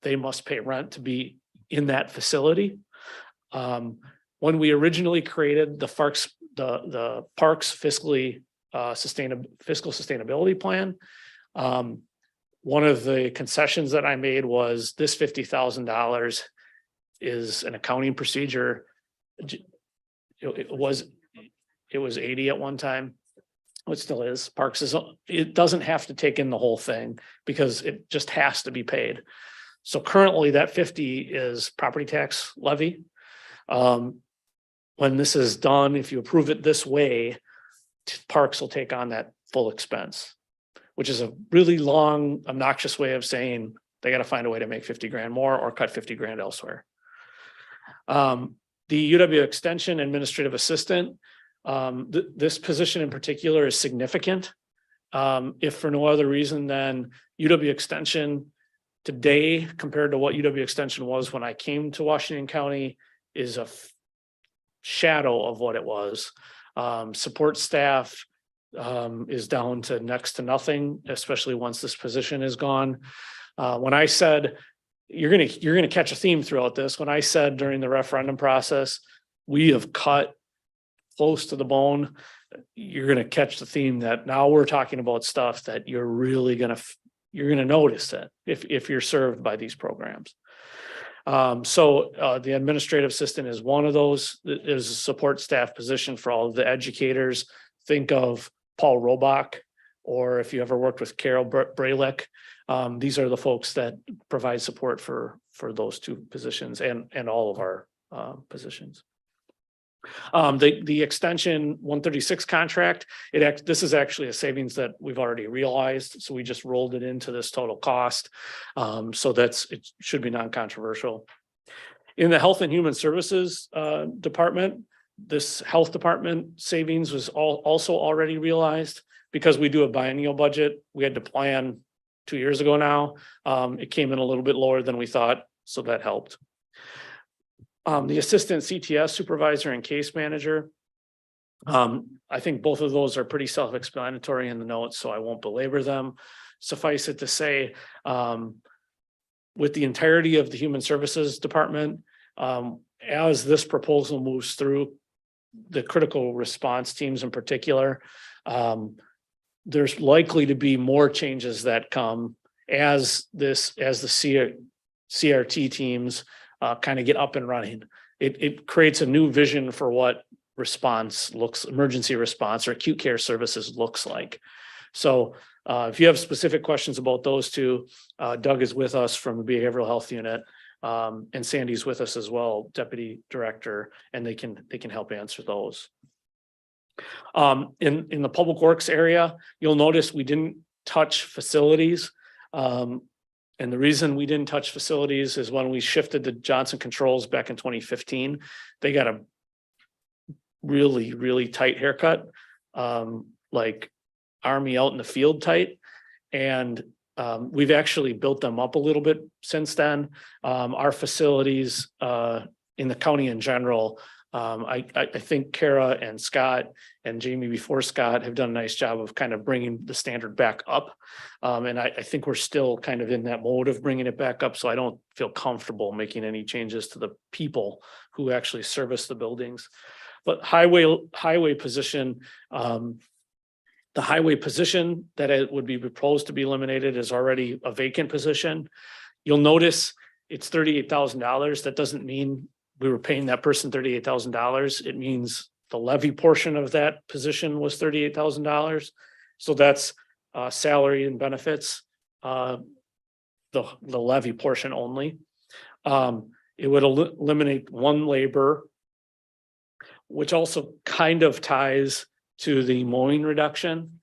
They must pay rent to be in that facility. When we originally created the Parks fiscal sustainability plan, one of the concessions that I made was this $50,000 is an accounting procedure. It was 80 at one time. It still is. Parks it doesn't have to take in the whole thing because it just has to be paid. So currently that 50 is property tax levy. When this is done, if you approve it this way, Parks will take on that full expense, which is a really long, obnoxious way of saying they got to find a way to make 50 grand more or cut 50 grand elsewhere. The UW Extension Administrative Assistant, this position in particular is significant. If for no other reason than UW Extension today compared to what UW Extension was when I came to Washington County is a shadow of what it was. Support staff is down to next to nothing, especially once this position is gone. When I said you're gonna catch a theme throughout this, when I said during the referendum process we have cut close to the bone, you're gonna catch the theme that now we're talking about stuff that you're really gonna notice it if you're served by these programs. The administrative assistant is one of those. There's a support staff position for all of the educators. Think of Paul Robach, or if you ever worked with Carol Bralick, these are the folks that provide support for those two positions and all of our positions. The extension 136 contract, this is actually a savings that we've already realized. So we just rolled it into this total cost. So it should be non-controversial. In the Health and Human Services Department, this health department savings was also already realized because we do a biennial budget. We had to plan 2 years ago now. It came in a little bit lower than we thought, so that helped. The assistant CTS supervisor and case manager. I think both of those are pretty self-explanatory in the notes, so I won't belabor them. Suffice it to say, with the entirety of the Human Services Department, as this proposal moves through, the critical response teams in particular, there's likely to be more changes that come as the CRT teams kind of get up and running. It creates a new vision for what emergency response or acute care services looks like. So if you have specific questions about those two, Doug is with us from the behavioral health unit. And Sandy's with us as well, Deputy Director, and they can help answer those. In the Public Works area, you'll notice we didn't touch facilities. And the reason we didn't touch facilities is when we shifted to Johnson Controls back in 2015, they got a really, really tight haircut, like Army out in the field tight. And we've actually built them up a little bit since then. Our facilities in the county in general, I think Kara and Scott and Jamie before Scott have done a nice job of kind of bringing the standard back up. And I think we're still kind of in that mode of bringing it back up. So I don't feel comfortable making any changes to the people who actually service the buildings. But highway position, the highway position that it would be proposed to be eliminated is already a vacant position. You'll notice it's $38,000. That doesn't mean we were paying that person $38,000. It means the levy portion of that position was $38,000. So that's salary and benefits, the levy portion only. It would eliminate one labor, which also kind of ties to the mowing reduction.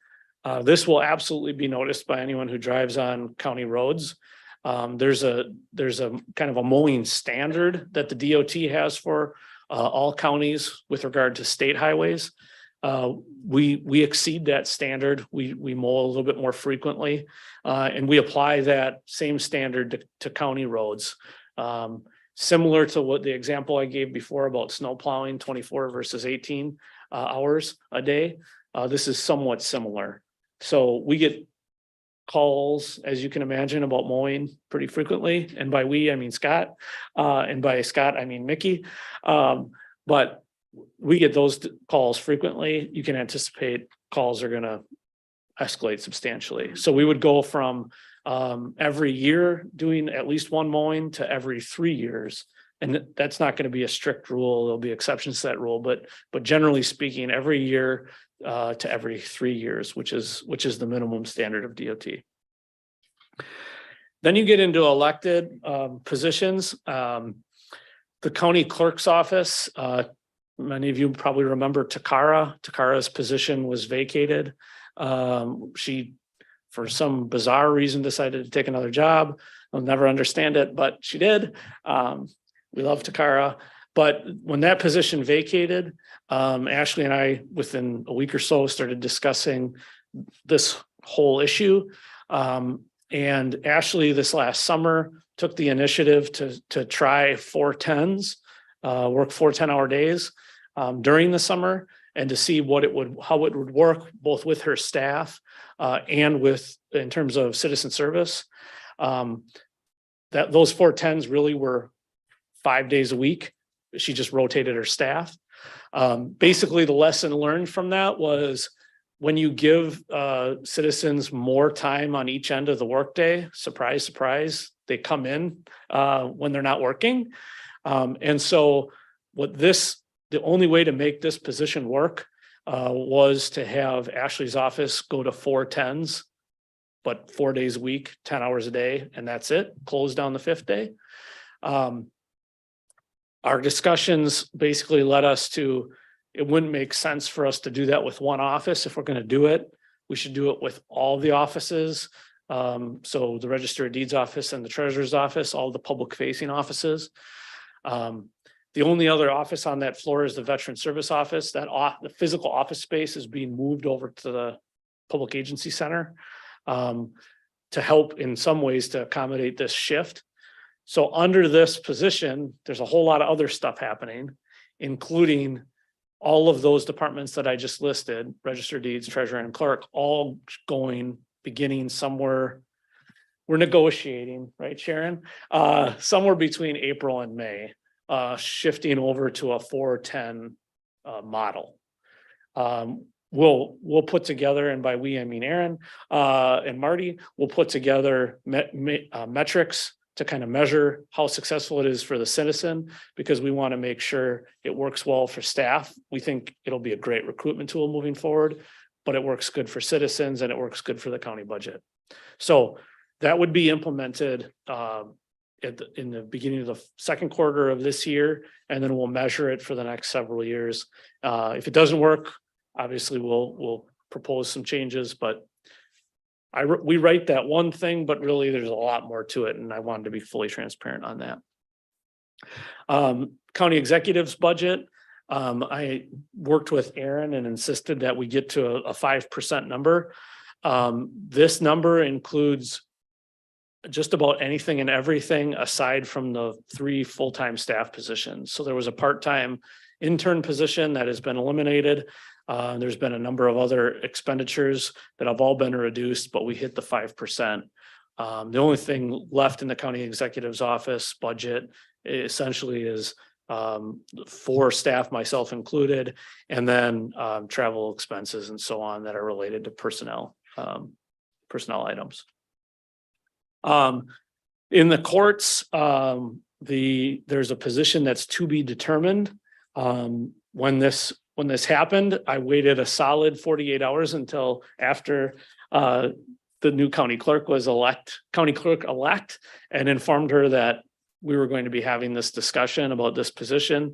This will absolutely be noticed by anyone who drives on county roads. There's a kind of a mowing standard that the DOT has for all counties with regard to state highways. We exceed that standard. We mow a little bit more frequently, and we apply that same standard to county roads. Similar to what the example I gave before about snow plowing, 24 versus 18 hours a day. This is somewhat similar. So we get calls, as you can imagine, about mowing pretty frequently. And by we, I mean Scott. And by Scott, I mean Mickey. But we get those calls frequently. You can anticipate calls are going to escalate substantially. So we would go from every year doing at least one mowing to every 3 years. And that's not going to be a strict rule. There'll be exceptions to that rule, but generally speaking, every year to every 3 years, which is the minimum standard of DOT. Then you get into elected positions. The county clerk's office, many of you probably remember Takara. Takara's position was vacated. She, for some bizarre reason, decided to take another job. I'll never understand it, but she did. We love Takara. But when that position vacated, Ashley and I, within a week or so, started discussing this whole issue. And Ashley, this last summer, took the initiative to try 410s, work 4 10-hour days during the summer, and to see how it would work both with her staff and in terms of citizen service. That those 410s really were 5 days a week. She just rotated her staff. Basically, the lesson learned from that was when you give citizens more time on each end of the workday, surprise, surprise, they come in when they're not working. And so the only way to make this position work was to have Ashley's office go to 410s, but 4 days a week, 10 hours a day, and that's it, close down the 5th day. Our discussions basically led us to, it wouldn't make sense for us to do that with one office. If we're going to do it, we should do it with all the offices. So the Register of Deeds office and the Treasurer's office, all the public facing offices. The only other office on that floor is the Veteran Service Office. The physical office space is being moved over to the Public Agency Center to help in some ways to accommodate this shift. So under this position, there's a whole lot of other stuff happening, including all of those departments that I just listed, Register of Deeds, Treasurer, and Clerk, all beginning somewhere. We're negotiating, right, Sharon? Somewhere between April and May, shifting over to a 410 model. We'll put together, and by we, I mean Aaron and Marty, we'll put together metrics to kind of measure how successful it is for the citizen, because we want to make sure it works well for staff. We think it'll be a great recruitment tool moving forward, but it works good for citizens and it works good for the county budget. So that would be implemented in the beginning of the second quarter of this year, and then we'll measure it for the next several years. If it doesn't work, obviously we'll propose some changes, but we write that one thing, but really there's a lot more to it, and I wanted to be fully transparent on that. County executive's budget. I worked with Aaron and insisted that we get to a 5% number. This number includes just about anything and everything aside from the 3 full-time staff positions. So there was a part-time intern position that has been eliminated. There's been a number of other expenditures that have all been reduced, but we hit the 5%. The only thing left in the county executive's office budget essentially is for staff, myself included, and then travel expenses and so on that are related to personnel items. In the courts, there's a position that's to be determined. When this happened, I waited a solid 48 hours until after the new county clerk elect, and informed her that we were going to be having this discussion about this position.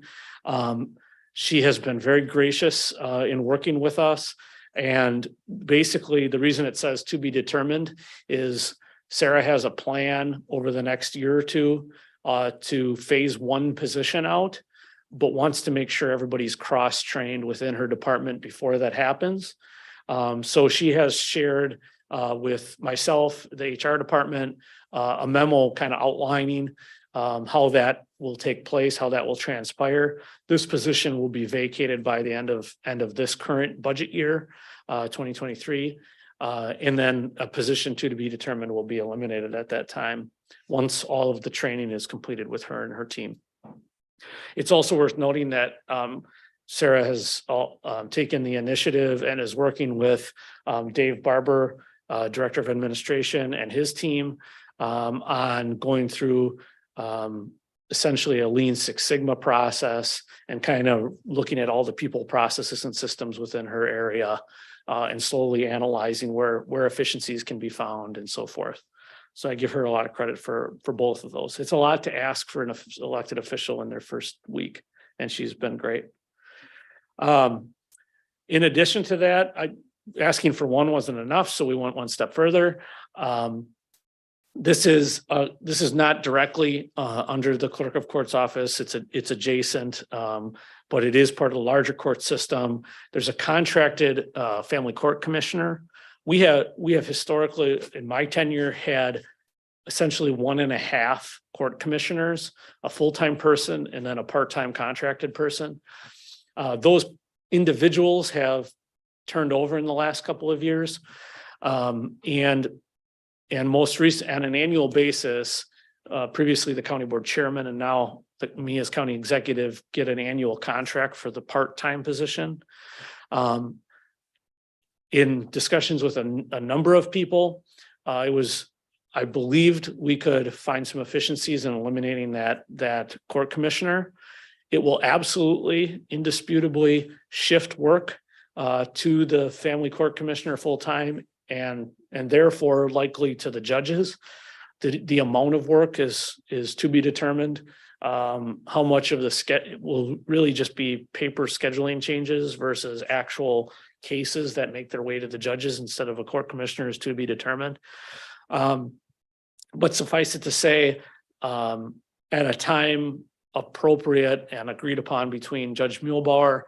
She has been very gracious in working with us. And basically the reason it says to be determined is Sarah has a plan over the next year or two to phase 1 position out, but wants to make sure everybody's cross-trained within her department before that happens. So she has shared with myself, the HR department, a memo kind of outlining how that will take place, how that will transpire. This position will be vacated by the end of this current budget year, 2023. And then a position to be determined will be eliminated at that time, once all of the training is completed with her and her team. It's also worth noting that Sarah has taken the initiative and is working with Dave Barber, Director of Administration, and his team on going through essentially a Lean Six Sigma process and kind of looking at all the people, processes, and systems within her area and slowly analyzing where efficiencies can be found and so forth. So I give her a lot of credit for both of those. It's a lot to ask for an elected official in their first week, and she's been great. In addition to that, asking for one wasn't enough, so we went one step further. This is not directly under the clerk of court's office. It's adjacent, but it is part of the larger court system. There's a contracted family court commissioner. We have historically, in my tenure, had essentially 1.5 court commissioners, a full-time person, and then a part-time contracted person. Those individuals have turned over in the last couple of years, and most recent, on an annual basis, previously the county board chairman and now me as county executive get an annual contract for the part-time position. In discussions with a number of people, I believed we could find some efficiencies in eliminating that court commissioner. It will absolutely, indisputably shift work to the family court commissioner full-time and therefore likely to the judges. The amount of work is to be determined. How much of the will really just be paper scheduling changes versus actual cases that make their way to the judges instead of a court commissioner is to be determined. But suffice it to say, at a time appropriate and agreed upon between Judge Muehlbauer,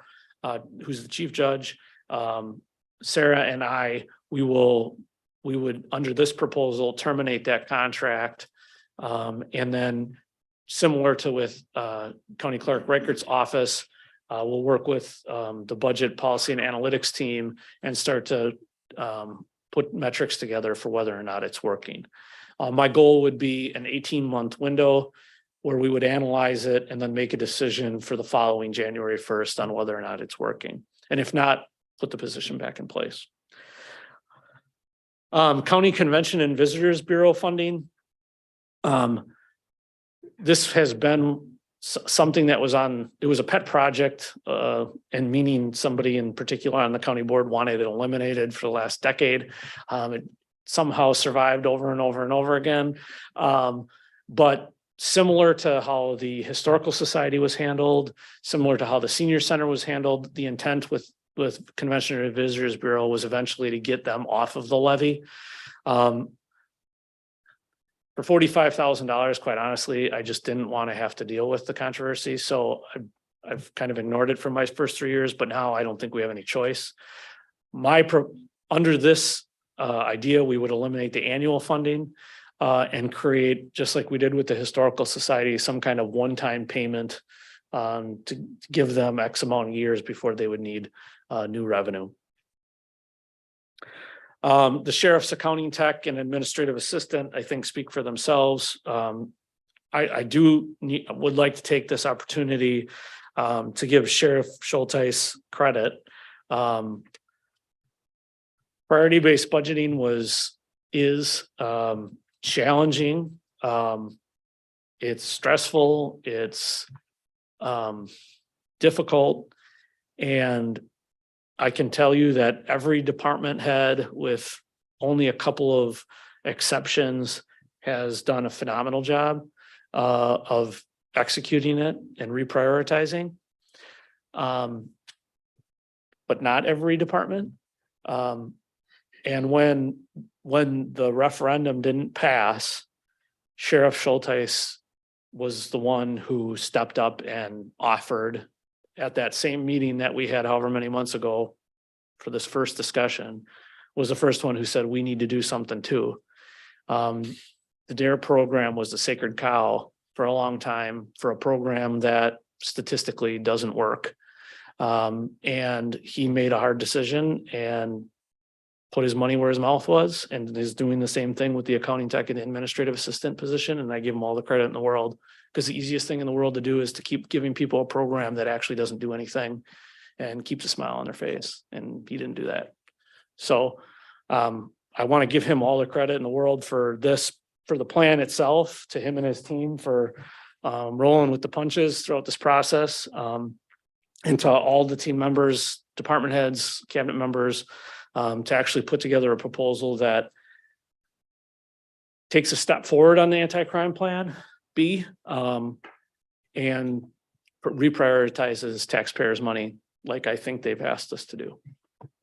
who's the chief judge, Sarah and I, we would, under this proposal, terminate that contract. And then similar to with County Clerk Reichert's office, we'll work with the budget policy and analytics team and start to put metrics together for whether or not it's working. My goal would be an 18-month window where we would analyze it and then make a decision for the following January 1st on whether or not it's working. And if not, put the position back in place. County Convention and Visitors Bureau funding. this has been something that was it was a pet project, and meaning somebody in particular on the county board wanted it eliminated for the last decade. It somehow survived over and over and over again. But similar to how the Historical Society was handled, similar to how the Senior Center was handled, the intent with Convention and Visitors Bureau was eventually to get them off of the levy. For $45,000, quite honestly, I just didn't want to have to deal with the controversy. So I've kind of ignored it for my first 3 years, but now I don't think we have any choice. Under this idea, we would eliminate the annual funding and create, just like we did with the Historical Society, some kind of one-time payment to give them X amount of years before they would need new revenue. The sheriff's accounting tech and administrative assistant, I think, speak for themselves. would like to take this opportunity to give Sheriff Schulteis credit. Priority-based budgeting is challenging. It's stressful, it's difficult, and I can tell you that every department head, with only a couple of exceptions, has done a phenomenal job of executing it and reprioritizing. But not every department. And when the referendum didn't pass, Sheriff Schulteis was the one who stepped up and offered at that same meeting that we had however many months ago for this first discussion, was the first one who said, we need to do something too. The DARE program was the sacred cow for a long time for a program that statistically doesn't work. And he made a hard decision and put his money where his mouth was, and is doing the same thing with the accounting tech and the administrative assistant position. And I give him all the credit in the world, because the easiest thing in the world to do is to keep giving people a program that actually doesn't do anything and keeps a smile on their face. And he didn't do that. So I want to give him all the credit in the world for this, for the plan itself, to him and his team for rolling with the punches throughout this process. And to all the team members, department heads, cabinet members, to actually put together a proposal that takes a step forward on the anti-crime plan B, and reprioritizes taxpayers' money like I think they've asked us to do.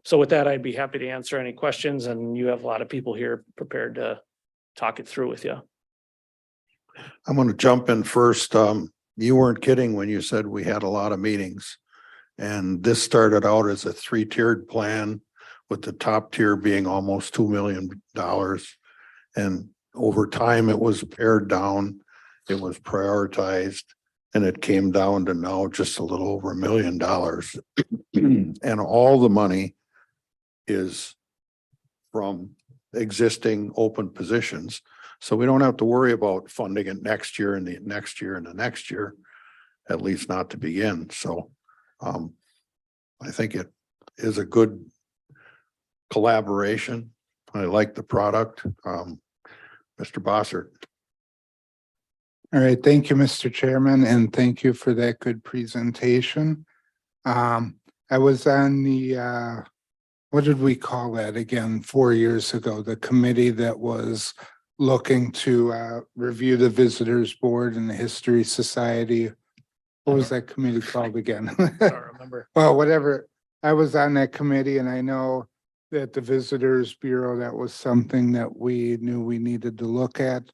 So with that, I'd be happy to answer any questions, and you have a lot of people here prepared to talk it through with you. I'm going to jump in first. You weren't kidding when you said we had a lot of meetings. And this started out as a 3-tiered plan, with the top tier being almost $2 million. And over time, it was pared down, it was prioritized, and it came down to now just a little over $1 million. And all the money is from existing open positions. So we don't have to worry about funding it next year and the next year and the next year, at least not to begin. So I think it is a good collaboration. I like the product. Mr. Bossert. All right, thank you, Mr. Chairman, and thank you for that good presentation. I was on the, what did we call that again, 4 years ago, the committee that was looking to review the Visitors Board and the History Society. What was that committee called again? I don't remember. Well, whatever. I was on that committee, and I know that the Visitors Bureau, that was something that we knew we needed to look at.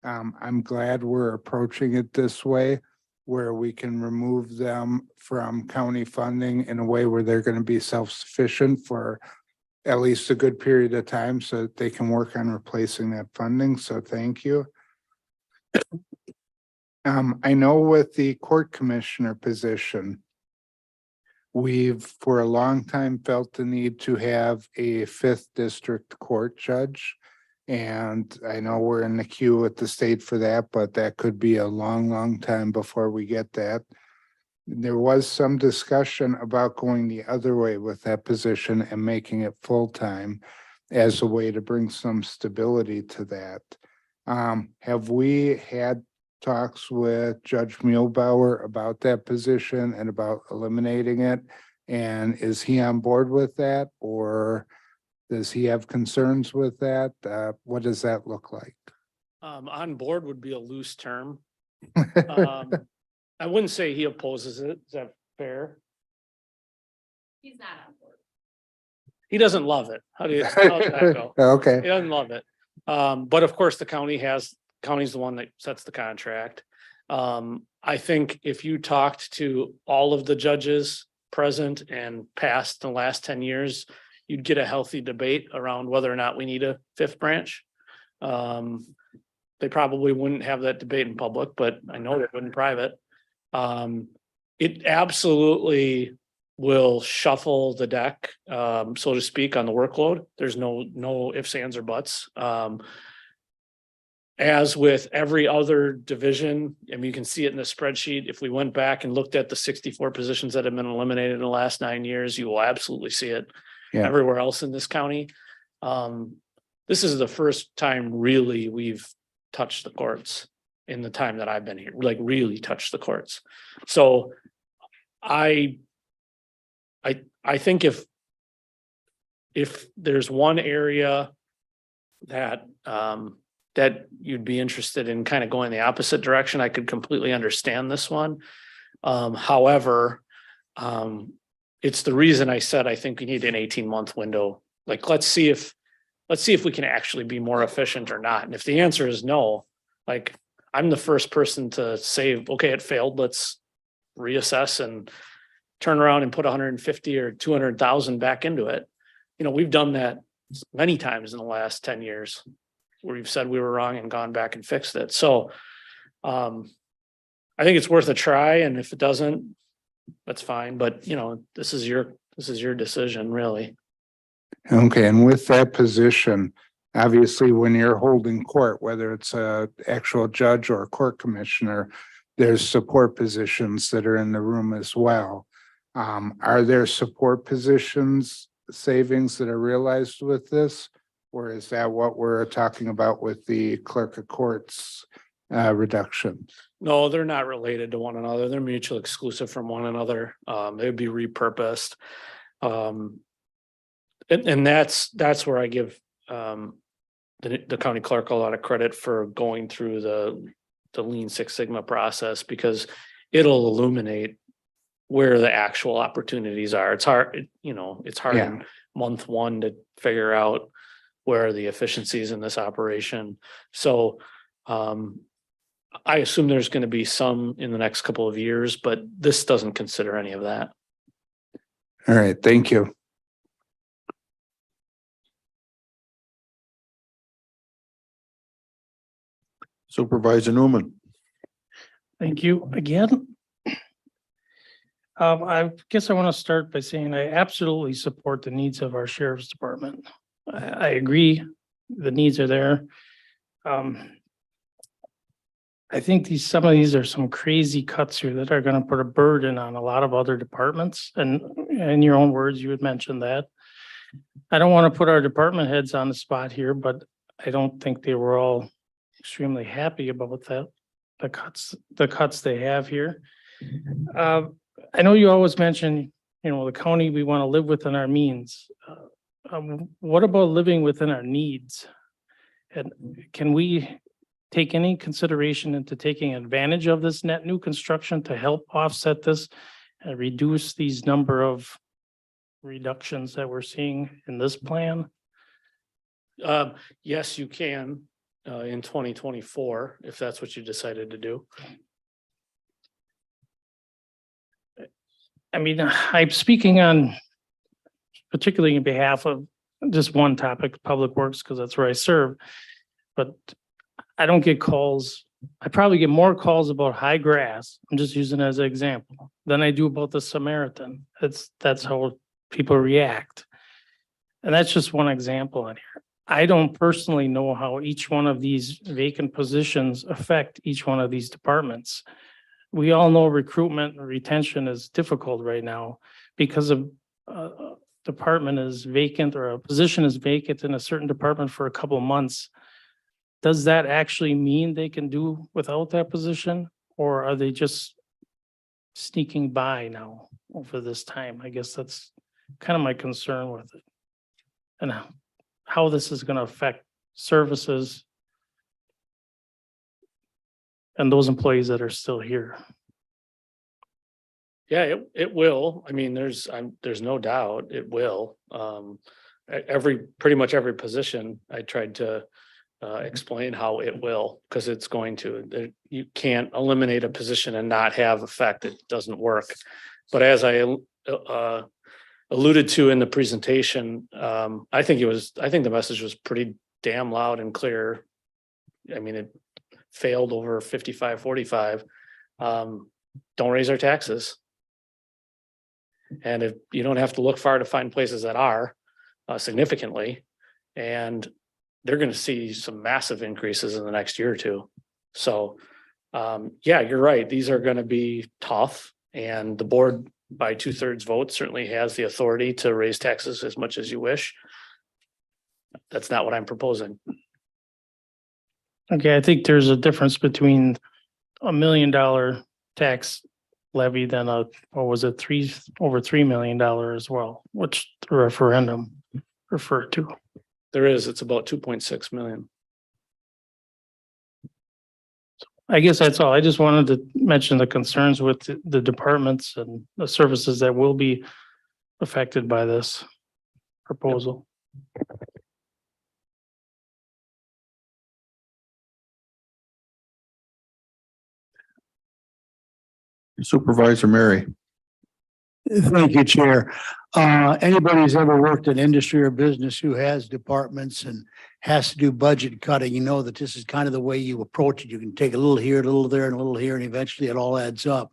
I'm glad we're approaching it this way, where we can remove them from county funding in a way where they're going to be self-sufficient for at least a good period of time, so that they can work on replacing that funding. So thank you. I know with the court commissioner position, we've for a long time felt the need to have a 5th district court judge. And I know we're in the queue with the state for that, but that could be a long, long time before we get that. There was some discussion about going the other way with that position and making it full-time as a way to bring some stability to that. Have we had talks with Judge Muehlbauer about that position and about eliminating it? And is he on board with that, or does he have concerns with that? What does that look like? On board would be a loose term. I wouldn't say he opposes it. Is that fair? He's not on board. He doesn't love it. How does that go? He Okay, doesn't love it. But of course, the county's the one that sets the contract. I think if you talked to all of the judges present and past in the last 10 years, you'd get a healthy debate around whether or not we need a fifth branch. They probably wouldn't have that debate in public, but I know they wouldn't private. It absolutely will shuffle the deck, so to speak, on the workload. There's no ifs, ands, or buts. As with every other division, I mean, you can see it in the spreadsheet. If we went back and looked at the 64 positions that have been eliminated in the last 9 years, you will absolutely see it Yeah. everywhere else in this county. This is the first time really we've touched the courts in the time that I've been here, like really touched the courts. So I think if there's one area that that you'd be interested in kind of going the opposite direction, I could completely understand this one. However, it's the reason I said I think we need an 18-month window. Like, let's see if we can actually be more efficient or not. And if the answer is no, like, I'm the first person to say, okay, it failed. Let's reassess and turn around and put 150 or 200,000 back into it. You know, we've done that many times in the last 10 years where we've said we were wrong and gone back and fixed it. So I think it's worth a try. And if it doesn't, that's fine. But you know, this is your decision, really. okay, and with that position, obviously, when you're holding court, whether it's a actual judge or a court commissioner, there's support positions that are in the room as well. Are there support positions savings that are realized with this? Or is that what we're talking about with the clerk of courts reduction? No, they're not related to one another. They're mutually exclusive from one another. They would be repurposed. And that's where I give the county clerk a lot of credit for going through the Lean Six Sigma process, because it'll illuminate where the actual opportunities are. It's hard, it's hard Yeah. in month one to figure out where are the efficiencies in this operation. So I assume there's going to be some in the next couple of years, but this doesn't consider any of that. All right, thank you. Supervisor Newman. Thank you again. I guess I want to start by saying I absolutely support the needs of our sheriff's department. I agree, the needs are there. I think some of these are some crazy cuts here that are going to put a burden on a lot of other departments. And in your own words, you had mentioned that. I don't want to put our department heads on the spot here, but I don't think they were all extremely happy about that, the cuts they have here. I know you always mention, the county, we want to live within our means. What about living within our needs? And can we take any consideration into taking advantage of this net new construction to help offset this and reduce these number of reductions that we're seeing in this plan? Yes, you can in 2024, if that's what you decided to do. I mean, I'm speaking on particularly in behalf of just one topic, Public Works, because that's where I serve. But I don't get calls. I probably get more calls about high grass. I'm just using it as an example than I do about the Samaritan. That's how people react. And that's just one example on here. I don't personally know how each one of these vacant positions affect each one of these departments. We all know recruitment and retention is difficult right now because of department is vacant or a position is vacant in a certain department for a couple of months. does that actually mean they can do without that position? Or are they just sneaking by now over this time? I guess that's kind of my concern with it. And how this is gonna affect services and those employees that are still here. Yeah, it will. I mean, there's no doubt it will. Pretty much every position, I tried to explain how it will, because it's going to. You can't eliminate a position and not have effect. It doesn't work. But as I alluded to in the presentation, I think the message was pretty damn loud and clear. I mean, it failed over 55-45. Don't raise our taxes. And if you don't have to look far to find places that are significantly, and they're going to see some massive increases in the next year or two. So, yeah, you're right. These are going to be tough, and the board by 2/3 vote certainly has the authority to raise taxes as much as you wish. That's not what I'm proposing. Okay, I think there's a difference between $1 million tax levy than what was it, over $3 million as well, which the referendum referred to. It's about 2.6 million. I guess that's all. I just wanted to mention the concerns with the departments and the services that will be affected by this proposal. Supervisor Mary. Thank you, Chair. Anybody who's ever worked in industry or business who has departments and has to do budget cutting, you know that this is kind of the way you approach it. You can take a little here, a little there, and a little here, and eventually it all adds up.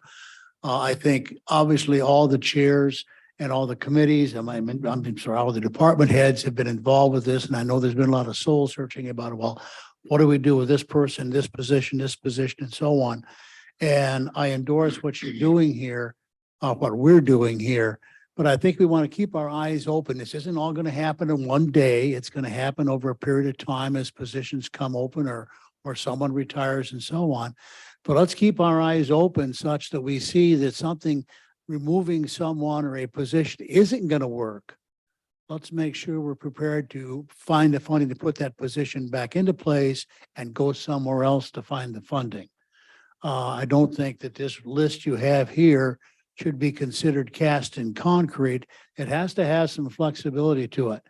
I think obviously all the chairs and all the committees, I'm sorry, all the department heads have been involved with this, and I know there's been a lot of soul searching about, well, what do we do with this person, this position, and so on. And I endorse what you're doing here, what we're doing here. But I think we want to keep our eyes open. This isn't all going to happen in one day. It's going to happen over a period of time as positions come open or someone retires and so on. But let's keep our eyes open such that we see that removing someone or a position isn't going to work. Let's make sure we're prepared to find the funding to put that position back into place and go somewhere else to find the funding. I don't think that this list you have here should be considered cast in concrete. It has to have some flexibility to it,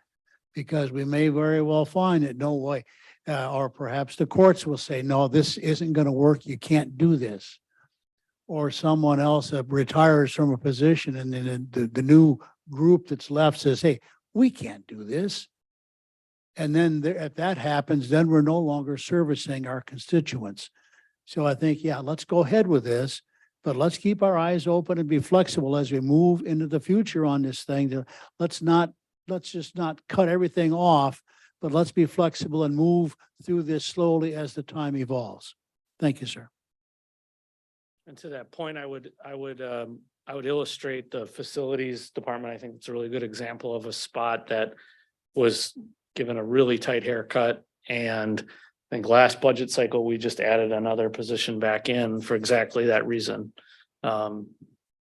because we may very well find that no way, or perhaps the courts will say, no, this isn't going to work. You can't do this. Or someone else retires from a position, and then the new group that's left says, hey, we can't do this. And then if that happens, then we're no longer servicing our constituents. So I think, yeah, let's go ahead with this, but let's keep our eyes open and be flexible as we move into the future on this thing. Let's just not cut everything off, but let's be flexible and move through this slowly as the time evolves. Thank you, sir. And to that point, I would illustrate the facilities department. I think it's a really good example of a spot that was given a really tight haircut, and I think last budget cycle, we just added another position back in for exactly that reason.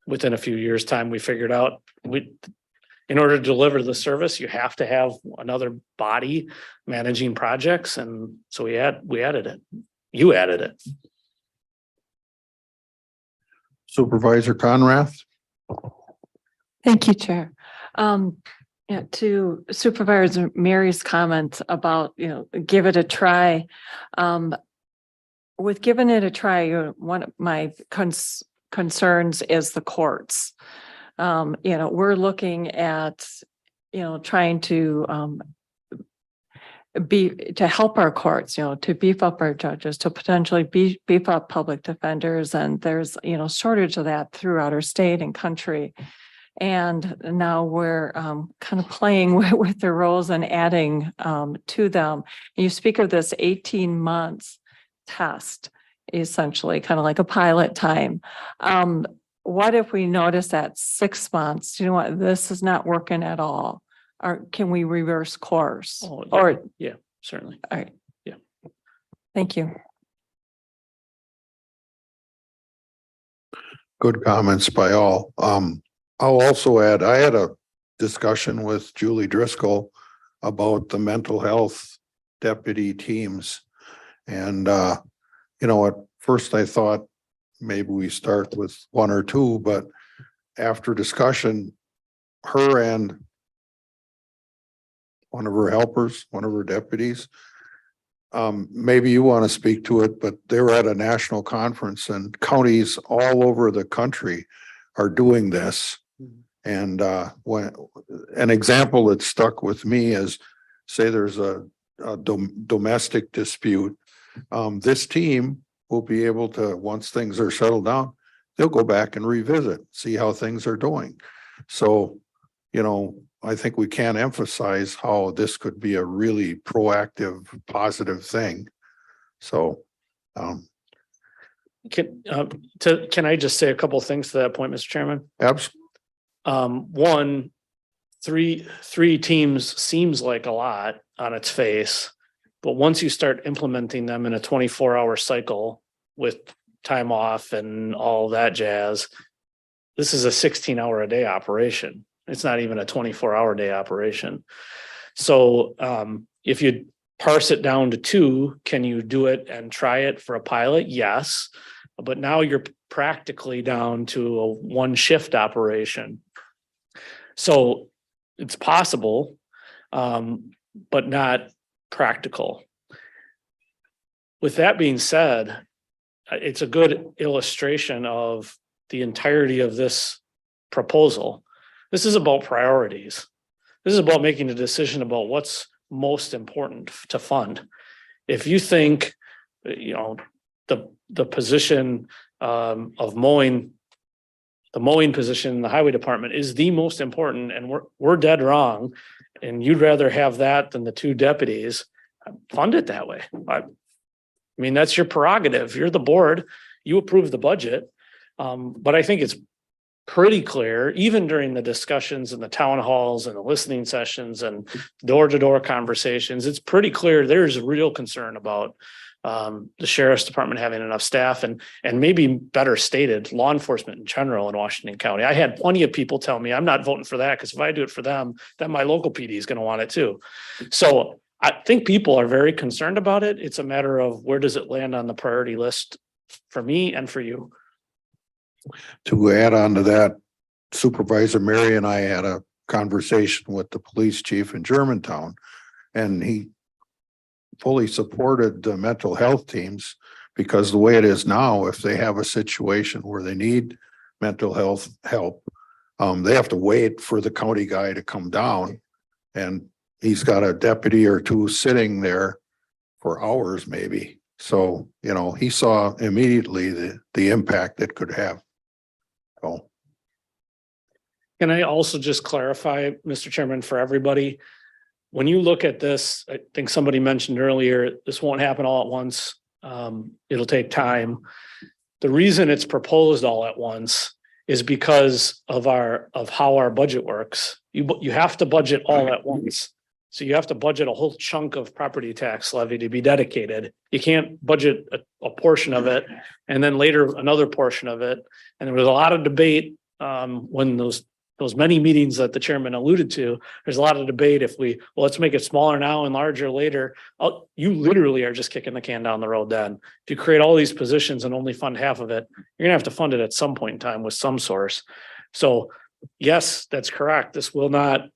Within a few years' time, we figured out in order to deliver the service, you have to have another body managing projects. And so we added it. You added it. Supervisor Conrath. Thank you, Chair. Yeah, to Supervisor Mary's comment about, give it a try. With giving it a try, one of my concerns is the courts. We're looking at, trying to help our courts, to beef up our judges, to potentially beef up public defenders. And there's, shortage of that throughout our state and country. And now we're kind of playing with the roles and adding to them. You speak of this 18 months test, essentially, kind of like a pilot time. What if we notice at 6 months, this is not working at all? Or can we reverse course? Oh, yeah. Or Yeah, certainly. all right. Yeah. Thank you. Good comments by all. I'll also add, I had a discussion with Julie Driscoll about the mental health deputy teams. And, at first I thought maybe we start with one or two, but after discussion, her and one of her helpers, one of her deputies, maybe you want to speak to it, but they were at a national conference and counties all over the country are doing this. And when an example that stuck with me is, say there's a domestic dispute. This team will be able to, once things are settled down, they'll go back and revisit, see how things are doing. So, I think we can't emphasize how this could be a really proactive, positive thing. So, Can I just say a couple of things to that point, Mr. Chairman? absolutely. One, three teams seems like a lot on its face, but once you start implementing them in a 24-hour cycle with time off and all that jazz, this is a 16-hour a day operation. It's not even a 24-hour day operation. So if you parse it down to two, can you do it and try it for a pilot? Yes, but now you're practically down to a one shift operation. So it's possible, but not practical. With that being said, it's a good illustration of the entirety of this proposal. This is about priorities. This is about making a decision about what's most important to fund. If you think, the position of mowing, the mowing position in the highway department is the most important, and we're dead wrong, and you'd rather have that than the two deputies, fund it that way. I mean, that's your prerogative. You're the board. You approve the budget. But I think it's pretty clear, even during the discussions in the town halls and the listening sessions and door-to-door conversations, it's pretty clear there's a real concern about the sheriff's department having enough staff and maybe better stated, law enforcement in general in Washington County. I had plenty of people tell me I'm not voting for that because if I do it for them, then my local PD is going to want it too. So I think people are very concerned about it. It's a matter of where does it land on the priority list for me and for you. To add on to that, Supervisor Mary and I had a conversation with the police chief in Germantown, and he fully supported the mental health teams because the way it is now, if they have a situation where they need mental health help, they have to wait for the county guy to come down, and he's got a deputy or two sitting there for hours maybe. So, he saw immediately the impact it could have. Oh, Can I also just clarify, Mr. Chairman, for everybody? When you look at this, I think somebody mentioned earlier, this won't happen all at once. It'll take time. The reason it's proposed all at once is because of how our budget works. You have to budget all at once. So you have to budget a whole chunk of property tax levy to be dedicated. You can't budget a portion of it and then later another portion of it. And there was a lot of debate when those many meetings that the chairman alluded to. There's a lot of debate if let's make it smaller now and larger later. You literally are just kicking the can down the road then. If you create all these positions and only fund half of it, you're gonna have to fund it at some point in time with some source. So yes, that's correct. This will not,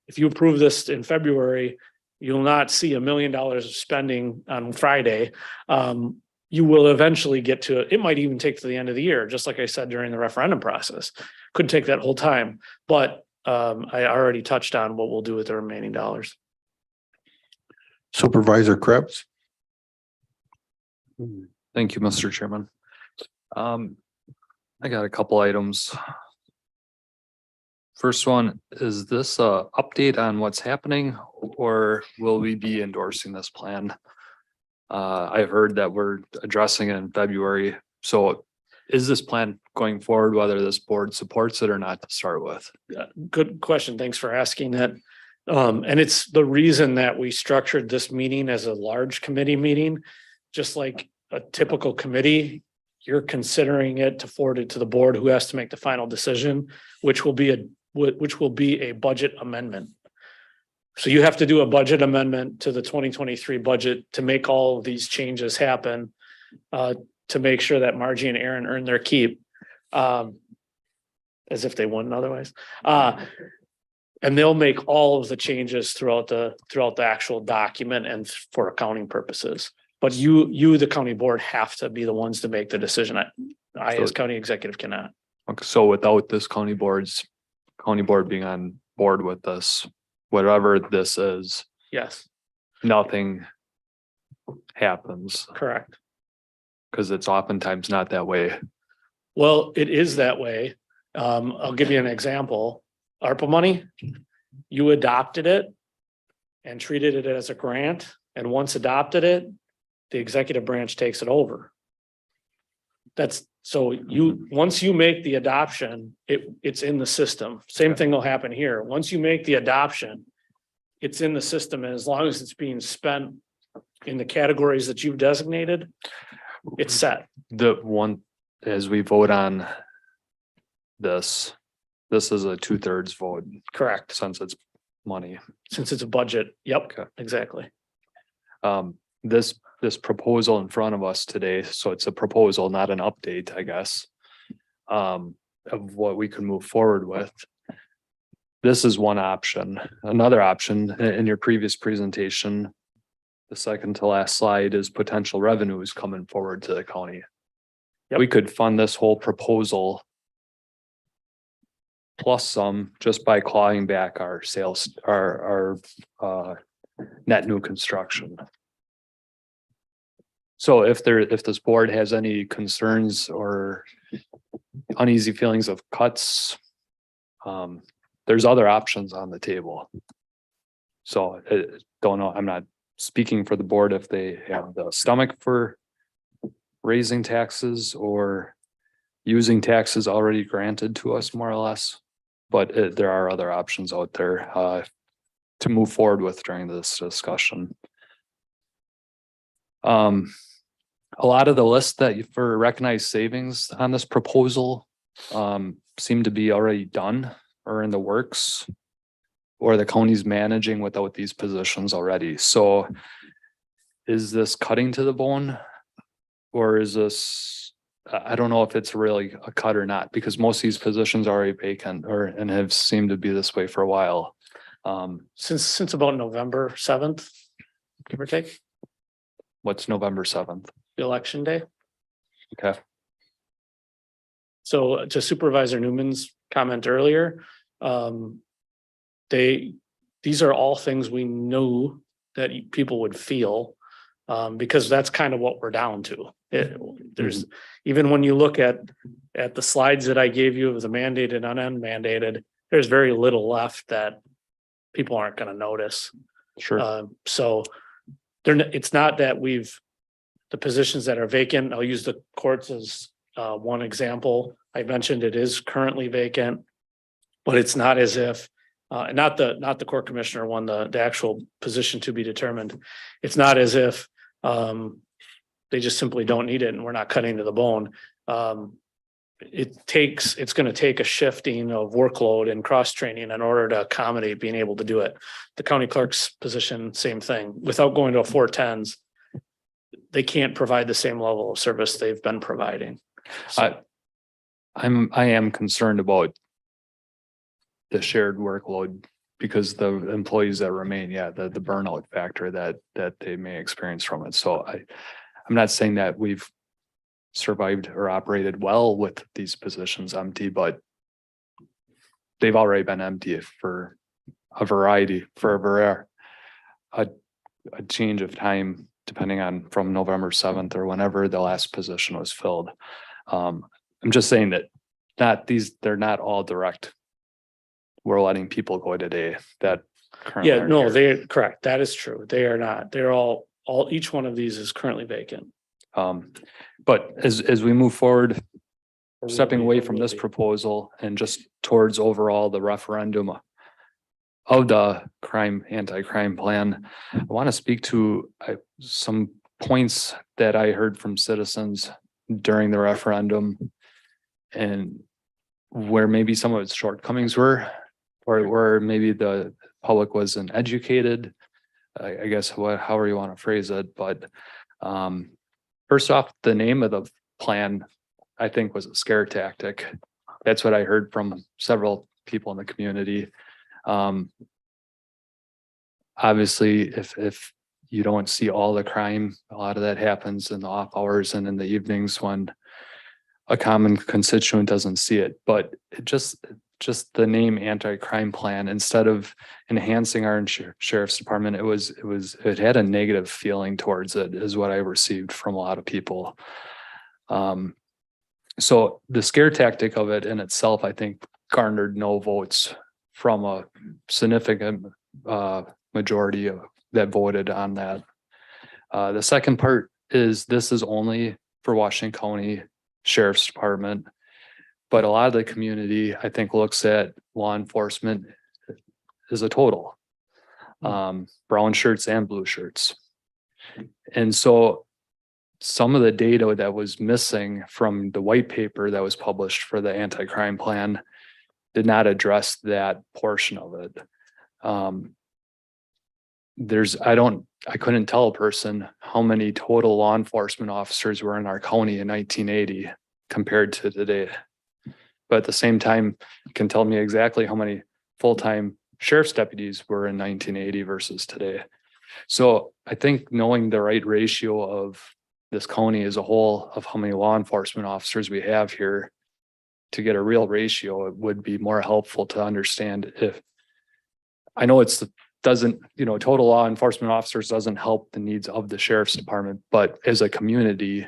if you approve this in February, you'll not see $1 million of spending on Friday. You will eventually get to it. It might even take to the end of the year, just like I said during the referendum process. Could take that whole time, but I already touched on what we'll do with the remaining dollars. Supervisor Krebs. Thank you, Mr. Chairman. I got a couple items. First one, is this a update on what's happening or will we be endorsing this plan? I've heard that we're addressing it in February. So is this plan going forward, whether this board supports it or not to start with? Good question. Thanks for asking that. And it's the reason that we structured this meeting as a large committee meeting, just like a typical committee, you're considering it to forward it to the board who has to make the final decision, which will be a budget amendment. So you have to do a budget amendment to the 2023 budget to make all of these changes happen, to make sure that Margie and Aaron earn their keep. As if they wouldn't otherwise. And they'll make all of the changes throughout the actual document and for accounting purposes. But you, the county board, have to be the ones to make the decision. I as county executive cannot. Okay, so without this county board being on board with this, whatever this is, Yes, nothing happens, correct. because it's oftentimes not that way. Well, it is that way. I'll give you an example. ARPA money, you adopted it and treated it as a grant. And once adopted it, the executive branch takes it over. Once you make the adoption, it's in the system. Same thing will happen here. Once you make the adoption, it's in the system. And as long as it's being spent in the categories that you've designated, it's set. The one, as we vote on this is a 2/3 vote Correct. since it's money. Since it's a budget. Yep, Okay. exactly. This proposal in front of us today, so it's a proposal, not an update, I guess. Of what we can move forward with. This is one option. Another option in your previous presentation, the second to last slide, is potential revenues coming forward to the county. Yep. We could fund this whole proposal plus some just by clawing back our sales, our net new construction. So if this board has any concerns or uneasy feelings of cuts, there's other options on the table. So don't know, I'm not speaking for the board if they have the stomach for raising taxes or using taxes already granted to us more or less. But there are other options out there to move forward with during this discussion. A lot of the lists for recognized savings on this proposal seem to be already done or in the works, or the county's managing without these positions already. So is this cutting to the bone? Or is this, I don't know if it's really a cut or not, because most of these positions are already vacant and have seemed to be this way for a while. Since about November 7th, give or take, What's November 7th? election day. Okay. So to Supervisor Newman's comment earlier, these are all things we knew that people would feel, because that's kind of what we're down to. There's, even when you look at the slides that I gave you of the mandated and unmandated, there's very little left that people aren't going to notice. Sure. So it's not that the positions that are vacant, I'll use the courts as one example. I mentioned it is currently vacant, but it's not as if, not the court commissioner one, the actual position to be determined. It's not as if they just simply don't need it and we're not cutting to the bone. It's going to take a shifting of workload and cross training in order to accommodate being able to do it. The county clerk's position, same thing. Without going to a 410s, they can't provide the same level of service they've been providing. So, I am concerned about the shared workload because the employees that remain, the burnout factor that they may experience from it. So I'm not saying that we've survived or operated well with these positions empty, but they've already been empty for a change of time, depending on from November 7th or whenever the last position was filled. I'm just saying that they're not all direct. We're letting people go today that currently. yeah, aren't no, here. they're correct. That is true. They are not. They're all each one of these is currently vacant. But as we move forward, stepping away from this proposal and just towards overall the referendum of the anti-crime plan, I want to speak to some points that I heard from citizens during the referendum and where maybe some of its shortcomings were, or where maybe the public wasn't educated. I guess however you want to phrase it, but first off, the name of the plan, I think, was a scare tactic. That's what I heard from several people in the community. Obviously, if you don't see all the crime, a lot of that happens in the off hours and in the evenings when a common constituent doesn't see it. But it just the name anti-crime plan, instead of enhancing our sheriff's department, it had a negative feeling towards it, is what I received from a lot of people. So the scare tactic of it in itself, I think, garnered no votes from a significant majority that voted on that. The second part is this is only for Washington County Sheriff's Department, but a lot of the community, I think, looks at law enforcement as a total, brown shirts and blue shirts. And so some of the data that was missing from the white paper that was published for the anti-crime plan did not address that portion of it. I couldn't tell a person how many total law enforcement officers were in our county in 1980 compared to today. But at the same time, you can tell me exactly how many full-time sheriff's deputies were in 1980 versus today. So I think knowing the right ratio of this county as a whole of how many law enforcement officers we have here to get a real ratio, it would be more helpful to understand. If I know total law enforcement officers doesn't help the needs of the sheriff's department, but as a community,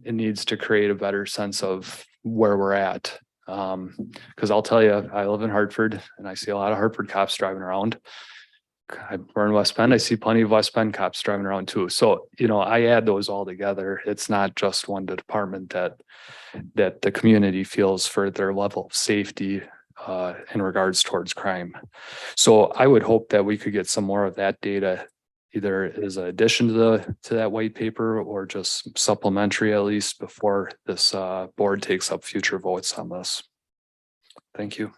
it needs to create a better sense of where we're at. Because I'll tell you, I live in Hartford and I see a lot of Hartford cops driving around. We're in West Bend. I see plenty of West Bend cops driving around too. So, I add those all together. It's not just one department that the community feels for their level of safety in regards towards crime. So I would hope that we could get some more of that data, either as an addition to that white paper or just supplementary, at least before this board takes up future votes on this. Thank you.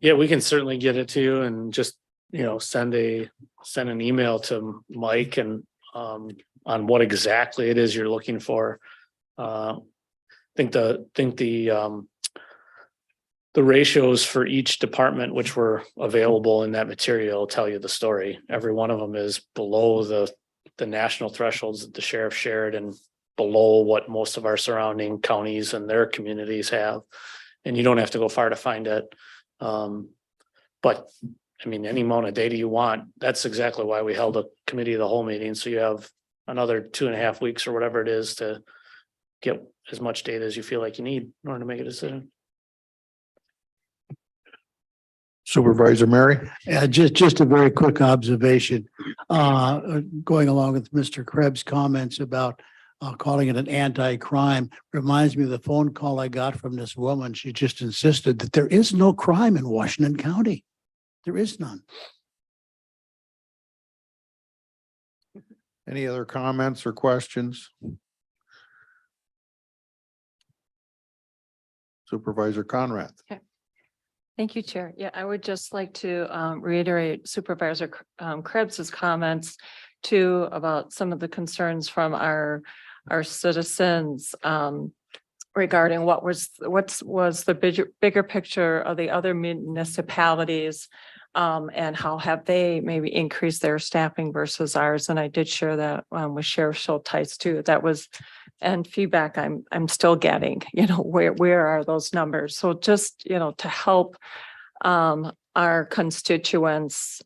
Yeah, we can certainly get it to you and just, send an email to Mike and on what exactly it is you're looking for. Think the ratios for each department, which were available in that material, tell you the story. Every one of them is below the national thresholds that the sheriff shared and below what most of our surrounding counties and their communities have. And you don't have to go far to find it. But I mean, any amount of data you want, that's exactly why we held a committee of the whole meeting. So you have another 2.5 weeks or whatever it is to get as much data as you feel like you need in order to make a decision. Supervisor Mary? Just a very quick observation, going along with Mr. Krebs' comments about calling it an anti-crime reminds me of the phone call I got from this woman. She just insisted that there is no crime in Washington County. There is none. Any other comments or questions? Supervisor Conrad. Thank you, Chair. Yeah, I would just like to reiterate Supervisor Krebs's comments too about some of the concerns from our citizens regarding what was the bigger picture of the other municipalities and how have they maybe increased their staffing versus ours. And I did share that with Sheriff Schulteis too. That was and feedback I'm still getting, where are those numbers? So just, to help our constituents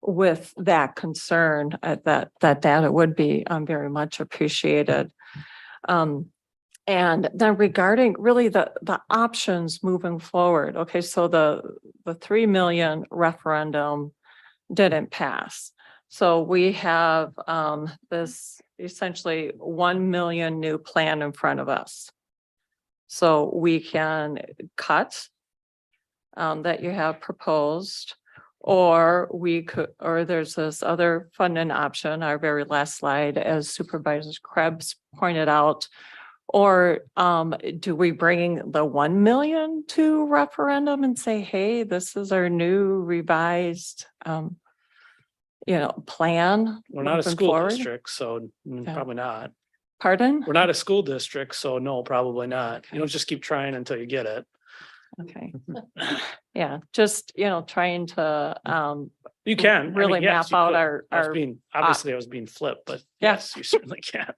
with that concern, that data would be very much appreciated. And then regarding really the options moving forward. Okay, so the 3 million referendum didn't pass. So we have this essentially 1 million new plan in front of us. So we can cut that you have proposed, Or we could, or there's this other funding option, our very last slide, as Supervisor Krebs pointed out. Or do we bring the 1 million to referendum and say, hey, this is our new revised plan? We're not a moving school forward? district, so Yeah. probably not. Pardon? We're not a school district, so no, probably not. You don't just keep trying until you get it. Okay. Yeah, just, trying to You can. I mean, really yes, map you out could. our, I was our, being, obviously I was being flipped, but Yeah. yes, you certainly can.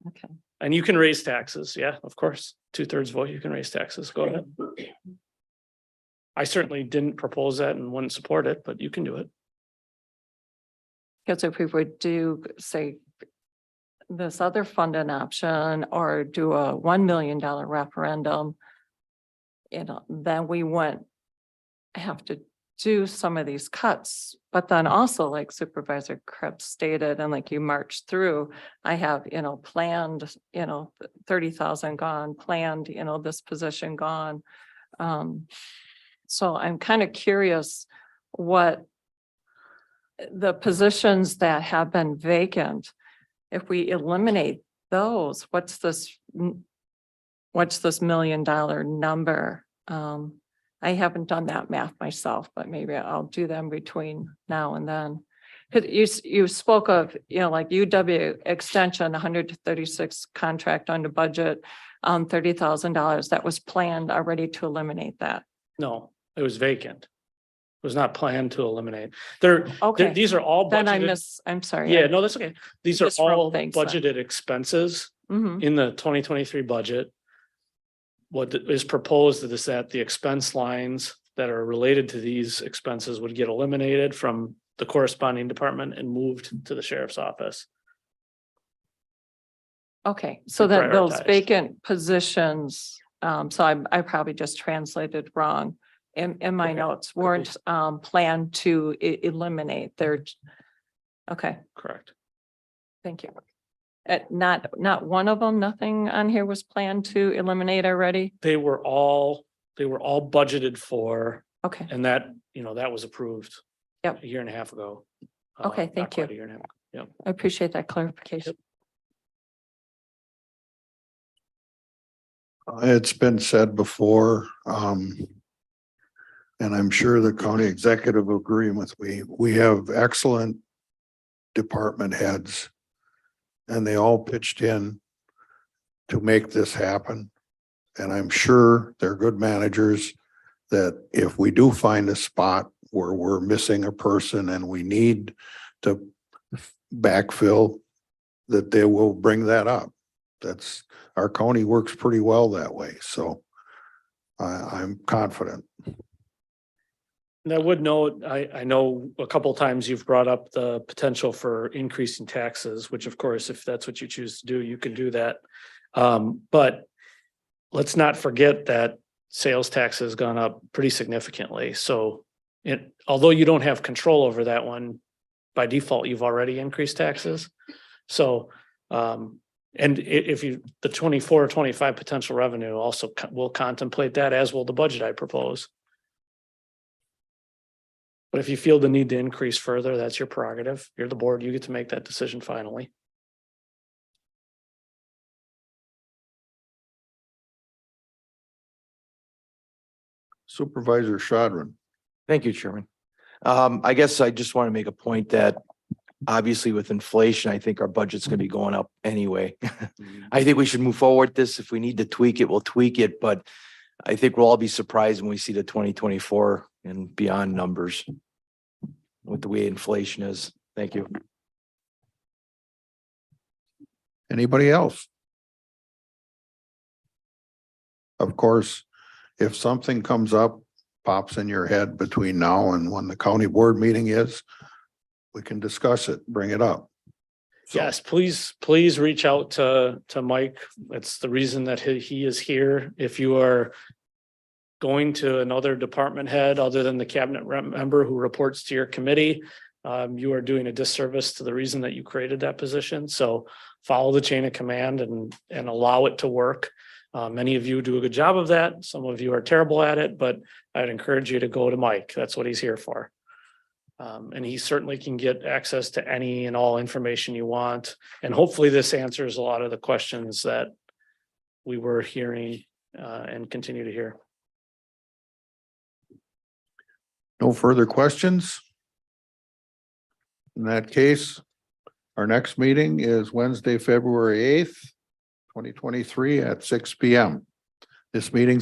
okay. And you can raise taxes. Yeah, of course. 2/3 vote, you can raise taxes. Go ahead. I certainly didn't propose that and wouldn't support it, but you can do it. Because if we would do, say, this other funding option or do a $1 million referendum, then we wouldn't have to do some of these cuts. But then also, like Supervisor Krebs stated, and like you marched through, I have, planned, 30,000 gone, planned, this position gone. So I'm kind of curious what the positions that have been vacant, if we eliminate those, what's this $1 million number? I haven't done that math myself, but maybe I'll do them between now and then. 'Cause you spoke of, like UW extension, 136 contract under budget, $30,000 that was planned already to eliminate that. No, it was vacant. It was not planned to eliminate. They're, Okay, these are all then budgeted. I'm sorry. Yeah, no, that's okay. These are just wrote all things then. budgeted expenses Mhm. in the 2023 budget. What is proposed is that the expense lines that are related to these expenses would get eliminated from the corresponding department and moved to the sheriff's office. Okay, so that those Prioritized. vacant positions, so I probably just translated wrong. In my Okay, notes weren't planned to eliminate their. Okay, Correct. thank you. Not one of them, nothing on here was planned to eliminate already? They were all budgeted for, Okay, and that, that was approved. Yep. A year and a half ago. Okay, Not thank quite you. A year and a half. Yep. I appreciate that clarification. It's been said before, and I'm sure the county executive will agree with me. We have excellent department heads, and they all pitched in to make this happen. And I'm sure they're good managers, that if we do find a spot where we're missing a person and we need to backfill, that they will bring that up. That's, our county works pretty well that way, so I'm confident. And I would note, I know a couple times you've brought up the potential for increasing taxes, which of course, if that's what you choose to do, you can do that. But let's not forget that sales tax has gone up pretty significantly. So although you don't have control over that one, by default, you've already increased taxes. So, and the 24 or 25 potential revenue also will contemplate that, as will the budget I propose. But if you feel the need to increase further, that's your prerogative. You're the board, you get to make that decision finally. Supervisor Shadron. Thank you, Chairman. I guess I just want to make a point that obviously with inflation, I think our budget's going to be going up anyway. I think we should move forward with this. If we need to tweak it, we'll tweak it, but I think we'll all be surprised when we see the 2024 and beyond numbers with the way inflation is. Thank you. Anybody else? Of course, if something comes up, pops in your head between now and when the county board meeting is, we can discuss it, bring it up. So, Yes, please reach out to Mike. That's the reason that he is here. If you are going to another department head other than the cabinet member who reports to your committee, you are doing a disservice to the reason that you created that position. So follow the chain of command and allow it to work. Many of you do a good job of that. Some of you are terrible at it, but I'd encourage you to go to Mike. That's what he's here for. And he certainly can get access to any and all information you want. And hopefully this answers a lot of the questions that we were hearing and continue to hear. No further questions? In that case, our next meeting is Wednesday, February 8th, 2023 at 6 p.m. This meeting's